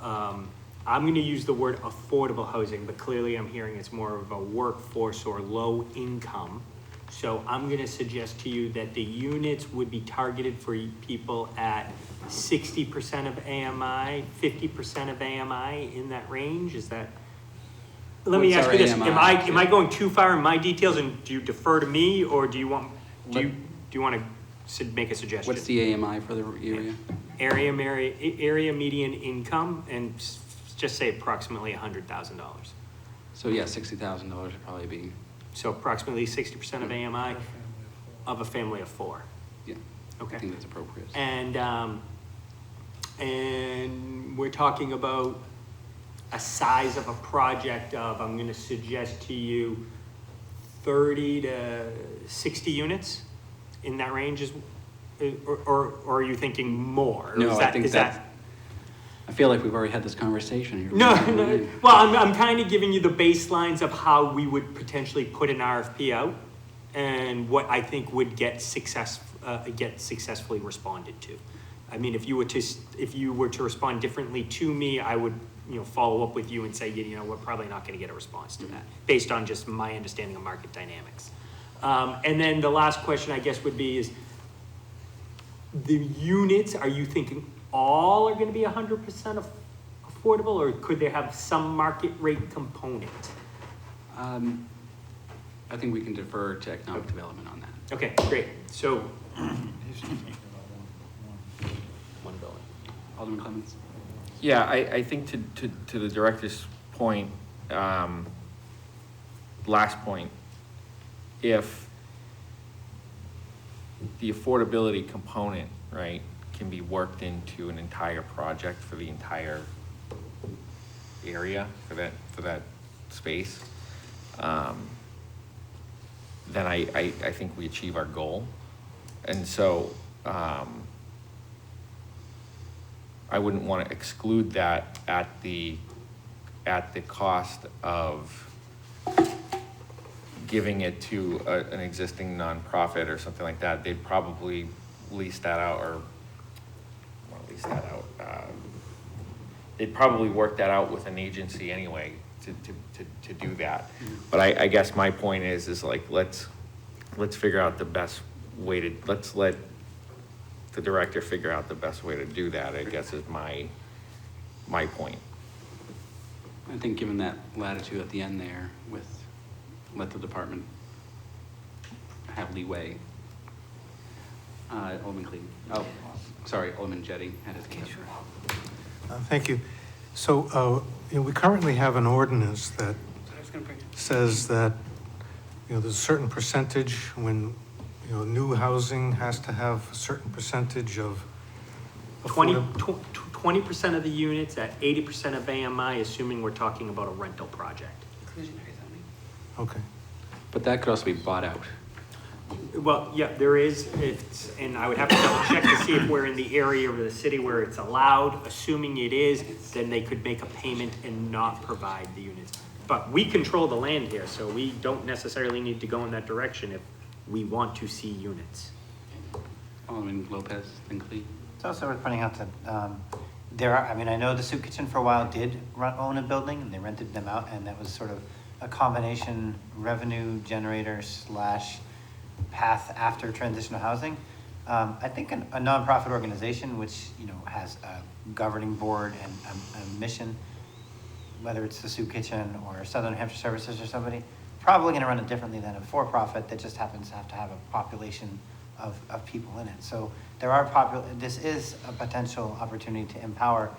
I'm going to use the word affordable housing, but clearly I'm hearing it's more of a workforce or low income. So I'm going to suggest to you that the units would be targeted for people at 60% of AMI, 50% of AMI, in that range. Is that? Let me ask you this: Am I going too far in my details, and do you defer to me, or do you want to make a suggestion? What's the AMI for the area? Area median income, and just say approximately $100,000. So yeah, $60,000 would probably be. So approximately 60% of AMI of a family of 4. Yeah. Okay. I think that's appropriate. And we're talking about a size of a project of, I'm going to suggest to you, 30 to 60 units in that range, or are you thinking more? No, I think I feel like we've already had this conversation here. No, no, well, I'm kind of giving you the baselines of how we would potentially put an RFP out and what I think would get successfully responded to. I mean, if you were to respond differently to me, I would, follow up with you and say, we're probably not going to get a response to that based on just my understanding of market dynamics. And then the last question, I guess, would be is the units, are you thinking all are going to be 100% affordable, or could they have some market rate component? I think we can defer to economic development on that. Okay, great. So, Alderman Clemens? Yeah, I think to the director's point, last point, if the affordability component, right, can be worked into an entire project for the entire area, for that space, then I think we achieve our goal. And so I wouldn't want to exclude that at the cost of giving it to an existing nonprofit or something like that. They'd probably lease that out, or want to lease that out. They'd probably work that out with an agency anyway to do that. But I guess my point is like, let's figure out the best way to, let's let the director figure out the best way to do that, I guess, is my point. I think given that latitude at the end there with, let the department have leeway. Alderman Clean. Oh, sorry, Alderman Jettie had his hand. Thank you. So, we currently have an ordinance that says that, there's a certain percentage when, new housing has to have a certain percentage of 20% of the units at 80% of AMI, assuming we're talking about a rental project. Okay. But that could also be bought out. Well, yeah, there is, and I would have to double check to see if we're in the area of the city where it's allowed. Assuming it is, then they could make a payment and not provide the units. But we control the land here, so we don't necessarily need to go in that direction if we want to see units. Alderman Lopez and Clean. It's also worth pointing out that I know the Soup Kitchen for a while did own a building, and they rented them out, and that was sort of a combination revenue generator / path after transitional housing. I think a nonprofit organization which has a governing board and a mission, whether it's the Soup Kitchen or Southern Hampshire Services or somebody, probably going to run it differently than a for-profit that just happens to have a population of people in it. So this is a potential opportunity to empower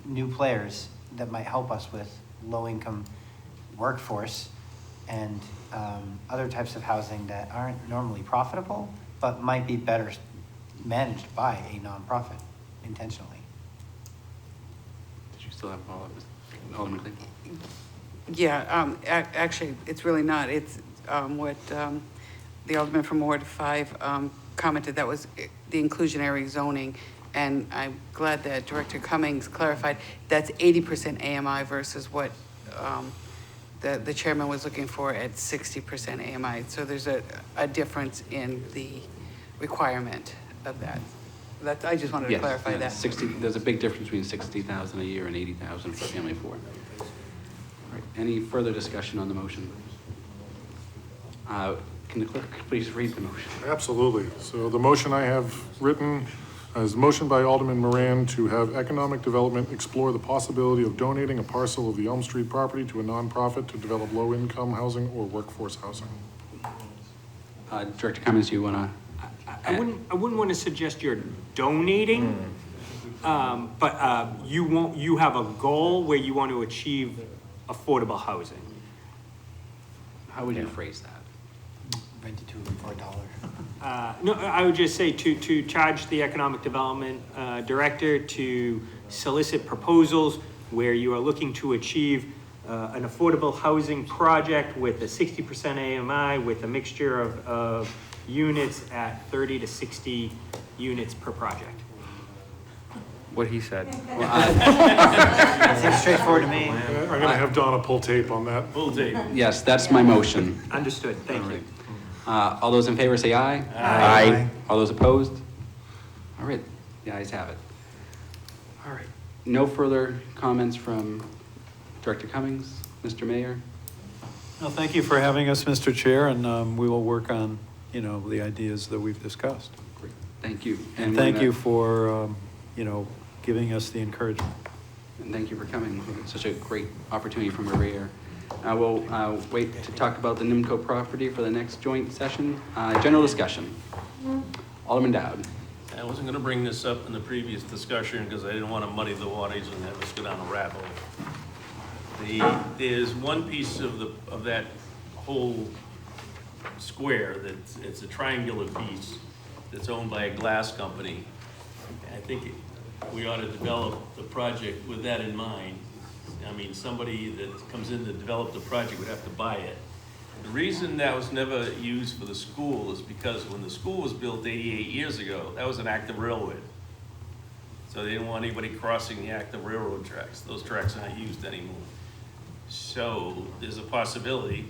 new players that might help us with low-income workforce and other types of housing that aren't normally profitable, but might be better managed by a nonprofit intentionally. Did you still have a follow-up, Alderman Clean? Yeah, actually, it's really not. It's what the Alderman from Ward 5 commented, that was the inclusionary zoning. And I'm glad that Director Cummings clarified that's 80% AMI versus what the chairman was looking for at 60% AMI. So there's a difference in the requirement of that. I just wanted to clarify that. There's a big difference between $60,000 a year and $80,000 for family of 4. All right, any further discussion on the motion? Can the clerk please read the motion? Absolutely. So the motion I have written is a motion by Alderman Moran to have economic development explore the possibility of donating a parcel of the Elm Street property to a nonprofit to develop low-income housing or workforce housing. Director Cummings, do you want to? I wouldn't want to suggest you're donating, but you have a goal where you want to achieve affordable housing. How would you phrase that? Rent it to them for $1. No, I would just say to charge the economic development director to solicit proposals where you are looking to achieve an affordable housing project with a 60% AMI with a mixture of units at 30 to 60 units per project. what he said. Seems straightforward to me. I'm gonna have Donna pull tape on that. Full tape. Yes, that's my motion. Understood, thank you. All those in favor say aye. Aye. All those opposed? All right, the ayes have it. All right, no further comments from Director Cummings, Mr. Mayor? Well, thank you for having us, Mr. Chair, and we will work on, the ideas that we've discussed. Great, thank you. And we're thank gonna- you for, giving us the encouragement. And thank you for coming. It's such a great opportunity for Maria. We'll wait to talk about the NIMCO property for the next joint session. General discussion. Alderman Dowd. I wasn't gonna bring this up in the previous discussion because I didn't want to muddy the waters and have us go down a rabbit hole. There's one piece of that whole square it's a triangular piece that's owned by a glass company. I think we ought to develop the project with that in mind. I mean, somebody that comes in to develop the project would have to buy it. The reason that was never used for the school is because when the school was built 88 years ago, that was an active railroad. So they didn't want anybody crossing the active railroad tracks. Those tracks aren't used anymore. So there's a possibility,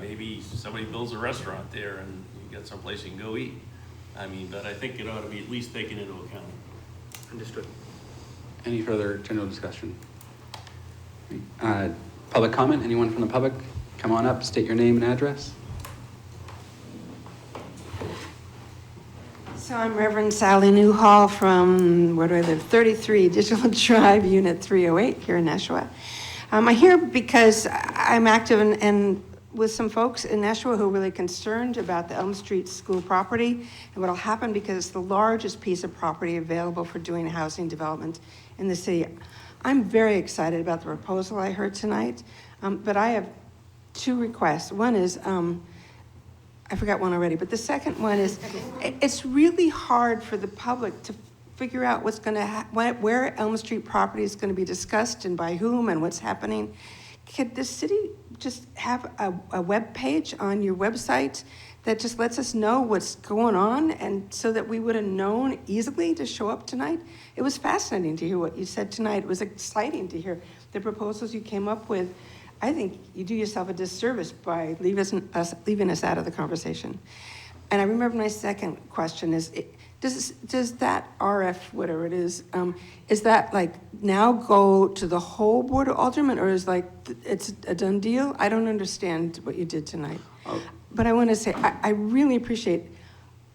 maybe somebody builds a restaurant there and you got someplace you can go eat. I mean, but I think it ought to be at least taken into account. Understood. Any further general discussion? Public comment, anyone from the public? Come on up, state your name and address. So I'm Reverend Sally Newhall from, where do I live? 33 Digital Drive, Unit 308 here in Nashua. I'm here because I'm active and with some folks in Nashua who are really concerned about the Elm Street School property and what'll happen because it's the largest piece of property available for doing housing development in the city. I'm very excited about the proposal I heard tonight, but I have two requests. One is, I forgot one already, but the second one is, it's really hard for the public to figure out what's going to where Elm Street property is going to be discussed and by whom and what's happening. Could the city just have a web page on your website that just lets us know what's going on, and so that we would have known easily to show up tonight? It was fascinating to hear what you said tonight. It was exciting to hear the proposals you came up with. I think you do yourself a disservice by leaving us out of the conversation. And I remember my second question is, does that RF, whatever it is that like now go to the whole Board of Aldermen, or is like it's a done deal? I don't understand what you did tonight. But I want to say, I really appreciate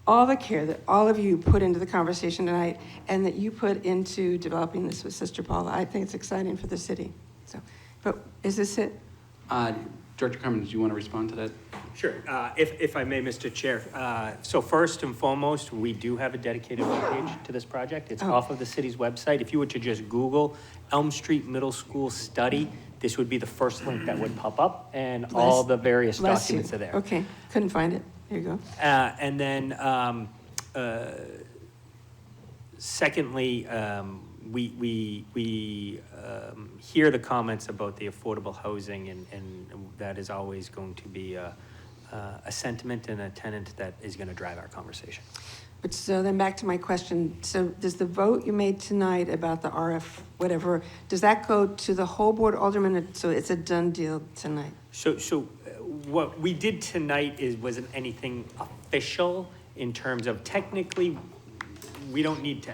all the care that all of you put into the conversation tonight and that you put into developing this with Sister Paula. I think it's exciting for the city. So, but is this it? Director Cummings, do you want to respond to that? Sure, if I may, Mr. Chair. So first and foremost, we do have a dedicated webpage to this project. It's off of the city's website. If you were to just Google Elm Street Middle School study, this would be the first link that would pop up, and all the various documents are there. Okay, couldn't find it. There you go. And then, secondly, we hear the comments about the affordable housing, and that is always going to be a sentiment and a tenet that is going to drive our conversation. But so then back to my question. So does the vote you made tonight about the RF, whatever, does that go to the whole Board of Aldermen? So it's a done deal tonight? So what we did tonight wasn't anything official in terms of technically, we don't need to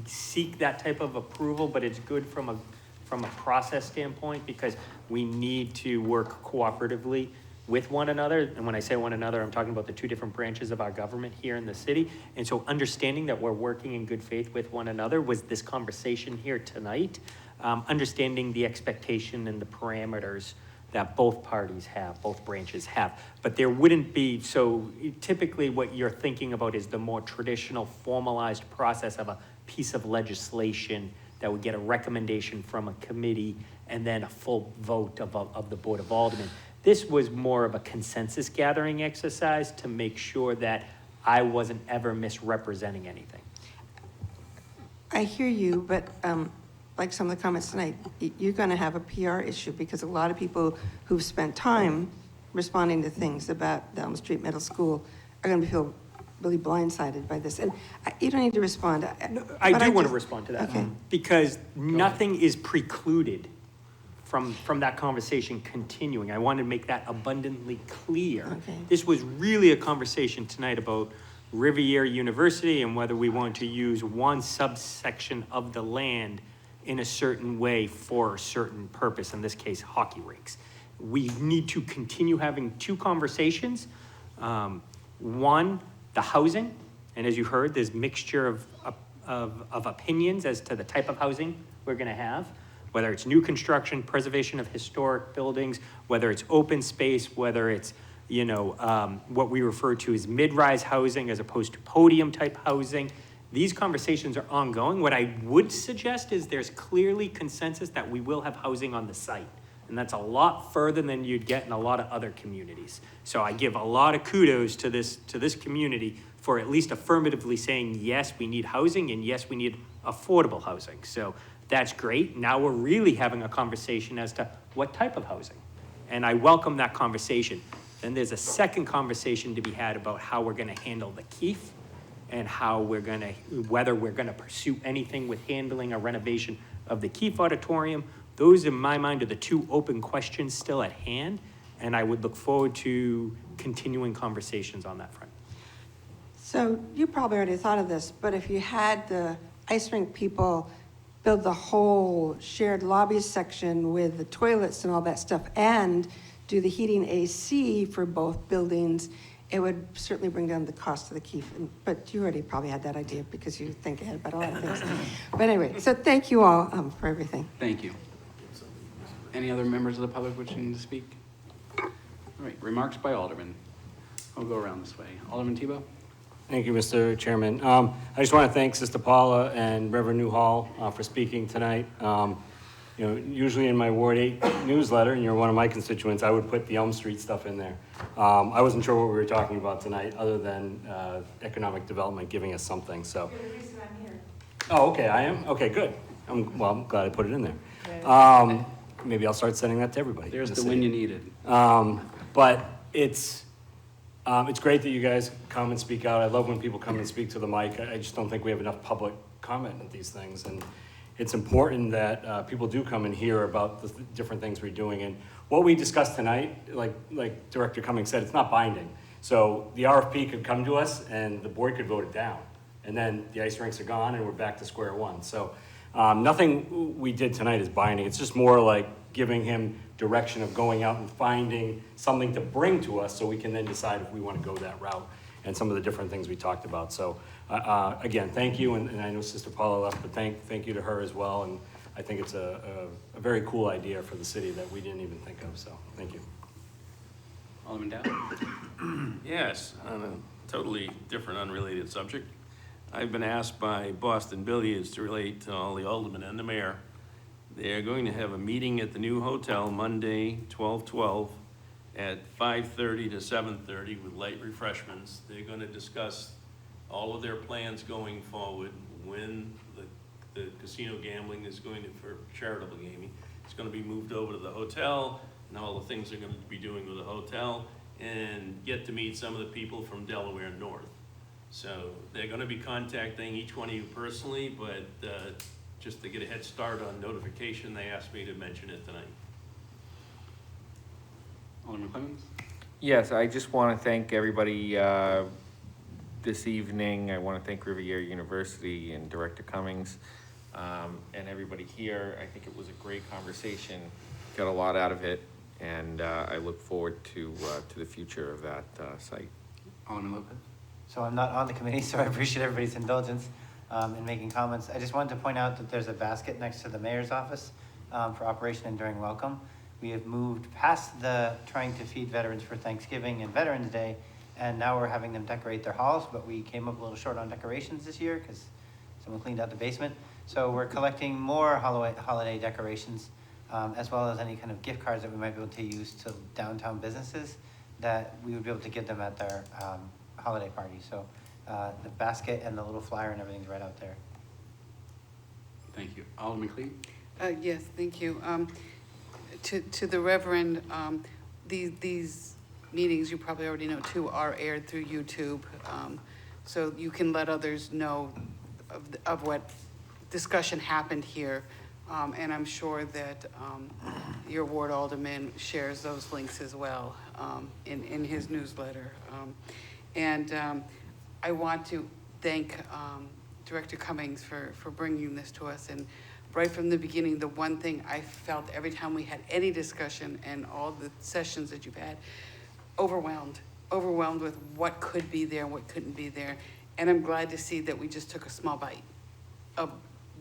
seek that type of approval, but it's good from a process standpoint because we need to work cooperatively with one another. And when I say one another, I'm talking about the two different branches of our government here in the city. And so understanding that we're working in good faith with one another was this conversation here tonight, understanding the expectation and the parameters that both parties have, both branches have. But there wouldn't be, so typically what you're thinking about is the more traditional formalized process of a piece of legislation that would get a recommendation from a committee and then a full vote of the Board of Aldermen. This was more of a consensus gathering exercise to make sure that I wasn't ever misrepresenting anything. I hear you, but like some of the comments tonight, you're going to have a PR issue because a lot of people who've spent time responding to things about the Elm Street Middle School are going to feel really blindsided by this. And you don't need to respond. I but do want to just- respond to that. Okay. Because nothing is precluded from that conversation continuing. I want to make that abundantly clear. Okay. This was really a conversation tonight about Riviera University and whether we want to use one subsection of the land in a certain way for a certain purpose, in this case, hockey rinks. We need to continue having two conversations. One, the housing, and as you heard, there's mixture of opinions as to the type of housing we're gonna have, whether it's new construction, preservation of historic buildings, whether it's open space, whether it's, what we refer to as mid-rise housing as opposed to podium-type housing. These conversations are ongoing. What I would suggest is there's clearly consensus that we will have housing on the site. And that's a lot further than you'd get in a lot of other communities. So I give a lot of kudos to this community for at least affirmatively saying, yes, we need housing, and yes, we need affordable housing. So that's great. Now we're really having a conversation as to what type of housing. And I welcome that conversation. Then there's a second conversation to be had about how we're gonna handle the Keefe and whether we're gonna pursue anything with handling a renovation of the Keefe Auditorium. Those, in my mind, are the two open questions still at hand, and I would look forward to continuing conversations on that front. So you probably already thought of this, but if you had the ice rink people build the whole shared lobby section with the toilets and all that stuff and do the heating AC for both buildings, it would certainly bring down the cost of the Keefe. But you already probably had that idea because you think ahead about a lot of things. But anyway, so thank you all for everything. Thank you. Any other members of the public wishing to speak? All right, remarks by Alderman. I'll go around this way. Alderman Tebow? Thank you, Mr. Chairman. I just want to thank Sister Paula and Reverend Newhall for speaking tonight. Usually in my Ward 8 newsletter, and you're one of my constituents, I would put the Elm Street stuff in there. I wasn't sure what we were talking about tonight, other than economic development giving us something, so. You're the reason I'm here. Oh, okay, I am? Okay, good. I'm glad I put it in there. Maybe I'll start sending that to everybody. There's in the city. win you needed. But it's great that you guys come and speak out. I love when people come and speak to the mic. I just don't think we have enough public comment on these things. And it's important that people do come and hear about the different things we're doing. And what we discussed tonight, like Director Cummings said, it's not binding. So the RFP could come to us and the board could vote it down. And then the ice rinks are gone and we're back to square one. So nothing we did tonight is binding. It's just more like giving him direction of going out and finding something to bring to us so we can then decide if we want to go that route and some of the different things we talked about. So again, thank you. And I know Sister Paula left, but thank you to her as well. And I think it's a very cool idea for the city that we didn't even think of. So thank you. Alderman Dow? Yes, on a totally different, unrelated subject. I've been asked by Boston Billiards to relate to all the aldermen and the mayor. They're going to have a meeting at the new hotel Monday, 12/12, at 5:30 to 7:30 with light refreshments. They're going to discuss all of their plans going forward, when the casino gambling is going to, for charitable gaming, it's going to be moved over to the hotel, and all the things they're going to be doing with the hotel, and get to meet some of the people from Delaware North. So they're going to be contacting each one of you personally, but just to get a head start on notification, they asked me to mention it tonight. Alderman Clemens? Yes, I just want to thank everybody this evening. I want to thank Riviera University and Director Cummings and everybody here. I think it was a great conversation, got a lot out of it, and I look forward to the future of that site. Alderman Lopez? So I'm not on the committee, so I appreciate everybody's indulgence in making comments. I just wanted to point out that there's a basket next to the mayor's office for Operation Enduring Welcome. We have moved past the trying to feed veterans for Thanksgiving and Veterans Day, and now we're having them decorate their halls, but we came up a little short on decorations this year because someone cleaned out the basement. So we're collecting more holiday decorations, as well as any kind of gift cards that we might be able to use to downtown businesses that we would be able to give them at their holiday party. So the basket and the little flyer and everything's right out there. Thank you. Alderman Cleve? Yes, thank you. To the Reverend, these meetings, you probably already know too, are aired through YouTube. so you can let others know of what discussion happened here. And I'm sure that your ward alderman shares those links as well in his newsletter. And I want to thank Director Cummings for bringing this to us. And right from the beginning, the one thing I felt every time we had any discussion and all the sessions that you've had, overwhelmed with what could be there and what couldn't be there. And I'm glad to see that we just took a small bite of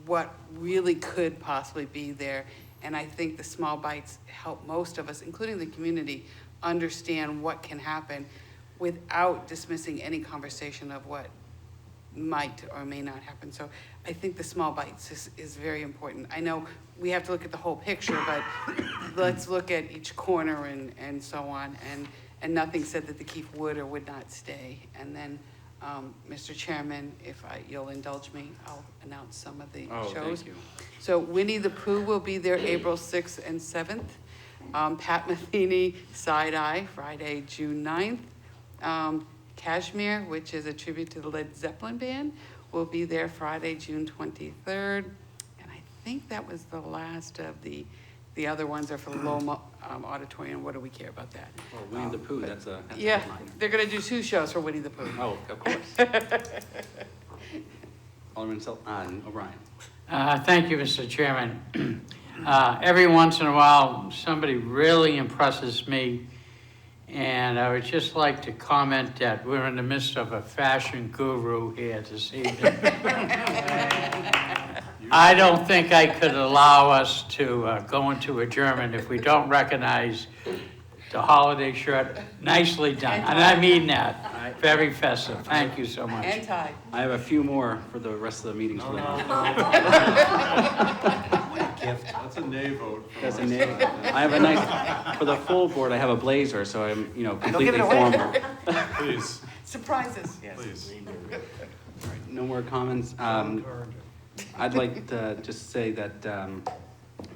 what really could possibly be there. And I think the small bites help most of us, including the community, understand what can happen without dismissing any conversation of what might or may not happen. So I think the small bites is very important. I know we have to look at the whole picture, but let's look at each corner and so on. And nothing said that the Keefe would or would not stay. And then, Mr. Chairman, if you'll indulge me, I'll announce some of the shows. Thank you. So Winnie the Pooh will be there April 6th and 7th. Pat Metheny, Side Eye, Friday, June 9th. Kashmir, which is a tribute to the Led Zeppelin band, will be there Friday, June 23rd. And I think that was the last of the other ones are for Loma Auditorium. What do we care about that? Well, Winnie the Pooh, that's a Yeah, headline. they're going to do 2 shows for Winnie the Pooh. Oh, of course. Alderman O'Brien. Thank you, Mr. Chairman. Every once in a while, somebody really impresses me, and I would just like to comment that we're in the midst of a fashion guru here this evening. I don't think I could allow us to go into adjournment if we don't recognize the holiday shirt. Nicely done, and I mean that. Very festive. Thank you so much. And tie. I have a few more for the rest of the meetings today. That's a nay vote. That's a nay. I have a nice, for the full board, I have a blazer, so I'm, completely give it away. formal. Please, Surprises, yes. please. No more comments. I'd like to just say that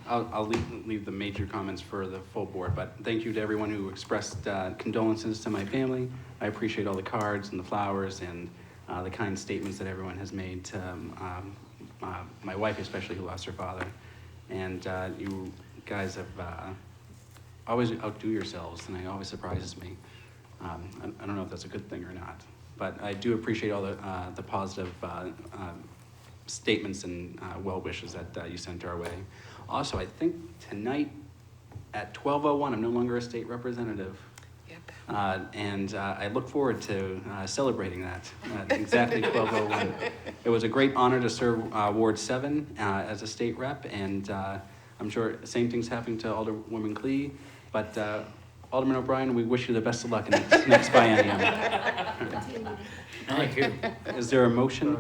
I'll leave the major comments for the full board, but thank you to everyone who expressed condolences to my family. I appreciate all the cards and the flowers and the kind statements that everyone has made to my wife, especially, who lost her father. And you guys have always outdo yourselves, and it always surprises me. I don't know if that's a good thing or not, but I do appreciate all the positive statements and well wishes that you sent our way. Also, I think tonight at 12:01, I'm no longer a state representative. Yep. And I look forward to celebrating that at exactly 12:01. It was a great honor to serve Ward 7 as a state rep, and I'm sure the same thing's happening to Alderwoman Clee, but Alderman O'Brien, we wish you the best of luck in next biennium. Thank you. Is there a motion?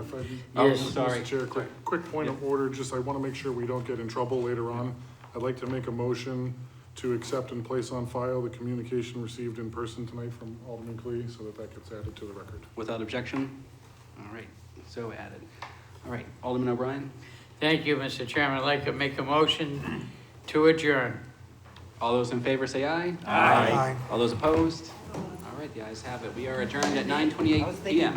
Yes. Sorry. Mr. Chair, quick point of order, just I want to make sure we don't get in trouble later on. I'd like to make a motion to accept and place on file the communication received in person tonight from Alderman Clee, so that gets added to the record. Without objection? All right, so added. All right, Alderman O'Brien? Thank you, Mr. Chairman. I'd like to make a motion to adjourn. All those in favor say aye. Aye. All those opposed? All right, the ayes have it. We are adjourned at 9:28 p.m.